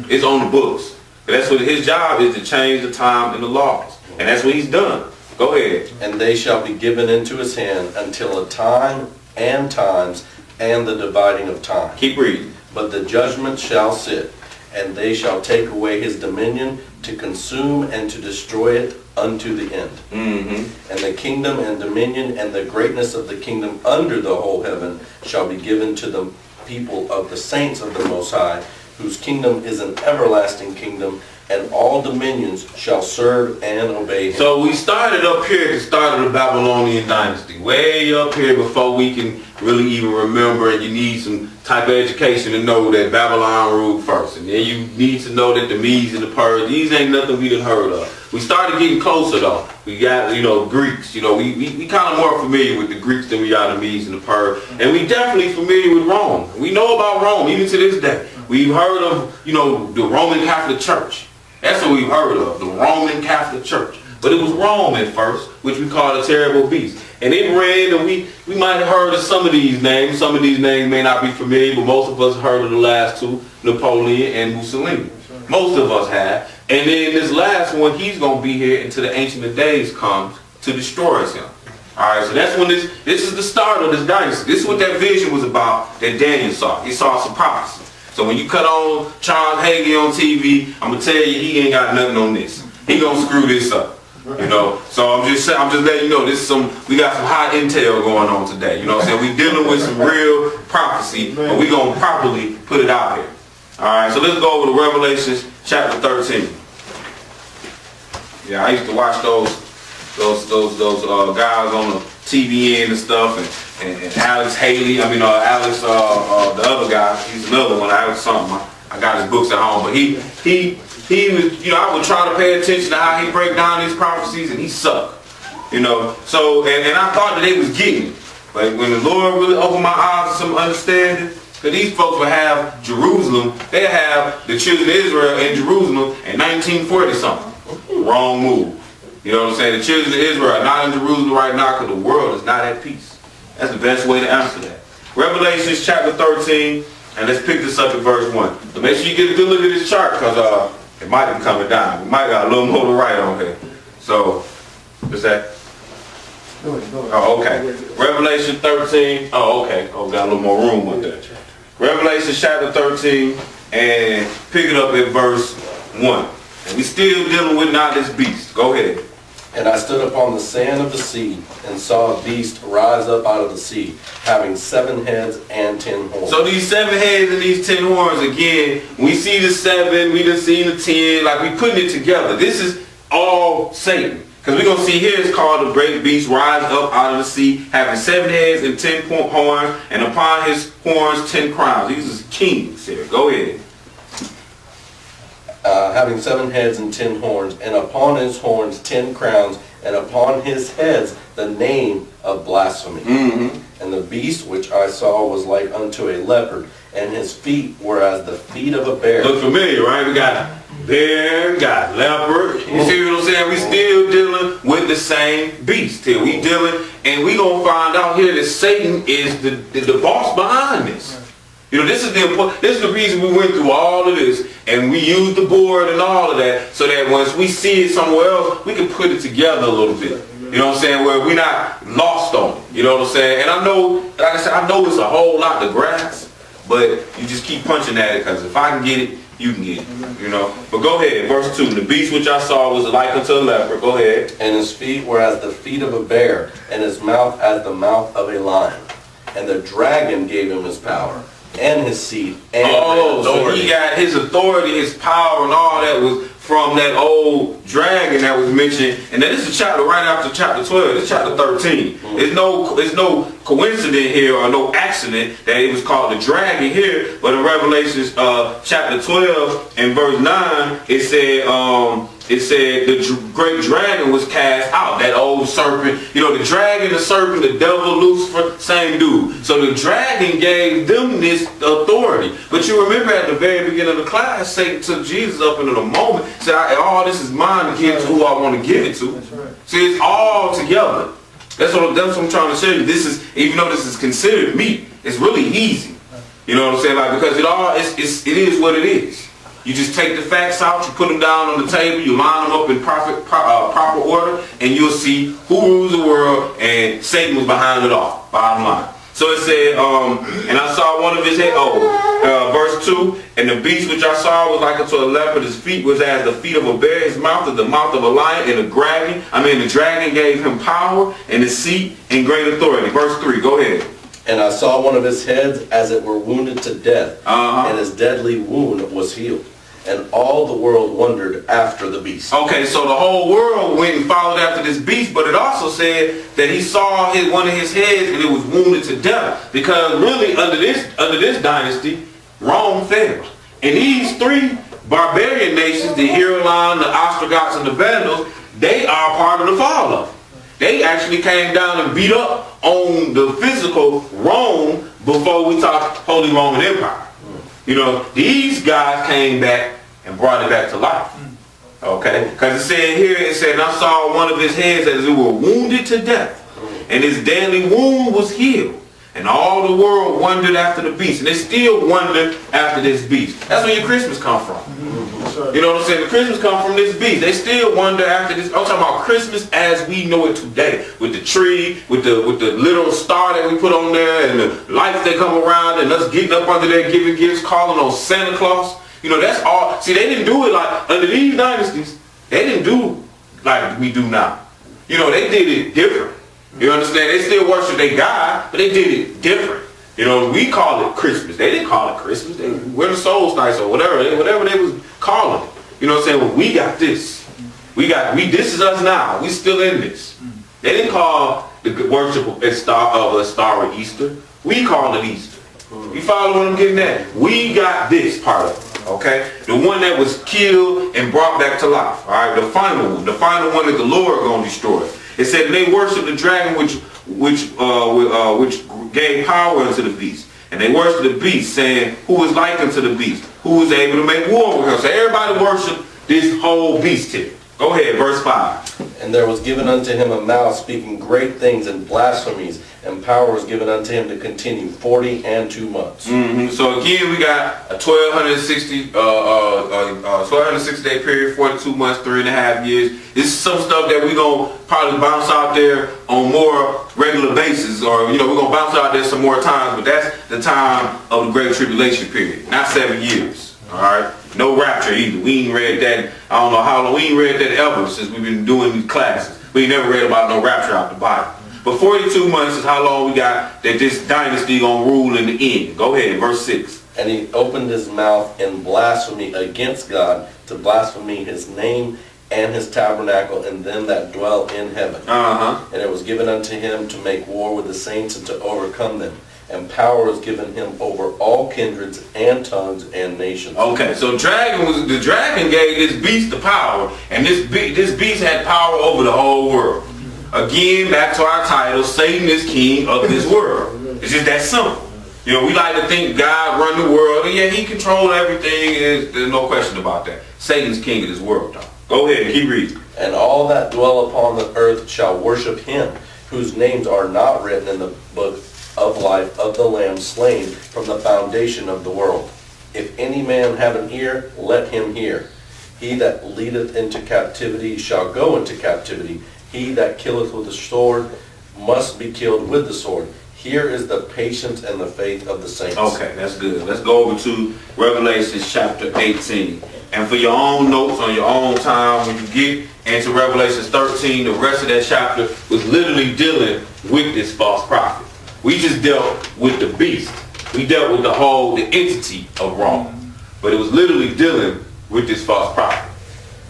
It's on the books. That's what his job is, to change the time and the laws. And that's what he's done. Go ahead. And they shall be given into his hand until a time and times and the dividing of time. Keep reading. But the judgment shall sit, and they shall take away his dominion to consume and to destroy it unto the end. And the kingdom and dominion and the greatness of the kingdom under the whole heaven shall be given to the people of the saints of the Most High, whose kingdom is an everlasting kingdom, and all dominions shall serve and obey him. So we started up here at the start of the Babylonian dynasty, way up here before we can really even remember, and you need some type of education to know that Babylon ruled first. And then you need to know that the Medes and the Persians, these ain't nothing we done heard of. We started getting closer though. We got, Greeks, we kind of more familiar with the Greeks than we are the Medes and the Persians. And we definitely familiar with Rome. We know about Rome, even to this day. We've heard of, the Roman Catholic Church. That's what we've heard of, the Roman Catholic Church. But it was Rome at first, which we call a terrible beast. And it ran, and we might have heard of some of these names. Some of these names may not be familiar, but most of us heard of the last two, Napoleon and Mussolini. Most of us have. And then this last one, he's going to be here until the Ancient of Days comes to destroy him. All right, so that's when this is the start of this dynasty. This is what that vision was about that Daniel saw. He saw some prophecy. So when you cut on Charles Hagee on TV, I'm gonna tell you he ain't got nothing on this. He gonna screw this up, So I'm just letting you know we got some high intel going on today. You know what I'm saying? We dealing with some real prophecy, but we gonna properly put it out here. All right, so let's go over to Revelation chapter 13. Yeah, I used to watch those guys on the TVN and stuff, and Alex Haley, Alex, the other guy, he's another one, Alex something. I got his books at home, but he was, I would try to pay attention to how he break down these prophecies, and he sucked, So, and I thought that they was getting it, but when the Lord really opened my eyes to some understanding, because these folks would have Jerusalem, they have the children of Israel in Jerusalem in 1940 something. Wrong move. You know what I'm saying? The children of Israel are not in Jerusalem right now because the world is not at peace. That's the best way to answer that. Revelation chapter 13, and let's pick this up at verse 1. So make sure you get a good look at this chart because it might be coming down. We might got a little more to write on here. So, what's that? Go ahead. Oh, okay. Revelation 13. Oh, okay. Oh, got a little more room with that. Revelation chapter 13, and pick it up at verse 1. And we still dealing with not this beast. Go ahead. And I stood upon the sand of the sea, and saw a beast rise up out of the sea, having 7 heads and 10 horns. So these 7 heads and these 10 horns, again, we see the 7, we done seen the 10, like we putting it together. This is all Satan. Because we're going to see here it's called the great beast rise up out of the sea, having 7 heads and 10 horns, and upon his horns 10 crowns. These are kings here. Go ahead. Having 7 heads and 10 horns, and upon his horns 10 crowns, and upon his heads the name of blasphemy. And the beast which I saw was like unto a leopard, and his feet were as the feet of a bear. Look familiar, right? We got bear, we got leopard. You see what I'm saying? We still dealing with the same beast here. We dealing, and we gonna find out here that Satan is the boss behind this. This is the reason we went through all of this, and we used the board and all of that, so that once we see it somewhere else, we can put it together a little bit. You know what I'm saying? Where we're not lost on it. You know what I'm saying? And I know, like I said, I know it's a whole lot to grasp, but you just keep punching at it, because if I can get it, you can get it. But go ahead, verse 2. The beast which I saw was like unto a leopard. Go ahead. And his feet were as the feet of a bear, and his mouth as the mouth of a lion. And the dragon gave him his power, and his seat, and so he got his authority, his power, and all that was from that old dragon that was mentioned. And then this is chapter right after chapter 12. This is chapter 13. There's no coincidence here or no accident that it was called the dragon here. But in Revelations chapter 12 and verse 9, it said the great dragon was cast out. That old serpent. You know, the dragon, the serpent, the devil, Lucifer, same dude. So the dragon gave them this authority. But you remember at the very beginning of the class, Satan took Jesus up into the moment, said, all this is mine to give to who I want to give it to. That's right. See, it's all together. That's what I'm trying to show you. This is, even though this is considered meat, it's really easy. You know what I'm saying? Like, because it is what it is. You just take the facts out, you put them down on the table, you line them up in proper order, and you'll see who rules the world, and Satan was behind it all, bottom line. So it said, and I saw one of his head, verse 2, and the beast which I saw was like unto a leopard, his feet was as the feet of a bear, his mouth is the mouth of a lion, and the dragon gave him power and a seat and great authority. Verse 3, go ahead. And I saw one of his heads as it were wounded to death, and his deadly wound was healed. And all the world wondered after the beast. Okay, so the whole world went and followed after this beast, but it also said that he saw one of his heads and it was wounded to death. Because really, under this dynasty, Rome fell. And these three barbarian nations, the Huron, the Ostrogoths, and the Vandals, they are part of the fall of it. They actually came down and beat up on the physical Rome before we talk Holy Roman Empire. You know, these guys came back and brought it back to life. Okay? Because it said here, and I saw one of his heads as it were wounded to death. And his deadly wound was healed. And all the world wondered after the beast. And they still wonder after this beast. That's where your Christmas come from. You know what I'm saying? The Christmas come from this beast. They still wonder after this. I'm talking about Christmas as we know it today. With the tree, with the little star that we put on there, and the lights that come around, and us getting up under there giving gifts, calling on Santa Claus. You know, that's all. See, they didn't do it like under these dynasties. They didn't do like we do now. You know, they did it different. You understand? They still worship their God, but they did it different. You know, we call it Christmas. They didn't call it Christmas. They were the solstice or whatever they was calling it. You know what I'm saying? Well, we got this. This is us now. We still in this. They didn't call the worship of a star of Easter. We call it Easter. You follow what I'm getting at? We got this part of it. Okay? The one that was killed and brought back to life. All right? The final one. The final one that the Lord going to destroy. It said they worshiped the dragon which gave power unto the beast. And they worshiped the beast, saying, who is like unto the beast? Who is able to make war with him? So everybody worshiped this whole beast here. Go ahead, verse 5. And there was given unto him a mouth speaking great things and blasphemies, and power was given unto him to continue 42 months. So again, we got a 1260 day period, 42 months, 3.5 years. This is some stuff that we're going to probably bounce out there on more regular basis, or we're going to bounce out there some more times, but that's the time of the Great Tribulation period, not 7 years. All right? No rapture either. We ain't read that. I don't know how long. We ain't read that ever since we've been doing these classes. We ain't never read about no rapture out the Bible. But 42 months is how long we got that this dynasty gonna rule in the end. Go ahead, verse 6. And he opened his mouth in blasphemy against God, to blaspheme his name and his tabernacle and them that dwell in heaven. And it was given unto him to make war with the saints and to overcome them. And power was given him over all kindreds and tongues and nations. Okay, so the dragon gave this beast the power, and this beast had power over the whole world. Again, back to our title, Satan is king of this world. It's just that simple. We like to think God run the world, and yeah, he controls everything. There's no question about that. Satan's king of this world, though. Go ahead, keep reading. And all that dwell upon the earth shall worship him, whose names are not written in the book of life of the Lamb slain from the foundation of the world. If any man have an ear, let him hear. He that leadeth into captivity shall go into captivity. He that killeth with the sword must be killed with the sword. Here is the patience and the faith of the saints. Okay, that's good. Let's go over to Revelation chapter 18. And for your own notes on your own time, when you get into Revelation 13, the rest of that chapter was literally dealing with this false prophet. We just dealt with the beast. We dealt with the entity of Rome. But it was literally dealing with this false prophet.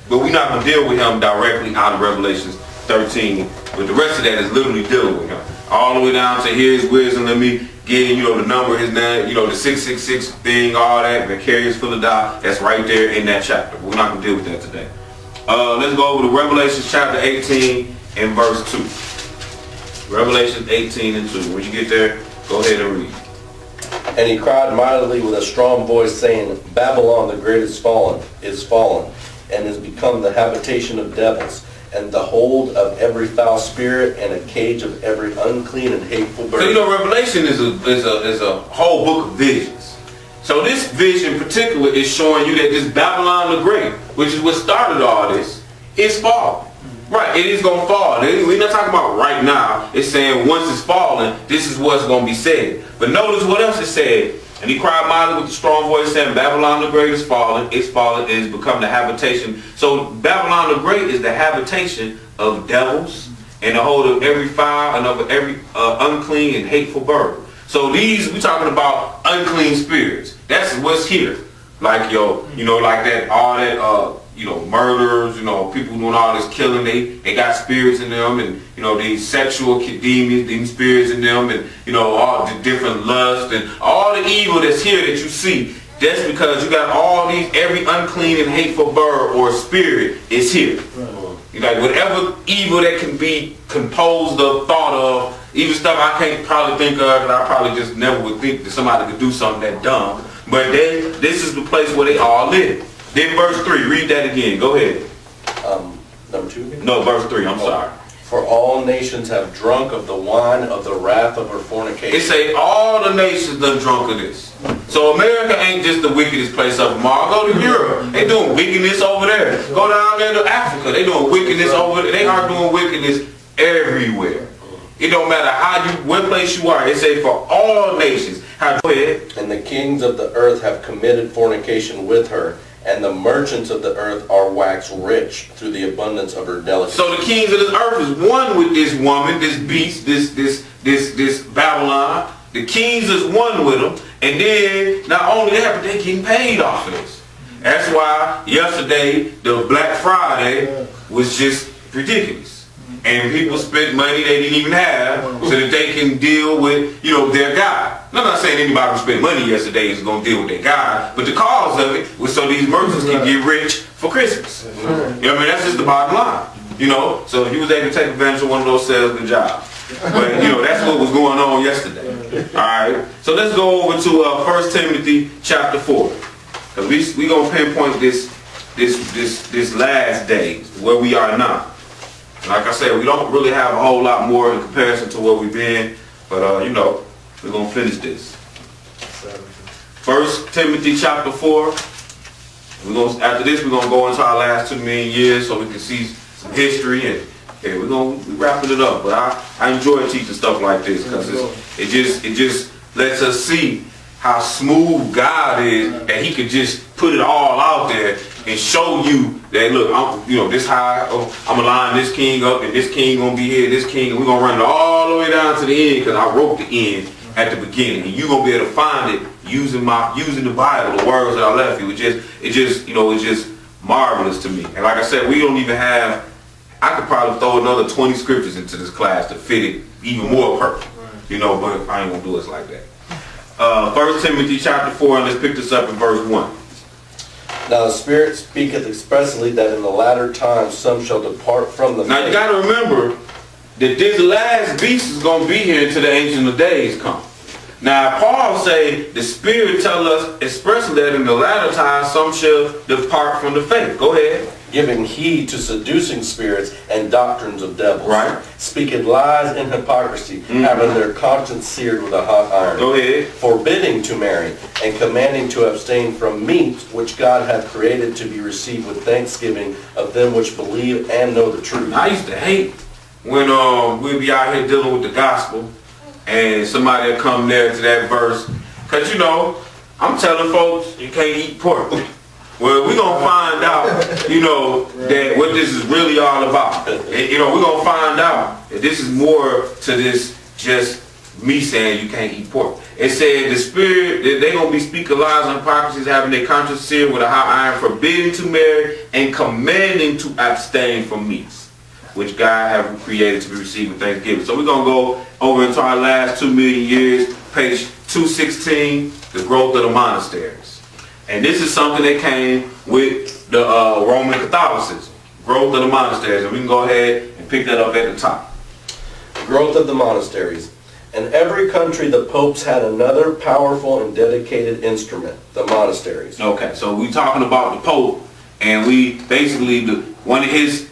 But we're not going to deal with him directly out of Revelations 13. But the rest of that is literally dealing with him. All the way down to here's wisdom, let me get, the number, his name, the 666 thing, all that, vicarious full of die. That's right there in that chapter. We're not going to deal with that today. Let's go over to Revelation chapter 18 and verse 2. Revelation 18 and 2. When you get there, go ahead and read. And he cried mightily with a strong voice, saying, Babylon the great is fallen, and is become the habitation of devils, and the hold of every foul spirit, and a cage of every unclean and hateful bird. So Revelation is a whole book of visions. So this vision in particular is showing you that this Babylon the Great, which is what started all this, is falling. Right, it is going to fall. We're not talking about right now. It's saying once it's fallen, this is what's going to be said. But notice what else it said. And he cried mightily with a strong voice, saying, Babylon the Great is fallen. It's fallen. It has become the habitation. So Babylon the Great is the habitation of devils and the hold of every foul and of every unclean and hateful bird. So we're talking about unclean spirits. That's what's here. Like, like that, all that, murders, people doing all this killing, they got spirits in them, and these sexual demons, these spirits in them, and all the different lust and all the evil that's here that you see. That's because you got all these, every unclean and hateful bird or spirit is here. Like whatever evil that can be composed of, thought of, even stuff I can't probably think of, and I probably just never would think that somebody could do something that dumb. But this is the place where they all live. Then verse 3, read that again. Go ahead. Number 2 again? No, verse 3, I'm sorry. For all nations have drunk of the wine of the wrath of her fornication. It say all the nations done drunk of this. So America ain't just the wickedest place of them all. Go to Europe. They doing wickedness over there. Go down there to Africa. They doing wickedness over there. They are doing wickedness everywhere. It don't matter what place you are. It say for all nations. Go ahead. And the kings of the earth have committed fornication with her, and the merchants of the earth are waxed rich through the abundance of her delicacies. So the kings of this earth is one with this woman, this beast, this Babylon. The kings is one with them, and then not only that, but they getting paid off of this. That's why yesterday the Black Friday was just ridiculous. And people spent money they didn't even have so that they can deal with, their God. I'm not saying anybody who spent money yesterday is going to deal with their God, but the cause of it was so these merchants can get rich for Christmas. That's just the bottom line. So if you was able to take advantage of one of those salesman jobs. But, that's what was going on yesterday. All right. So let's go over to 1 Timothy chapter 4. Because we going to pinpoint this last days, where we are now. Like I said, we don't really have a whole lot more in comparison to where we've been, but we're going to finish this. 1 Timothy chapter 4. After this, we're going to go into our last 2 million years so we can see some history, and we're wrapping it up. But I enjoy teaching stuff like this because it just lets us see how smooth God is, that he could just put it all out there and show you that, look, this high, I'm going to line this king up, and this king going to be here, this king, and we're going to run it all the way down to the end because I wrote the end at the beginning. And you're going to be able to find it using the Bible, the words that I left you. It's just marvelous to me. And like I said, we don't even have, I could probably throw another 20 scriptures into this class to fit it even more perfect. But I ain't going to do it like that. 1 Timothy chapter 4, and let's pick this up in verse 1. Now the Spirit speaketh expressly that in the latter times some shall depart from the faith. Now you got to remember that this last beast is going to be here until the Ancient of Days come. Now Paul say the Spirit tell us expressly that in the latter times some shall depart from the faith. Go ahead. Giving heed to seducing spirits and doctrines of devils. Right. Speaking lies and hypocrisy, having their conscience seared with a hot iron. Go ahead. Forbidding to marry, and commanding to abstain from meats which God hath created to be received with thanksgiving of them which believe and know the truth. I used to hate when we'd be out here dealing with the gospel and somebody would come there to that verse. Because, I'm telling folks you can't eat pork. Well, we're going to find out, that what this is really all about. And, we're going to find out that this is more to this just me saying you can't eat pork. It said the spirit, they're going to be speaking lies and hypocrisies, having their conscience seared with a hot iron, forbidding to marry and commanding to abstain from meats, which God have created to be received with thanksgiving. So we're going to go over into our last 2 million years, page 216, the growth of the monasteries. And this is something that came with the Roman Catholicism, growth of the monasteries. And we can go ahead and pick that up at the top. Growth of the monasteries. In every country, the popes had another powerful and dedicated instrument, the monasteries. Okay, so we talking about the Pope, and we basically one of his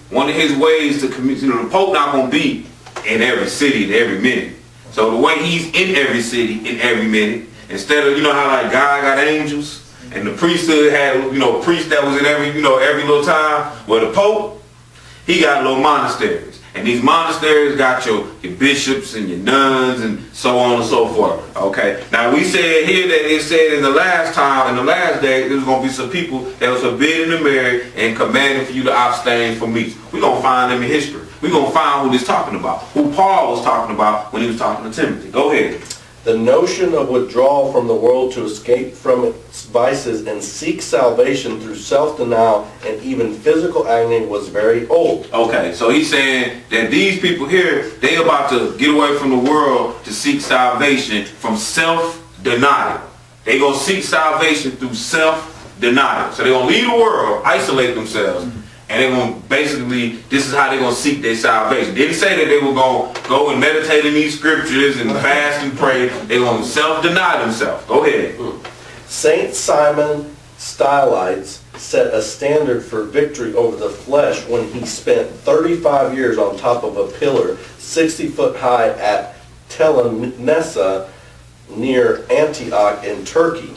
ways to commit. You know, the Pope not gonna be in every city at every minute. So the way he's in every city in every minute, instead of, you know how like God got angels and the priesthood had, you know, a priest that was in every, you know, every little time. Well, the Pope, he got little monasteries. And these monasteries got your bishops and your nuns and so on and so forth. Okay. Now we said here that it said in the last day, there was going to be some people that was forbidden to marry and commanding for you to abstain from meats. We're going to find them in history. We're going to find who this talking about, who Paul was talking about when he was talking to Timothy. Go ahead. The notion of withdrawal from the world to escape from its vices and seek salvation through self-denial and even physical agony was very old. Okay, so he's saying that these people here, they about to get away from the world to seek salvation from self-denial. They going to seek salvation through self-denial. So they're going to leave the world, isolate themselves, and they're going to basically, this is how they're going to seek their salvation. They didn't say that they were going to go and meditate in these scriptures and fast and pray. They're going to self-deny themselves. Go ahead. Saint Simon Stylites set a standard for victory over the flesh when he spent 35 years on top of a pillar 60 foot high at Telanessa near Antioch in Turkey.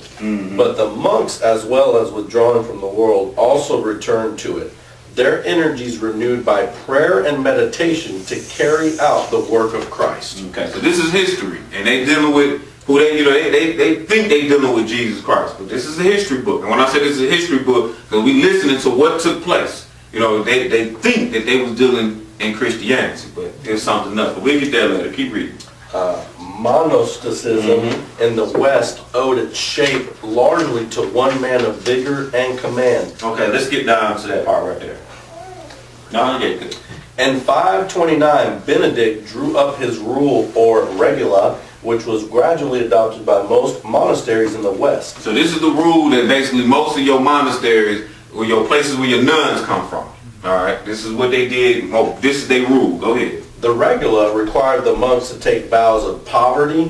But the monks, as well as withdrawing from the world, also returned to it. Their energies renewed by prayer and meditation to carry out the work of Christ. Okay, so this is history, and they dealing with who they, you know, they think they dealing with Jesus Christ, but this is a history book. And when I say this is a history book, because we listening to what took place. You know, they think that they was dealing in Christianity, but there's something else. But we'll get there later. Keep reading. Monasticism in the West owed its shape largely to one man of vigor and command. Okay, let's get down to that part right there. No, yeah, good. In 529, Benedict drew up his rule, or regula, which was gradually adopted by most monasteries in the West. So this is the rule that basically most of your monasteries, or your places where your nuns come from. All right, this is what they did. Oh, this is their rule. Go ahead. The regula required the monks to take vows of poverty,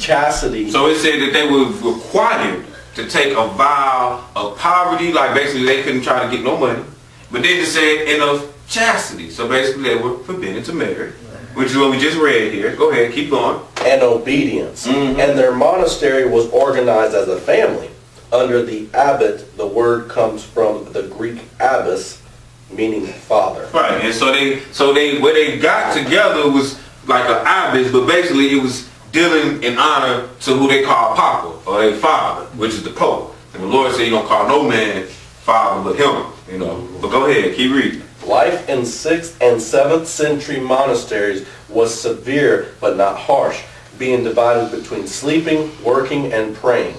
chastity. So it said that they were required to take a vow of poverty, like basically they couldn't try to get no money. But then it said in of chastity. So basically they were forbidden to marry, which is what we just read here. Go ahead, keep going. And obedience. And their monastery was organized as a family. Under the abbot, the word comes from the Greek abbas, meaning father. Right, and so they where they got together was like an abbess, but basically it was dealing in honor to who they call Papa, or their father, which is the Pope. And the Lord said you don't call no man father but him, you know. But go ahead, keep reading. Life in 6th and 7th century monasteries was severe but not harsh, being divided between sleeping, working, and praying.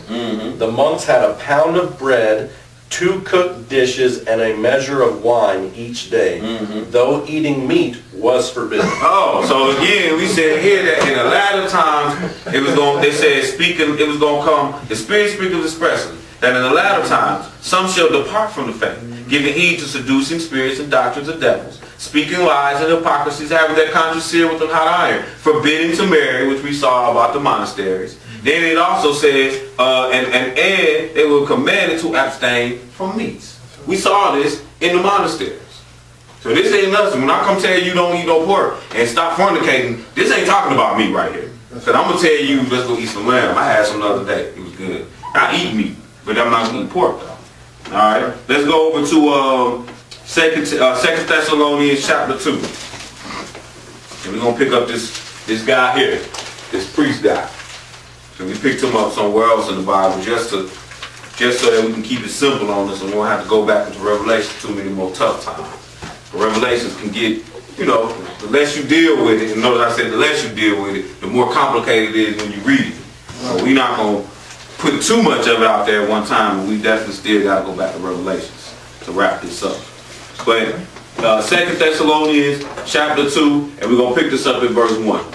The monks had a pound of bread, 2 cooked dishes, and a measure of wine each day, though eating meat was forbidden. Oh, so again, we said here that in the latter times, they said it was going to come, the Spirit speaketh expressly, that in the latter times, some shall depart from the faith, giving heed to seducing spirits and doctrines of devils, speaking lies and hypocrisies, having their conscience seared with a hot iron, forbidding to marry, which we saw about the monasteries. Then it also says, and they were commanded to abstain from meats. We saw this in the monasteries. So this ain't nothing. When I come tell you don't eat no pork and stop fornicating, this ain't talking about me right here. Because I'm going to tell you, let's go eat some lamb. I had some the other day. It was good. I eat meat, but I'm not going to eat pork though. Alright, let's go over to 2 Thessalonians chapter 2. And we're going to pick up this guy here, this priest guy. So we picked him up somewhere else in the Bible just so that we can keep it simple on this and we won't have to go back into Revelation too many more tough times. But Revelations can get you know, the less you deal with it, and notice I said the less you deal with it, the more complicated it is when you read it. So we're not going to put too much of it out there at one time, and we definitely still got to go back to Revelations to wrap this up. But 2 Thessalonians chapter 2, and we're going to pick this up at verse 1.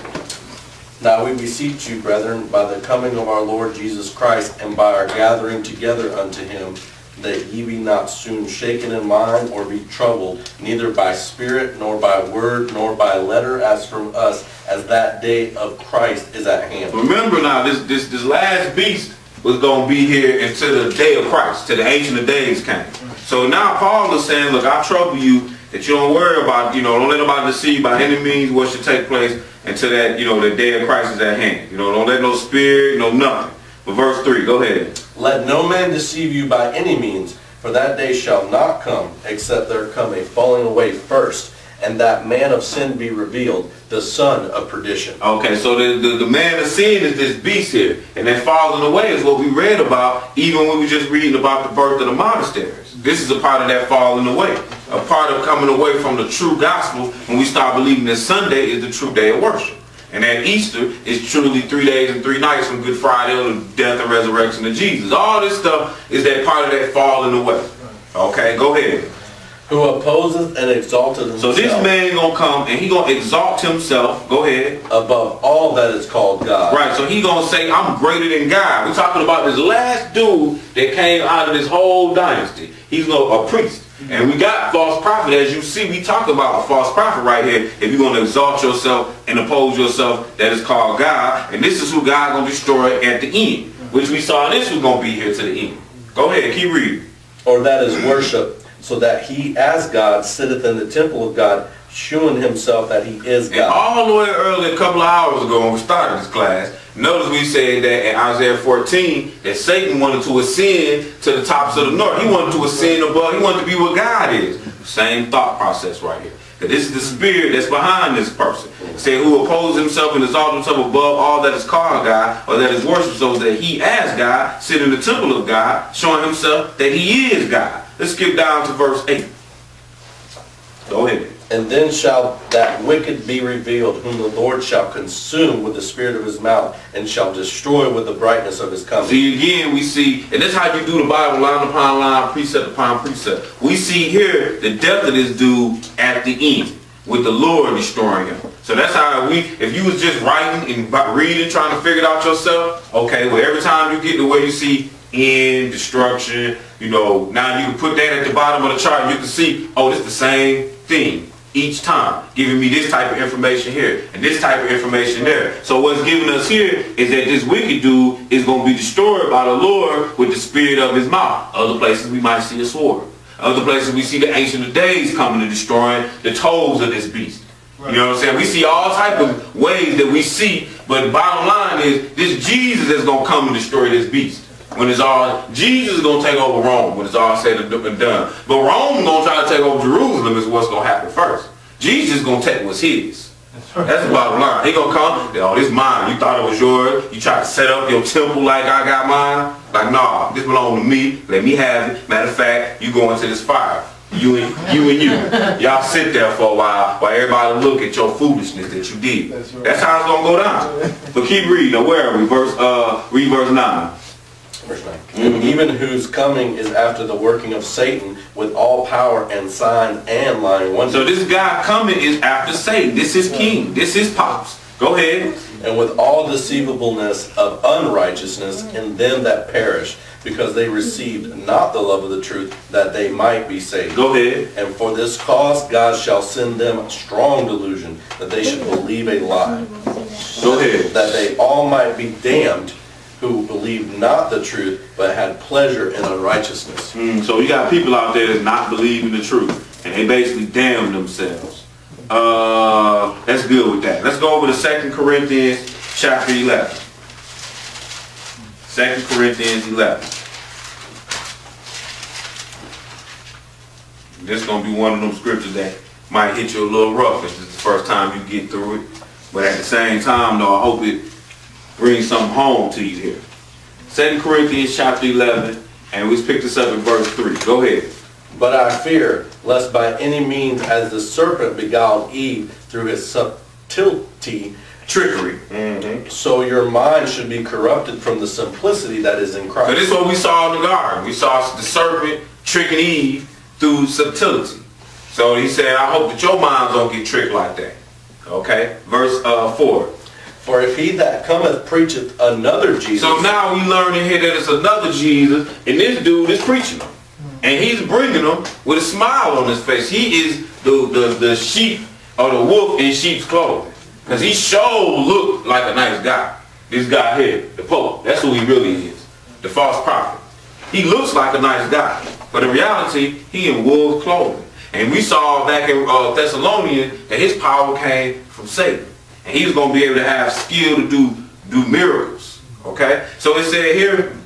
Now we beseech you, brethren, by the coming of our Lord Jesus Christ, and by our gathering together unto him, that ye be not soon shaken in mind, or be troubled, neither by spirit, nor by word, nor by letter, as from us, as that day of Christ is at hand. Remember now, this last beast was going to be here until the day of Christ, till the Ancient of Days came. So now Paul is saying, look, I trouble you, that you don't worry about, don't let nobody deceive by any means what should take place until that, the day of Christ is at hand. Don't let no spirit, nothing. But verse 3, go ahead. Let no man deceive you by any means, for that day shall not come, except there come a falling away first, and that man of sin be revealed, the son of perdition. Okay, so the man of sin is this beast here, and that falling away is what we read about even when we were just reading about the birth of the monasteries. This is a part of that falling away, a part of coming away from the true gospel when we start believing that Sunday is the true day of worship. And that Easter is truly 3 days and 3 nights from Good Friday to the death and resurrection of Jesus. All this stuff is that part of that falling away. Okay, go ahead. Who opposeth and exalteth himself. So this man gonna come and he gonna exalt himself. Go ahead. Above all that is called God. Right, so he gonna say, I'm greater than God. We're talking about this last dude that came out of this whole dynasty. He's a priest. And we got false prophet. As you see, we talk about a false prophet right here. If you're going to exalt yourself and oppose yourself, that is called God. And this is who God going to destroy at the end. Which we saw this was going to be here to the end. Go ahead, keep reading. Or that is worship, so that he as God sitteth in the temple of God, shewing himself that he is God. And all the way early, a couple of hours ago when we started this class, notice we said that in Isaiah 14 that Satan wanted to ascend to the tops of the north. He wanted to ascend above. He wanted to be where God is. Same thought process right here. That this is the spirit that's behind this person. Say who opposes himself and exalts himself above all that is called God or that is worshipped, so that he as God sit in the temple of God, showing himself that he is God. Let's skip down to verse 8. Go ahead. And then shall that wicked be revealed, whom the Lord shall consume with the spirit of his mouth, and shall destroy with the brightness of his coming. See, again, we see, and that's how you do the Bible, line upon line, precept upon precept. We see here the death of this dude at the end, with the Lord destroying him. So that's how if you was just writing and reading, trying to figure it out yourself, okay, well, every time you get to where you see end, destruction, now you can put that at the bottom of the chart and you can see, oh, it's the same thing each time, giving me this type of information here and this type of information there. So what's giving us here is that this wicked dude is going to be destroyed by the Lord with the spirit of his mouth. Other places we might see a sword. Other places we see the Ancient of Days coming and destroying the toes of this beast. Right. You know what I'm saying? We see all type of ways that we see, but bottom line is this Jesus is going to come and destroy this beast. When it's all, Jesus is going to take over Rome when it's all said and done. But Rome is going to try to take over Jerusalem is what's going to happen first. Jesus is going to take what's his. That's the bottom line. He going to come, oh, this mine. You thought it was yours. You tried to set up your temple like I got mine. Like, nah, this belongs to me. Let me have it. Matter of fact, you go into this fire. You and you. Y'all sit there for a while everybody look at your foolishness that you did. That's how it's going to go down. But keep reading. Now, where are we? Read verse 9. Verse 9. Mm-hmm. Even whose coming is after the working of Satan with all power and signs and lying wonders. So this guy coming is after Satan. This is king. This is pops. Go ahead. And with all deceivableness of unrighteousness in them that perish, because they received not the love of the truth, that they might be saved. Go ahead. And for this cause God shall send them strong delusion, that they should believe a lie. Go ahead. That they all might be damned, who believed not the truth, but had pleasure in unrighteousness. So you got people out there that's not believing the truth, and they basically damn themselves. That's good with that. Let's go over to 2 Corinthians chapter 11. 2 Corinthians 11. This is going to be one of them scriptures that might hit you a little rough if it's the first time you get through it. But at the same time, though, I hope it brings something home to you here. 2 Corinthians chapter 11, and we pick this up in verse 3. Go ahead. But I fear, lest by any means, as the serpent beguiled Eve through his subtlety, Trickery. so your mind should be corrupted from the simplicity that is in Christ. So this is what we saw in the garden. We saw the serpent tricking Eve through subtlety. So he said, I hope that your minds don't get tricked like that. Okay? Verse 4. For if he that cometh preacheth another Jesus. So now we learn in here that it's another Jesus, and this dude is preaching them. And he's bringing them with a smile on his face. He is the sheep or the wolf in sheep's clothing. Because he sure looked like a nice guy. This guy here, the Pope, that's who he really is. The false prophet. He looks like a nice guy. But in reality, he in wolf's clothing. And we saw back in Thessalonians that his power came from Satan. And he was going to be able to have skill to do miracles. Okay? So it said here,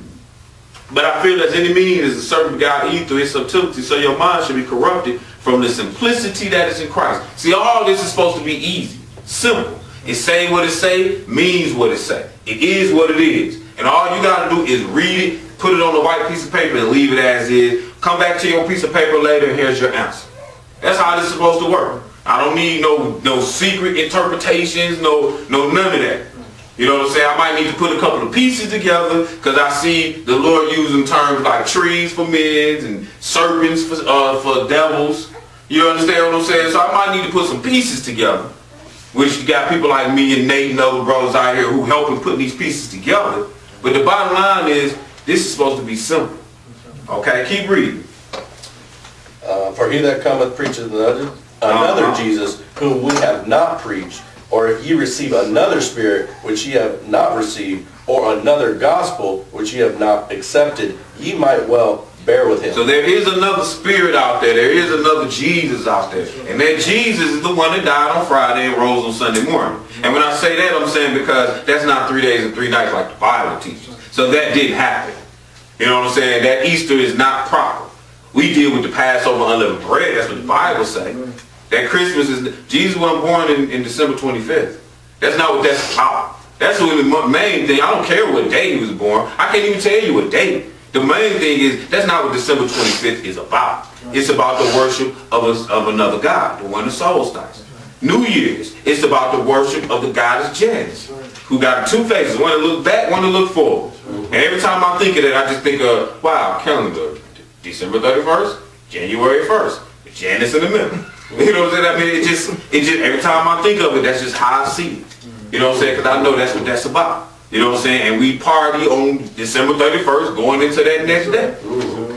but I feel as any means is a serpent beguiled Eve through his subtlety, so your mind should be corrupted from the simplicity that is in Christ. See, all this is supposed to be easy, simple. It say what it say, means what it say. It is what it is. And all you got to do is read it, put it on a white piece of paper and leave it as is. Come back to your piece of paper later and here's your answer. That's how this is supposed to work. I don't need no secret interpretations, no none of that. You know what I'm saying? I might need to put a couple of pieces together because I see the Lord using terms like trees for men and serpents for devils. You understand what I'm saying? So I might need to put some pieces together, which you got people like me and Nate and other brothers out here who help in putting these pieces together. But the bottom line is, this is supposed to be simple. Okay, keep reading. For he that cometh preacheth another Jesus, whom we have not preached, or if ye receive another spirit which ye have not received, or another gospel which ye have not accepted, ye might well bear with him. So there is another spirit out there. There is another Jesus out there. And that Jesus is the one that died on Friday and rose on Sunday morning. And when I say that, I'm saying because that's not 3 days and 3 nights like the Bible teaches. So that didn't happen. You know what I'm saying? That Easter is not proper. We deal with the Passover unleavened bread. That's what the Bible says. That Christmas is, Jesus wasn't born in December 25th. That's not what that's about. That's what the main thing. I don't care what day he was born. I can't even tell you what date. The main thing is, that's not what December 25th is about. It's about the worship of another God, the one the solstice. New Year's, it's about the worship of the goddess Janus, who got two faces, one to look back, one to look forward. And every time I think of that, I just think of, wow, calendar. December 31st, January 1st, Janus in the middle. You know what I'm saying? I mean, it just every time I think of it, that's just how I see it. You know what I'm saying? Because I know that's what that's about. You know what I'm saying? And we party on December 31st, going into that next day.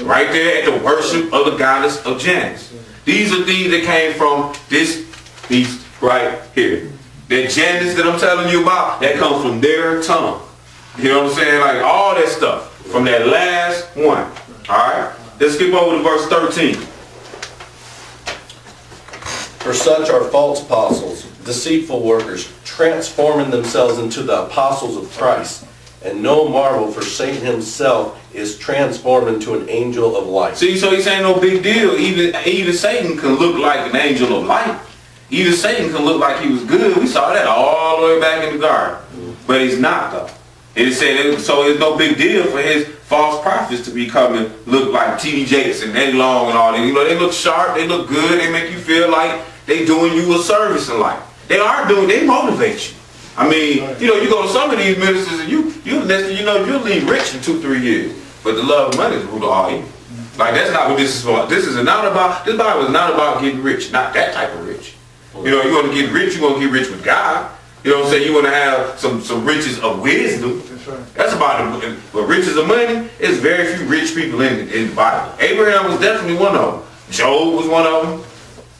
Right there at the worship of the goddess of Janus. These are things that came from this piece right here. That Janus that I'm telling you about, that comes from their tongue. You know what I'm saying? Like all that stuff from that last one. Alright? Let's skip over to verse 13. For such are false apostles, deceitful workers, transforming themselves into the apostles of Christ. And no marvel, for Satan himself is transformed into an angel of light. See, so he's saying no big deal. Even Satan can look like an angel of light. Even Satan can look like he was good. We saw that all the way back in the garden. But he's not, though. It said, so it's no big deal for his false prophets to be coming, look like T.D. Jakes and Eddie Long and all that. You know, they look sharp, they look good, they make you feel like they doing you a service in life. They motivate you. I mean, you know, you go to some of these ministers and you'll leave rich in 2-3 years. But the love of money is the root of all evil. Like, that's not what this is for. This Bible is not about getting rich, not that type of rich. You know, you want to get rich, you want to get rich with God. You know what I'm saying? You want to have some riches of wisdom. That's about it. But riches of money, there's very few rich people in the Bible. Abraham was definitely one of them. Job was one of them.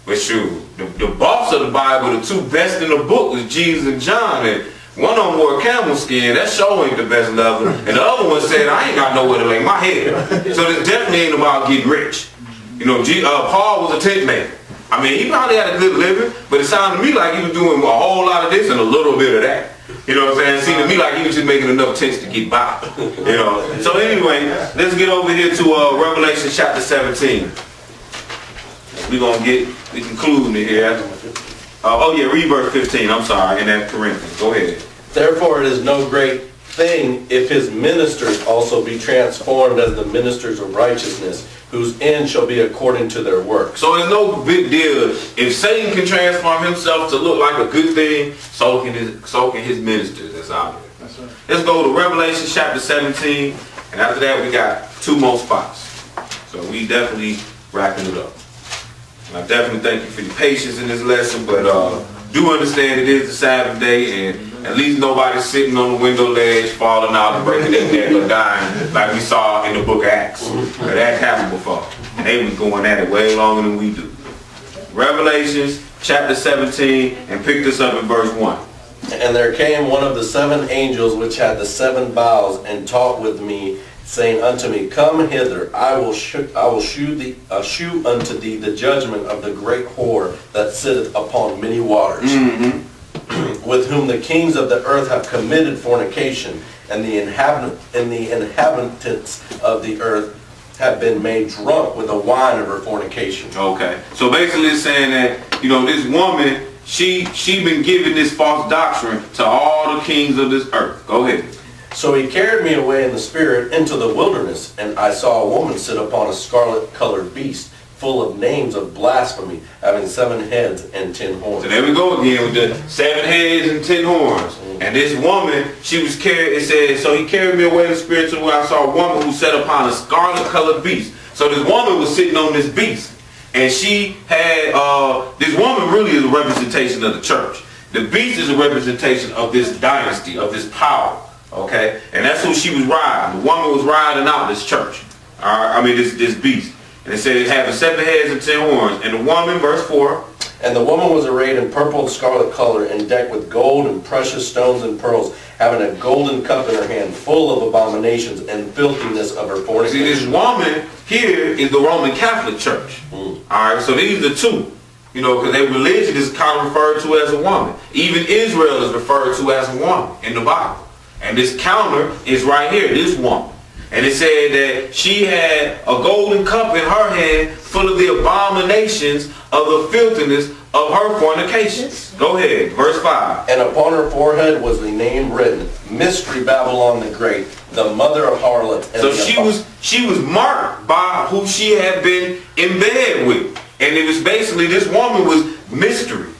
But shoot, the boss of the Bible, the two best in the book was Jesus and John. And one of them wore camel skin. That sure ain't the best level. And the other one said, I ain't got nowhere to lay my head. So this definitely ain't about getting rich. You know, Paul was a tent maker. I mean, he probably had a good living, but it sounded to me like he was doing a whole lot of this and a little bit of that. You know what I'm saying? It seemed to me like he was just making enough tents to get by. You know. So anyway, let's get over here to Revelation chapter 17. We concluding it here. Read verse 15. I'm sorry, in that Corinthians. Go ahead. Therefore it is no great thing if his ministers also be transformed as the ministers of righteousness, whose end shall be according to their works. So it's no big deal. If Satan can transform himself to look like a good thing, so can his ministers that's out there. That's right. Let's go to Revelation chapter 17, and after that we got 2 more spots. So we definitely wrapping it up. And I definitely thank you for your patience in this lesson, but do understand it is the Sabbath day, and at least nobody's sitting on the window ledge, falling out and breaking their neck or dying like we saw in the book of Acts. But that happened before. And they was going at it way longer than we do. Revelations chapter 17, and pick this up in verse 1. And there came one of the 7 angels which had the 7 vials, and talked with me, saying unto me, Come hither, I will shew unto thee the judgment of the great whore that sitteth upon many waters, with whom the kings of the earth have committed fornication, and the inhabitants of the earth have been made drunk with the wine of her fornication. Okay. So basically it's saying that, this woman, she been giving this false doctrine to all the kings of this earth. Go ahead. So he carried me away in the spirit into the wilderness, and I saw a woman sit upon a scarlet-colored beast, full of names of blasphemy, having 7 heads and 10 horns. So there we go again with the 7 heads and 10 horns. And this woman, she was carried, it says, so he carried me away in the spirit to where I saw a woman who sat upon a scarlet-colored beast. So this woman was sitting on this beast. And she had, this woman really is a representation of the church. The beast is a representation of this dynasty, of this power. Okay, and that's who she was riding. The woman was riding out this church. This beast. And it said it having 7 heads and 10 horns. And the woman, verse 4. And the woman was arrayed in purple and scarlet color, and decked with gold and precious stones and pearls, having a golden cup in her hand, full of abominations and filthiness of her fornication. See, this woman here is the Roman Catholic Church. Alright, so these are the two. Because their religion is kind of referred to as a woman. Even Israel is referred to as a woman in the Bible. And this counter is right here, this woman. And it said that she had a golden cup in her hand full of the abominations of the filthiness of her fornications. Go ahead, verse 5. And upon her forehead was the name written, Mystery Babylon the Great, the mother of harlots. So she was marked by who she had been in bed with. And it was basically, this woman was Mystery,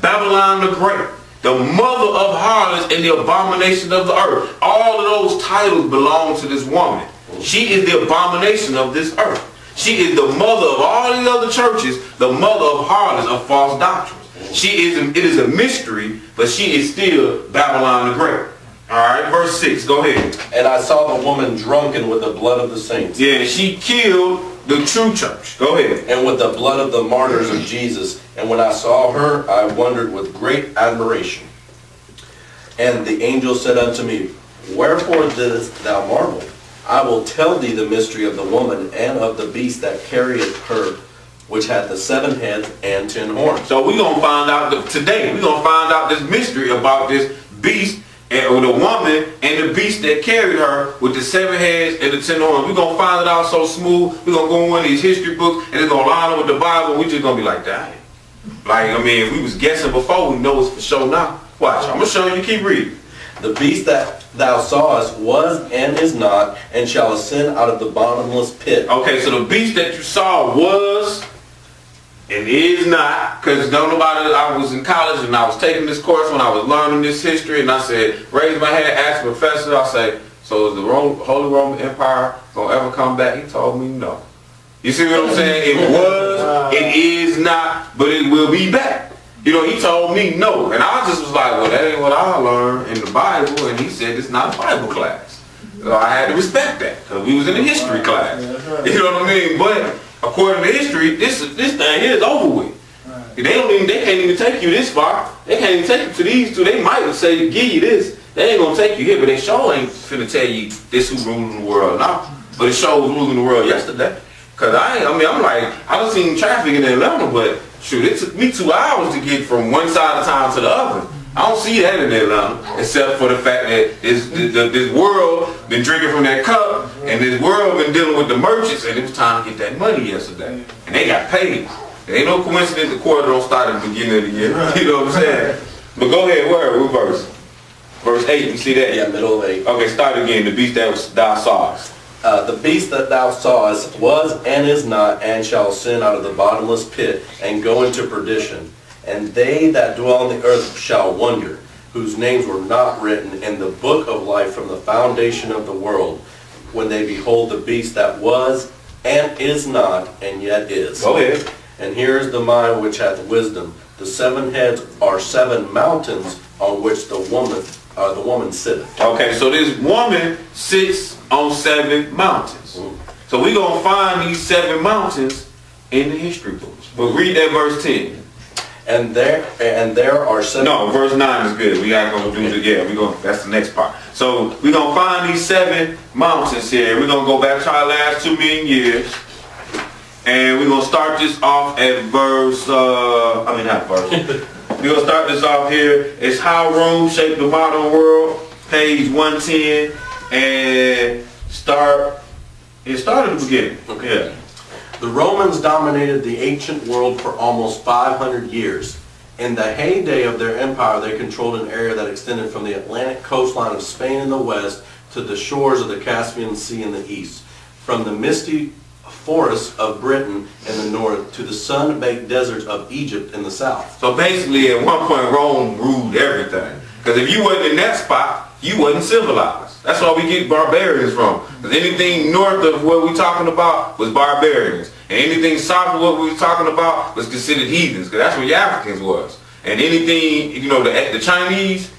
Babylon the Great, the mother of harlots and the abomination of the earth. All of those titles belong to this woman. She is the abomination of this earth. She is the mother of all these other churches, the mother of harlots, of false doctrines. It is a mystery, but she is still Babylon the Great. Alright, verse 6, go ahead. And I saw the woman drunken with the blood of the saints. Yeah, she killed the true church. Go ahead. And with the blood of the martyrs of Jesus. And when I saw her, I wondered with great admiration. And the angel said unto me, Wherefore didst thou marvel? I will tell thee the mystery of the woman and of the beast that carrieth her, which hath the 7 heads and 10 horns. So we're going to find out today, we're going to find out this mystery about this beast, or the woman and the beast that carried her with the 7 heads and the 10 horns. We're going to find it out so smooth. We're going to go in one of these history books and it's going to line up with the Bible. We're just going to be like, dang. If we was guessing before, we know it's for sure now. Watch, I'm going to show you. Keep reading. The beast that thou sawest was and is not, and shall ascend out of the bottomless pit. Okay, so the beast that you saw was and is not, because don't nobody, I was in college and I was taking this course when I was learning this history, and I said, raise my hand, ask the professor, I say, so is the Holy Roman Empire going to ever come back? He told me no. You see what I'm saying? It was, it is not, but it will be back. He told me no. And I just was like, well, that ain't what I learned in the Bible. And he said, it's not a Bible class. So I had to respect that, because we was in a history class. You know what I mean? But according to history, this thing here is over with. They can't even take you this far. They can't even take you to these two. They might say, give you this. They ain't going to take you here, but they sure ain't finna tell you this who's ruling the world now. But it sure was ruling the world yesterday. Because I done seen traffic in Atlanta, but shoot, it took me 2 hours to get from one side of town to the other. I don't see that in Atlanta, except for the fact that this world been drinking from that cup, and this world been dealing with the merchants, and it was time to get that money yesterday. And they got paid. There ain't no coincidence the quarter don't start at the beginning of the year. You know what I'm saying? But go ahead, what verse? Verse 8, you see that? Yeah, middle of 8. Okay, start again. The beast that thou sawest. The beast that thou sawest was and is not, and shall ascend out of the bottomless pit, and go into perdition. And they that dwell on the earth shall wonder, whose names were not written in the book of life from the foundation of the world, when they behold the beast that was and is not, and yet is. Go ahead. And here is the mind which hath wisdom. The 7 heads are 7 mountains on which the woman sitteth. Okay, so this woman sits on 7 mountains. So we're going to find these 7 mountains in the history books. But read that verse 10. And there are 7. No, verse 9 is good. We got to go do the, that's the next part. So we're going to find these 7 mountains here. We're going to go back to our last 2 million years. And we're going to start this off at verse, We're going to start this off here. It's How Rome Shaped the Modern World, page 110. And start at the beginning. Okay. Yeah. The Romans dominated the ancient world for almost 500 years. In the heyday of their empire, they controlled an area that extended from the Atlantic coastline of Spain in the west to the shores of the Caspian Sea in the east, from the misty forests of Britain in the north to the sun-baked deserts of Egypt in the south. So basically, at one point, Rome ruled everything. Because if you wasn't in that spot, you wasn't civilized. That's why we get barbarians from. Because anything north of what we're talking about was barbarians. And anything south of what we were talking about was considered heathens. Because that's where the Africans was. And anything, the Chinese,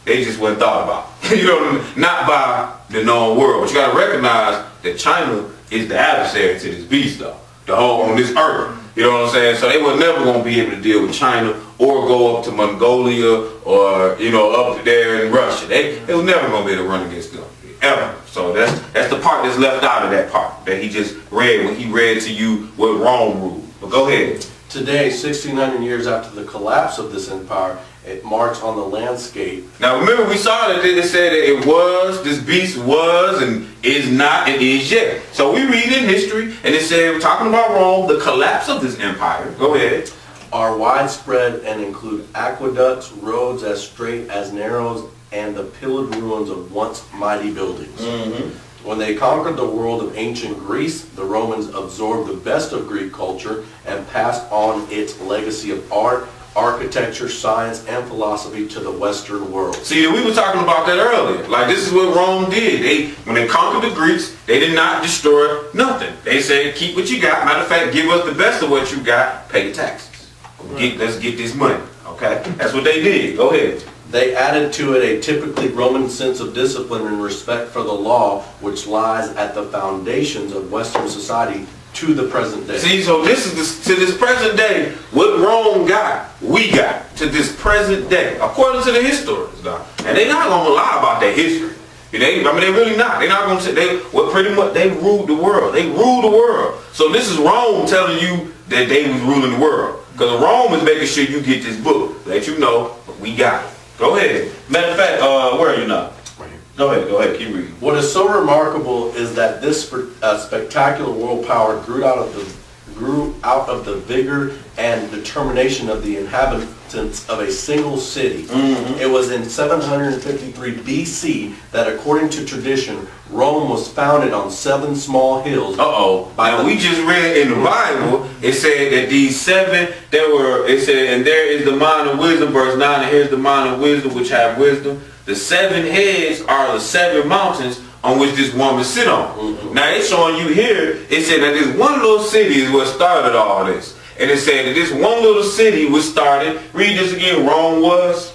they just wasn't thought about. Not by the known world. But you got to recognize that China is the adversary to this beast, though. The whole on this earth. You know what I'm saying? So they were never going to be able to deal with China or go up to Mongolia or, up there in Russia. They were never going to be able to run against them. Ever. So that's the part that's left out of that part that he just read when he read to you what Rome ruled. But go ahead. Today, 1,600 years after the collapse of this empire, it marks on the landscape. Now remember, we saw that they said that this beast was and is not and is yet. So we read in history and it said, we're talking about Rome, the collapse of this empire. Go ahead. Are widespread and include aqueducts, roads as straight as narrows, and the pillared ruins of once mighty buildings. Mm-hmm. When they conquered the world of ancient Greece, the Romans absorbed the best of Greek culture and passed on its legacy of art, architecture, science, and philosophy to the Western world. See, we were talking about that earlier. Like, this is what Rome did. When they conquered the Greeks, they did not destroy nothing. They said, keep what you got. Matter of fact, give us the best of what you got. Pay the taxes. Let's get this money. Okay? That's what they did. Go ahead. They added to it a typically Roman sense of discipline and respect for the law, which lies at the foundations of Western society to the present day. See, so this is to this present day, what Rome got, we got to this present day, according to the historians, though. And they're not gonna lie about their history. They're really not. They're not gonna say they ruled the world. They ruled the world. So this is Rome telling you that they was ruling the world. Because Rome is making sure you get this book, let you know we got it. Go ahead. Matter of fact, where are you now? Right here. Go ahead, keep reading. What is so remarkable is that this spectacular world power grew out of the vigor and determination of the inhabitants of a single city. Mm-hmm. It was in 753 BC that, according to tradition, Rome was founded on 7 small hills. And we just read in the Bible, it said that these 7, it said, and there is the mind of wisdom, verse 9, and here's the mind of wisdom, which have wisdom. The 7 heads are the 7 mountains on which this woman sit on. Mm-hmm. Now it's showing you here, it said that this one little city is what started all this. And it said that this one little city was started, read this again, Rome was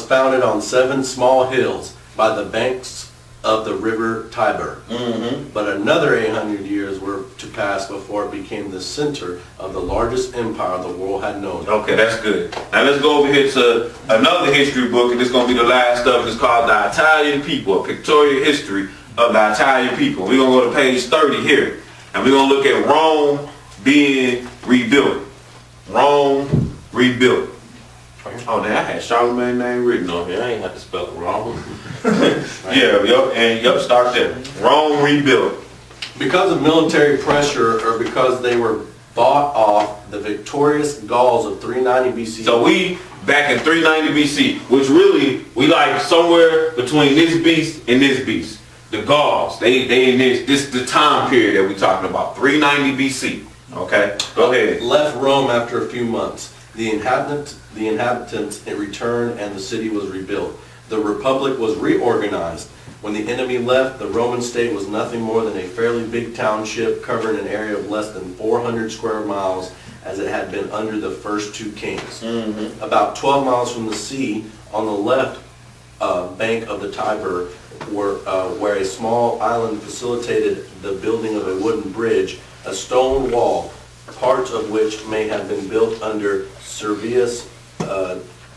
founded on 7 small hills by the banks of the river Tiber. Mm-hmm. But another 800 years were to pass before it became the center of the largest empire the world had known. Okay, that's good. Now let's go over here to another history book, and this is going to be the last of it. It's called The Italian People, a pictorial history of the Italian people. We're going to go to page 30 here, and we're going to look at Rome being rebuilt. Rome rebuilt. Oh, damn, I had Charlemagne's name written on here. I ain't have to spell it wrong. Start there. Rome rebuilt. Because of military pressure, or because they were bought off the victorious Gauls of 390 BC. So we back in 390 BC, which really, we like somewhere between this beast and this beast. The Gauls, they in this the time period that we're talking about, 390 BC. Okay, go ahead. Left Rome after a few months. The inhabitants returned and the city was rebuilt. The republic was reorganized. When the enemy left, the Roman state was nothing more than a fairly big township covering an area of less than 400 square miles, as it had been under the first two kings. About 12 miles from the sea, on the left bank of the Tiber, where a small island facilitated the building of a wooden bridge, a stone wall, parts of which may have been built under Servius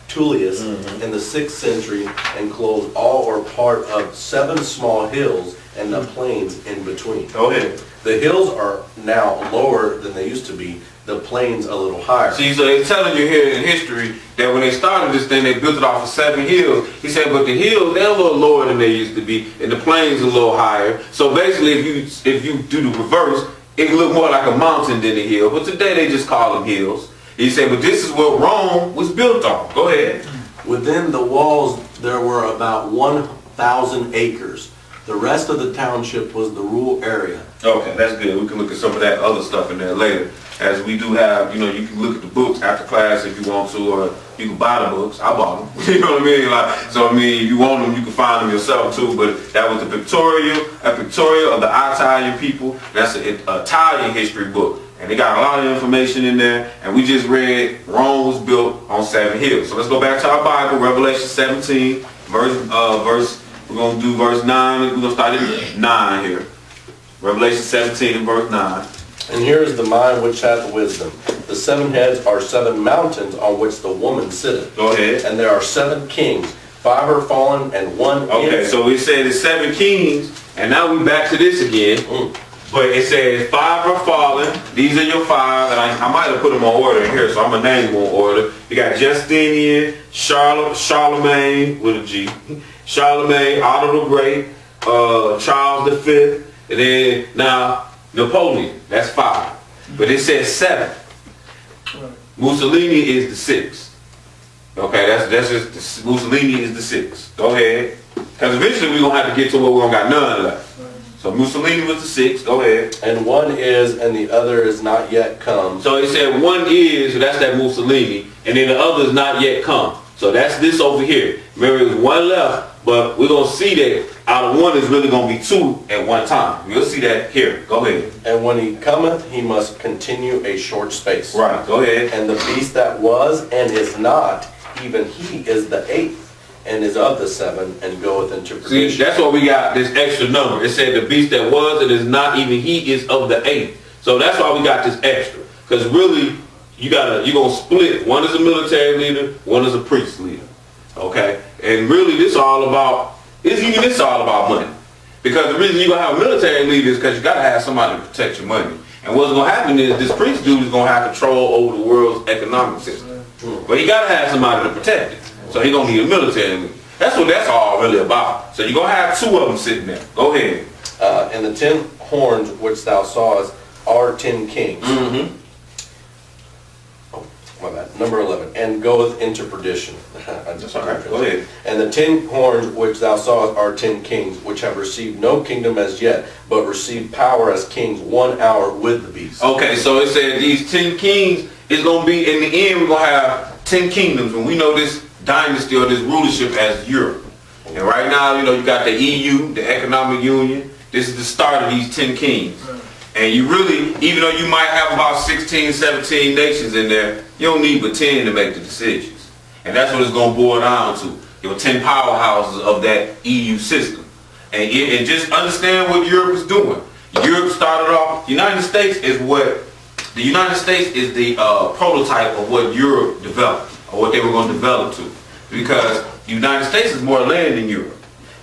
Tullius in the 6th century, enclosed all or part of 7 small hills and the plains in between. Go ahead. The hills are now lower than they used to be, the plains a little higher. See, so they're telling you here in history that when they started this thing, they built it off of 7 hills. He said, but the hills, they're a little lower than they used to be, and the plains a little higher. So basically, if you do the reverse, it look more like a mountain than a hill. But today they just call them hills. He said, but this is what Rome was built on. Go ahead. Within the walls, there were about 1,000 acres. The rest of the township was the rural area. Okay, that's good. We can look at some of that other stuff in there later. As we do have, you can look at the books after class if you want to, or you can buy the books. I bought them. You know what I mean? If you want them, you can find them yourself too. But that was a pictorial of the Italian people. That's an Italian history book. And they got a lot of information in there. And we just read Rome was built on 7 hills. So let's go back to our Bible, Revelation 17, we're going to do verse 9. We're going to start at 9 here. Revelation 17 and verse 9. And here is the mind which hath wisdom. The 7 heads are 7 mountains on which the woman sitteth. Go ahead. And there are 7 kings. 5 are fallen and 1 Okay, so we said it's 7 kings. And now we back to this again. But it says 5 are fallen. These are your 5. And I might have put them on order in here, so I'm going to name them on order. You got Justinian, Charlemagne with a G. Charlemagne, Otto the Great, Charles V, and then now Napoleon. That's 5. But it says 7. Mussolini is the 6th. Okay, that's just Mussolini is the 6th. Go ahead, because eventually we're gonna have to get to where we don't got none left. So Mussolini was the 6th. Go ahead. And 1 is, and the other is not yet come. So it said 1 is, so that's that Mussolini, and then the other is not yet come. So that's this over here. Remember, there's 1 left, but we're going to see that out of 1 is really going to be 2 at one time. We'll see that here. Go ahead. And when he cometh, he must continue a short space. Right. Go ahead. And the beast that was and is not, even he is the 8th, and is of the 7, and goeth into perdition. See, that's why we got this extra number. It said the beast that was and is not, even he is of the 8th. So that's why we got this extra. Because really, you're gonna split. 1 is a military leader, 1 is a priest leader. Okay? And really this all about money. Because the reason you're gonna have a military leader is because you gotta have somebody to protect your money. And what's gonna happen is this priest dude is gonna have control over the world's economic system. But he gotta have somebody to protect it. So he's gonna need a military leader. That's what that's all really about. So you're gonna have 2 of them sitting there. Go ahead. And the 10 horns which thou sawest are 10 kings. My bad. Number 11. And goeth into perdition. That's all right. Go ahead. And the 10 horns which thou sawest are 10 kings, which have received no kingdom as yet, but received power as kings 1 hour with the beast. Okay, so it said these 10 kings is going to be, in the end, we're going to have 10 kingdoms. And we know this dynasty or this rulership as Europe. And right now, you got the EU, the Economic Union. This is the start of these 10 kings. And you really, even though you might have about 16, 17 nations in there, you don't need but 10 to make the decisions. And that's what it's going to boil down to. Your 10 powerhouses of that EU system. And just understand what Europe is doing. Europe started off, the United States is the prototype of what Europe developed, or what they were going to develop to. Because the United States is more land than Europe.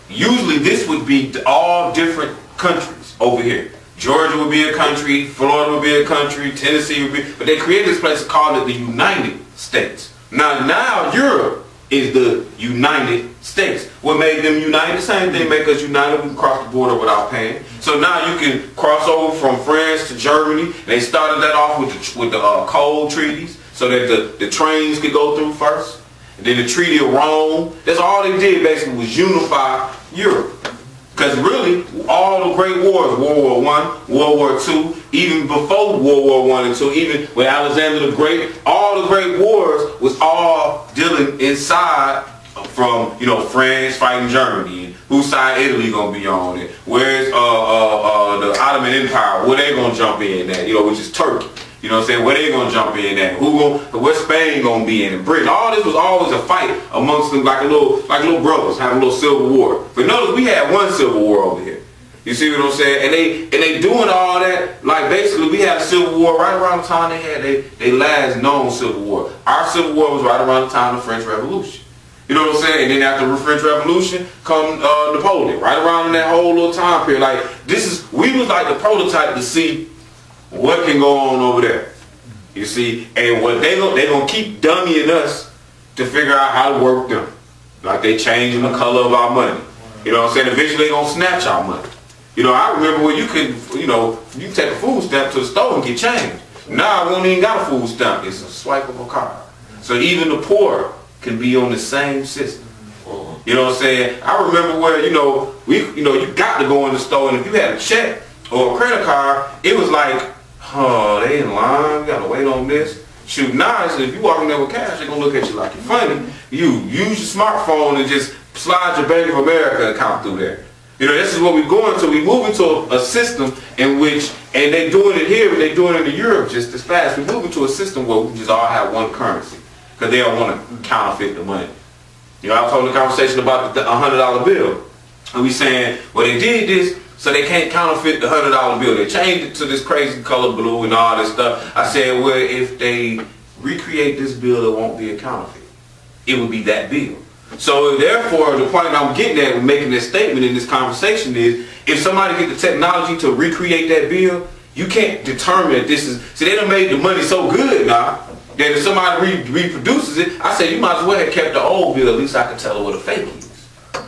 Usually this would be all different countries over here. Georgia would be a country, Florida would be a country, Tennessee would be, but they created this place called it the United States. Now Europe is the United States. What made them united? The same thing make us united. We can cross the border without paying. So now you can cross over from France to Germany. They started that off with the coal treaties so that the trains could go through first. And then the Treaty of Rome. That's all they did basically was unify Europe. Because really, all the great wars, World War I, World War II, even before World War I and II, even with Alexander the Great, all the great wars was all dealing inside from, France fighting Germany, and whose side Italy gonna be on it, where's the Ottoman Empire, where they gonna jump in at, which is Turkey. You know what I'm saying? Where they gonna jump in at? Where Spain gonna be in? And Britain. All this was always a fight amongst them, like little brothers having a little civil war. But notice we had one civil war over here. You see what I'm saying? And they doing all that. Like basically, we had a civil war right around the time they had they last known civil war. Our civil war was right around the time of the French Revolution. You know what I'm saying? And then after the French Revolution, come Napoleon. Right around in that whole little time period. Like we was like the prototype to see what can go on over there. You see, and what they gonna keep dummying us to figure out how to work them. Like they changing the color of our money. You know what I'm saying? Eventually they gonna snatch our money. I remember when you could, you take a food stamp to the store and get change. Now we don't even got a food stamp. It's a swipeable card. So even the poor can be on the same system. You know what I'm saying? I remember where, you got to go in the store, and if you had a check or a credit card, it was like, oh, they in line, we gotta wait on this. Shoot, now if you walk in there with cash, they're gonna look at you like you're funny. You use your smartphone and just slide your Bank of America account through there. This is what we're going to. We move into a system in which, and they're doing it here, and they're doing it in Europe just as fast. We move into a system where we just all have one currency because they don't want to counterfeit the money. I was having a conversation about the $100 bill, and we saying, well, they did this so they can't counterfeit the $100 bill. They changed it to this crazy color blue and all this stuff. I said, well, if they recreate this bill, it won't be a counterfeit. It would be that bill. So therefore, the point I'm getting at with making this statement in this conversation is, if somebody get the technology to recreate that bill, you can't determine that this is, see, they done made the money so good now, that if somebody reproduces it, I say you might as well have kept the old bill, at least I can tell her what a fake is.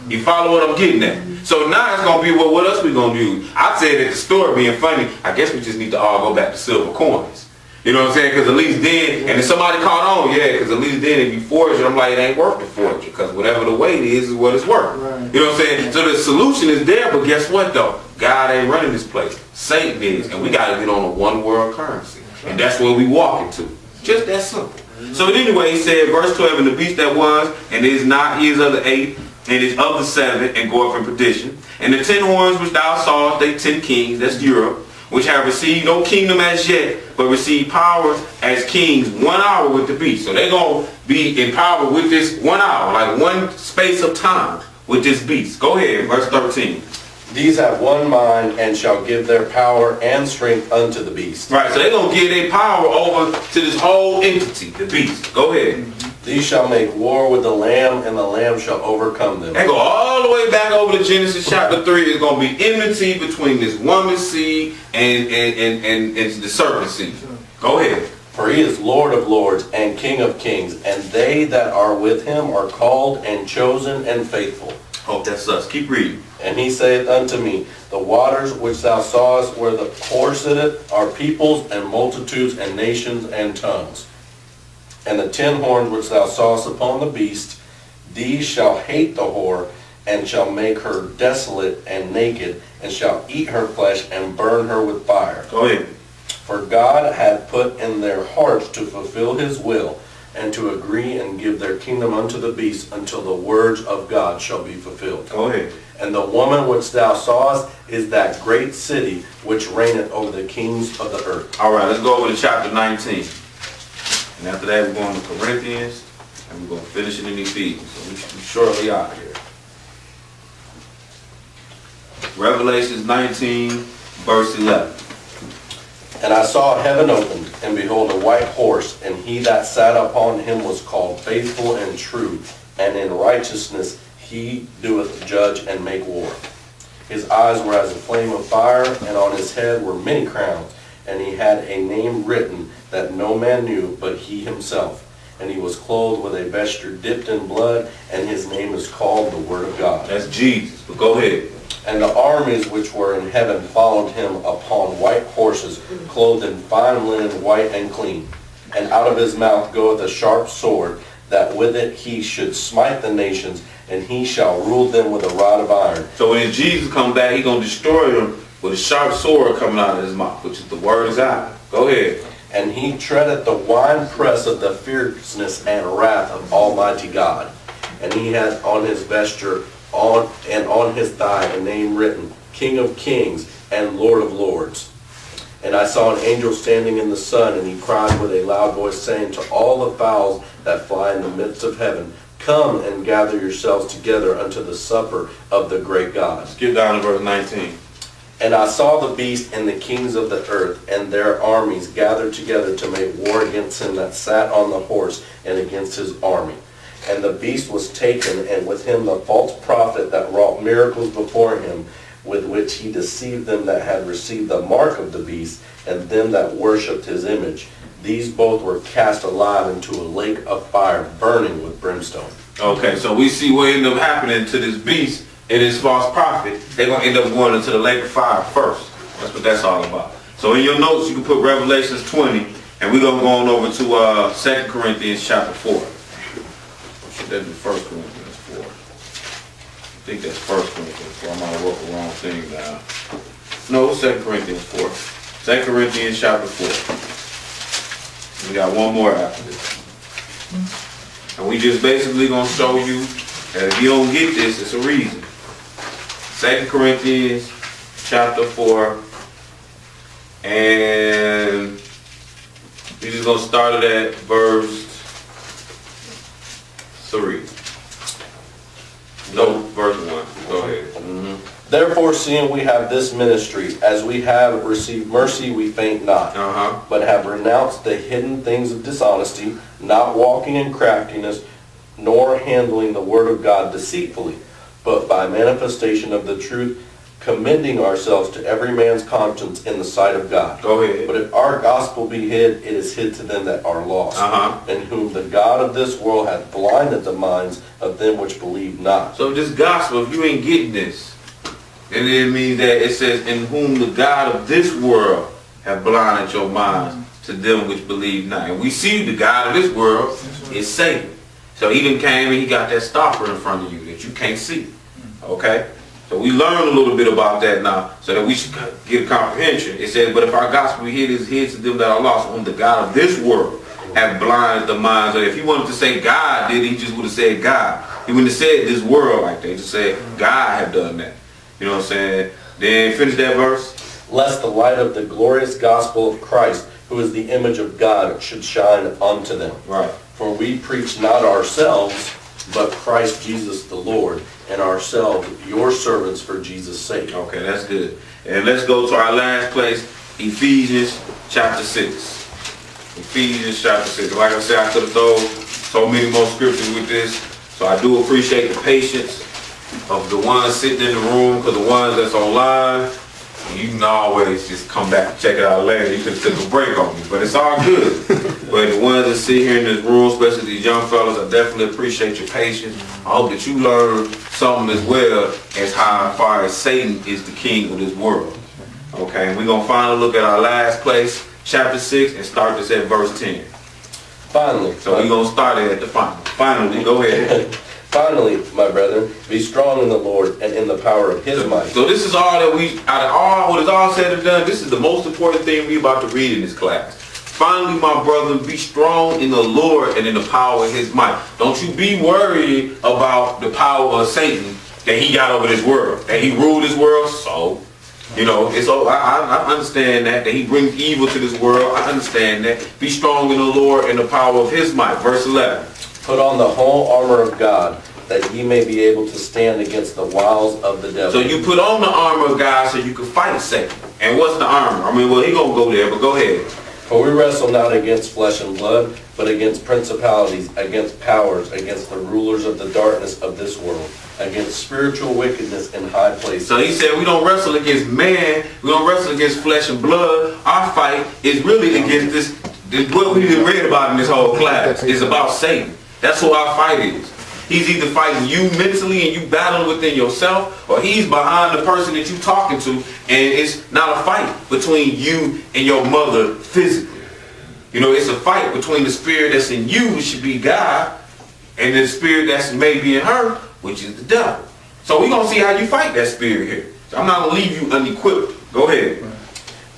You follow what I'm getting at? So now it's going to be, well, what else we going to use? I said at the store being funny, I guess we just need to all go back to silver coins. You know what I'm saying? Because at least then, and if somebody caught on, because at least then if you forge it, I'm like, it ain't worth the fortune. Because whatever the weight is what it's worth. Right. You know what I'm saying? So the solution is there, but guess what though? God ain't running this place. Satan is. And we got to get on a one world currency. And that's where we walk into. Just that simple. So anyway, he said, verse 12, and the beast that was, and is not, he is of the 8th, and is of the 7th, and goeth in perdition. And the 10 horns which thou sawest, they 10 kings, that's Europe, which have received no kingdom as yet, but receive power as kings 1 hour with the beast. So they're going to be in power with this 1 hour, like one space of time with this beast. Go ahead, verse 13. These have one mind and shall give their power and strength unto the beast. Right, so they're going to give their power over to this whole entity, the beast. Go ahead. These shall make war with the Lamb, and the Lamb shall overcome them. They go all the way back over to Genesis chapter 3. It's going to be enmity between this woman's seed and the serpent's seed. Go ahead. For he is Lord of lords and King of kings, and they that are with him are called and chosen and faithful. Hope that's us. Keep reading. And he saith unto me, the waters which thou sawest where the whore sitteth are peoples and multitudes and nations and tongues. And the 10 horns which thou sawest upon the beast, these shall hate the whore, and shall make her desolate and naked, and shall eat her flesh and burn her with fire. Go ahead. For God had put in their hearts to fulfill his will, and to agree and give their kingdom unto the beast until the words of God shall be fulfilled. Go ahead. And the woman which thou sawest is that great city which reigneth over the kings of the earth. All right, let's go over to chapter 19. And after that, we're going to Corinthians, and we're going to finish it in Ephesians. So we should be shortly out here. Revelations 19, verse 11. And I saw heaven opened, and behold a white horse, and he that sat upon him was called Faithful and True, and in righteousness he doeth judge and make war. His eyes were as a flame of fire, and on his head were many crowns, and he had a name written that no man knew but he himself. and he was clothed with a vesture dipped in blood, and his name is called the Word of God. That's Jesus. But go ahead. And the armies which were in heaven followed him upon white horses, clothed in fine linen, white and clean. And out of his mouth goeth a sharp sword, that with it he should smite the nations, and he shall rule them with a rod of iron. So when Jesus comes back, he's going to destroy them with a sharp sword coming out of his mouth, which is the word of God. Go ahead. And he treadeth the winepress of the fierceness and wrath of Almighty God. And he hath on his vesture and on his thigh a name written, King of Kings and Lord of Lords. And I saw an angel standing in the sun, and he cried with a loud voice, saying to all the fowls that fly in the midst of heaven, Come and gather yourselves together unto the supper of the great God. Skip down to verse 19. And I saw the beast and the kings of the earth and their armies gathered together to make war against him that sat on the horse and against his army. And the beast was taken, and with him the false prophet that wrought miracles before him, with which he deceived them that had received the mark of the beast, and them that worshipped his image. These both were cast alive into a lake of fire, burning with brimstone. Okay, so we see what ended up happening to this beast and this false prophet. They're going to end up going into the lake of fire first. That's what that's all about. So in your notes, you can put Revelations 20, and we're going to go on over to 2 Corinthians chapter 4. That'd be 1 Corinthians 4. I think that's 1 Corinthians 4. I might have wrote the wrong thing down. No, 2 Corinthians 4. 2 Corinthians chapter 4. We got one more after this. And we just basically going to show you that if you don't get this, it's a reason. 2 Corinthians chapter 4. And we're just going to start it at verse 3. No, verse 1. Go ahead. Therefore, seeing we have this ministry, as we have received mercy, we faint not, but have renounced the hidden things of dishonesty, not walking in craftiness, nor handling the word of God deceitfully, but by manifestation of the truth, commending ourselves to every man's conscience in the sight of God. Go ahead. But if our gospel be hid, it is hid to them that are lost, in whom the God of this world hath blinded the minds of them which believe not. So this gospel, if you ain't getting this, and it means that it says, in whom the God of this world have blinded your minds to them which believe not. And we see the God of this world is Satan. So he done came and he got that stopper in front of you that you can't see. Okay? So we learned a little bit about that now, so that we should get a comprehension. It says, but if our gospel hid is hid to them that are lost, whom the God of this world have blinded the minds. So if he wanted to say God did, he just would have said God. He wouldn't have said this world like that. He just said God have done that. You know what I'm saying? Then finish that verse. Lest the light of the glorious gospel of Christ, who is the image of God, should shine unto them. Right. For we preach not ourselves, but Christ Jesus the Lord, and ourselves your servants for Jesus' sake. Okay, that's good. And let's go to our last place, Ephesians chapter 6. Ephesians chapter 6. Like I said, I could have told so many more scriptures with this. So I do appreciate the patience of the ones sitting in the room, because the ones that's online, you can always just come back and check it out later. You could have took a break on me, but it's all good. But the ones that sit here in this room, especially these young fellas, I definitely appreciate your patience. I hope that you learn something as well as how far as Satan is the king of this world. Okay, we're going to finally look at our last place, chapter 6, and start this at verse 10. Finally. So we're going to start it at the final. Finally, go ahead. Finally, my brethren, be strong in the Lord and in the power of his might. So this is all that we, out of all, what is all said and done, this is the most important thing we about to read in this class. Finally, my brethren, be strong in the Lord and in the power of his might. Don't you be worried about the power of Satan that he got over this world, that he ruled this world. So, you know, it's I understand that he brings evil to this world. I understand that. Be strong in the Lord and the power of his might. Verse 11. Put on the whole armor of God, that ye may be able to stand against the wiles of the devil. So you put on the armor of God so you can fight Satan. And what's the armor? I mean, well, he gonna go there, but go ahead. For we wrestle not against flesh and blood, but against principalities, against powers, against the rulers of the darkness of this world, against spiritual wickedness in high places. So he said we don't wrestle against man, we don't wrestle against flesh and blood. Our fight is really against this what we just read about in this whole class is about Satan. That's who our fight is. He's either fighting you mentally and you battling within yourself, or he's behind the person that you're talking to, and it's not a fight between you and your mother physically. You know, it's a fight between the spirit that's in you, which should be God, and the spirit that's maybe in her, which is the devil. So we're going to see how you fight that spirit here. So I'm not going to leave you unequipped. Go ahead.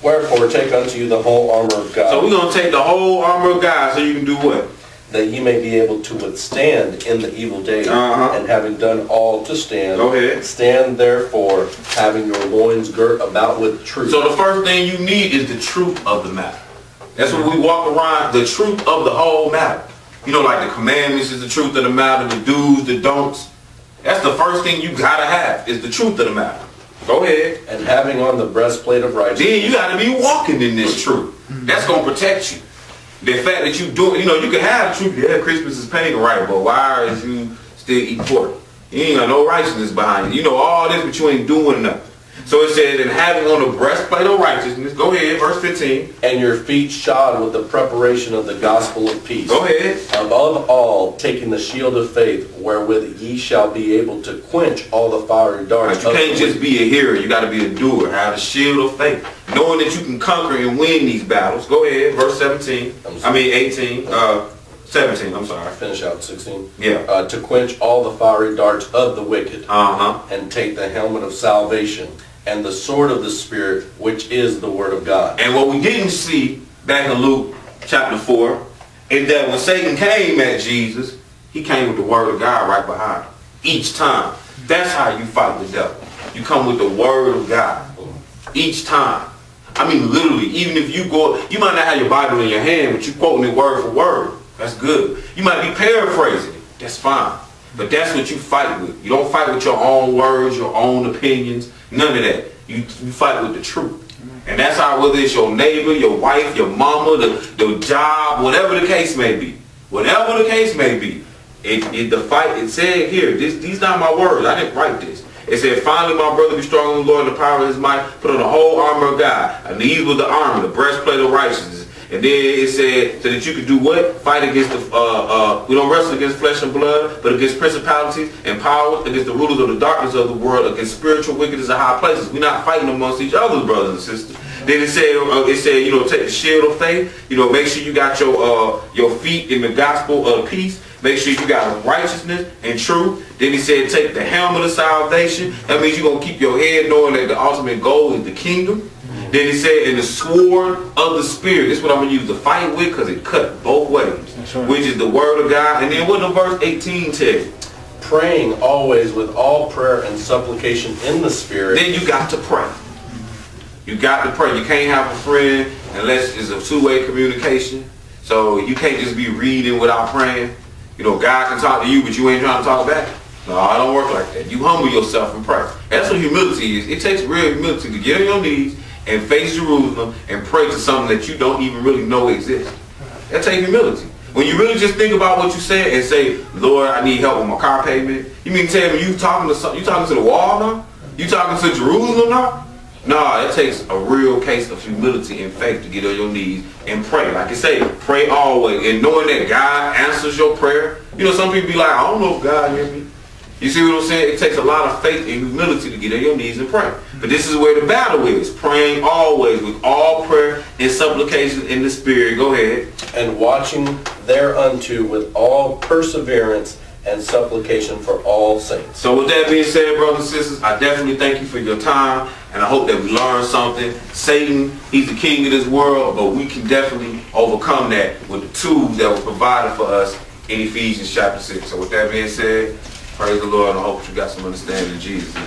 Wherefore take unto you the whole armor of God. So we're going to take the whole armor of God so you can do what? That ye may be able to withstand in the evil day, and having done all to stand, go ahead. Stand therefore, having your loins girt about with truth. So the first thing you need is the truth of the matter. That's what we walk around, the truth of the whole matter. You know, like the commandments is the truth of the matter, the do's, the don'ts. That's the first thing you gotta have, is the truth of the matter. Go ahead. And having on the breastplate of righteousness. Then you gotta be walking in this truth. That's gonna protect you. The fact that you do, you know, you can have the truth. Yeah, Christmas is pagan, right? But why is you still eat pork? You ain't got no righteousness behind you. You know all this, but you ain't doing nothing. So it says, and having on the breastplate of righteousness. Go ahead, verse 15. And your feet shod with the preparation of the gospel of peace. Go ahead. Above all, taking the shield of faith, wherewith ye shall be able to quench all the fiery darts. You can't just be a hearer. You got to be a doer. Have the shield of faith, knowing that you can conquer and win these battles. Go ahead, verse 17. 17. I'm sorry. Finish out 16. Yeah. To quench all the fiery darts of the wicked. And take the helmet of salvation and the sword of the Spirit, which is the word of God. And what we didn't see back in Luke chapter 4 is that when Satan came at Jesus, he came with the word of God right behind him. Each time. That's how you fight the devil. You come with the word of God. Each time. I mean, literally, even if you go, you might not have your Bible in your hand, but you're quoting it word for word. That's good. You might be paraphrasing it. That's fine. But that's what you fight with. You don't fight with your own words, your own opinions, none of that. You fight with the truth. And that's how, whether it's your neighbor, your wife, your mama, the job, whatever the case may be. Whatever the case may be. The fight, it said here, these not my words. I didn't write this. It said, finally, my brother, be strong in the Lord and the power of his might. Put on the whole armor of God. And these were the armor, the breastplate of righteousness. And then it said, so that you could do what? Fight against we don't wrestle against flesh and blood, but against principalities and powers, against the rulers of the darkness of the world, against spiritual wickedness in high places. We're not fighting amongst each other, brothers and sisters. Then it said, you know, take the shield of faith. You know, make sure you got your feet in the gospel of peace. Make sure you got righteousness and truth. Then he said, take the helmet of salvation. That means you're going to keep your head knowing that the ultimate goal is the kingdom. Then he said, in the sword of the Spirit. This is what I'm going to use to fight with, because it cut both ways. Right. Which is the word of God. And then what does verse 18 tell you? Praying always with all prayer and supplication in the Spirit. Then you got to pray. You got to pray. You can't have a friend unless it's a two-way communication. So you can't just be reading without praying. You know, God can talk to you, but you ain't trying to talk back. No, I don't work like that. You humble yourself and pray. That's what humility is. It takes real humility to get on your knees and face Jerusalem and pray to something that you don't even really know exists. That takes humility. When you really just think about what you said and say, Lord, I need help with my car payment. You mean to tell me you talking to the wall now? You talking to Jerusalem now? No, it takes a real case of humility and faith to get on your knees and pray. Like I say, pray always. And knowing that God answers your prayer. You know, some people be like, I don't know if God hear me. You see what I'm saying? It takes a lot of faith and humility to get on your knees and pray. But this is where the battle is. Praying always with all prayer and supplication in the Spirit. Go ahead. And watching thereunto with all perseverance and supplication for all saints. So with that being said, brothers and sisters, I definitely thank you for your time. And I hope that we learned something. Satan, he's the king of this world. But we can definitely overcome that with the tools that were provided for us in Ephesians chapter 6. So with that being said, praise the Lord, and I hope you got some understanding in Jesus' name.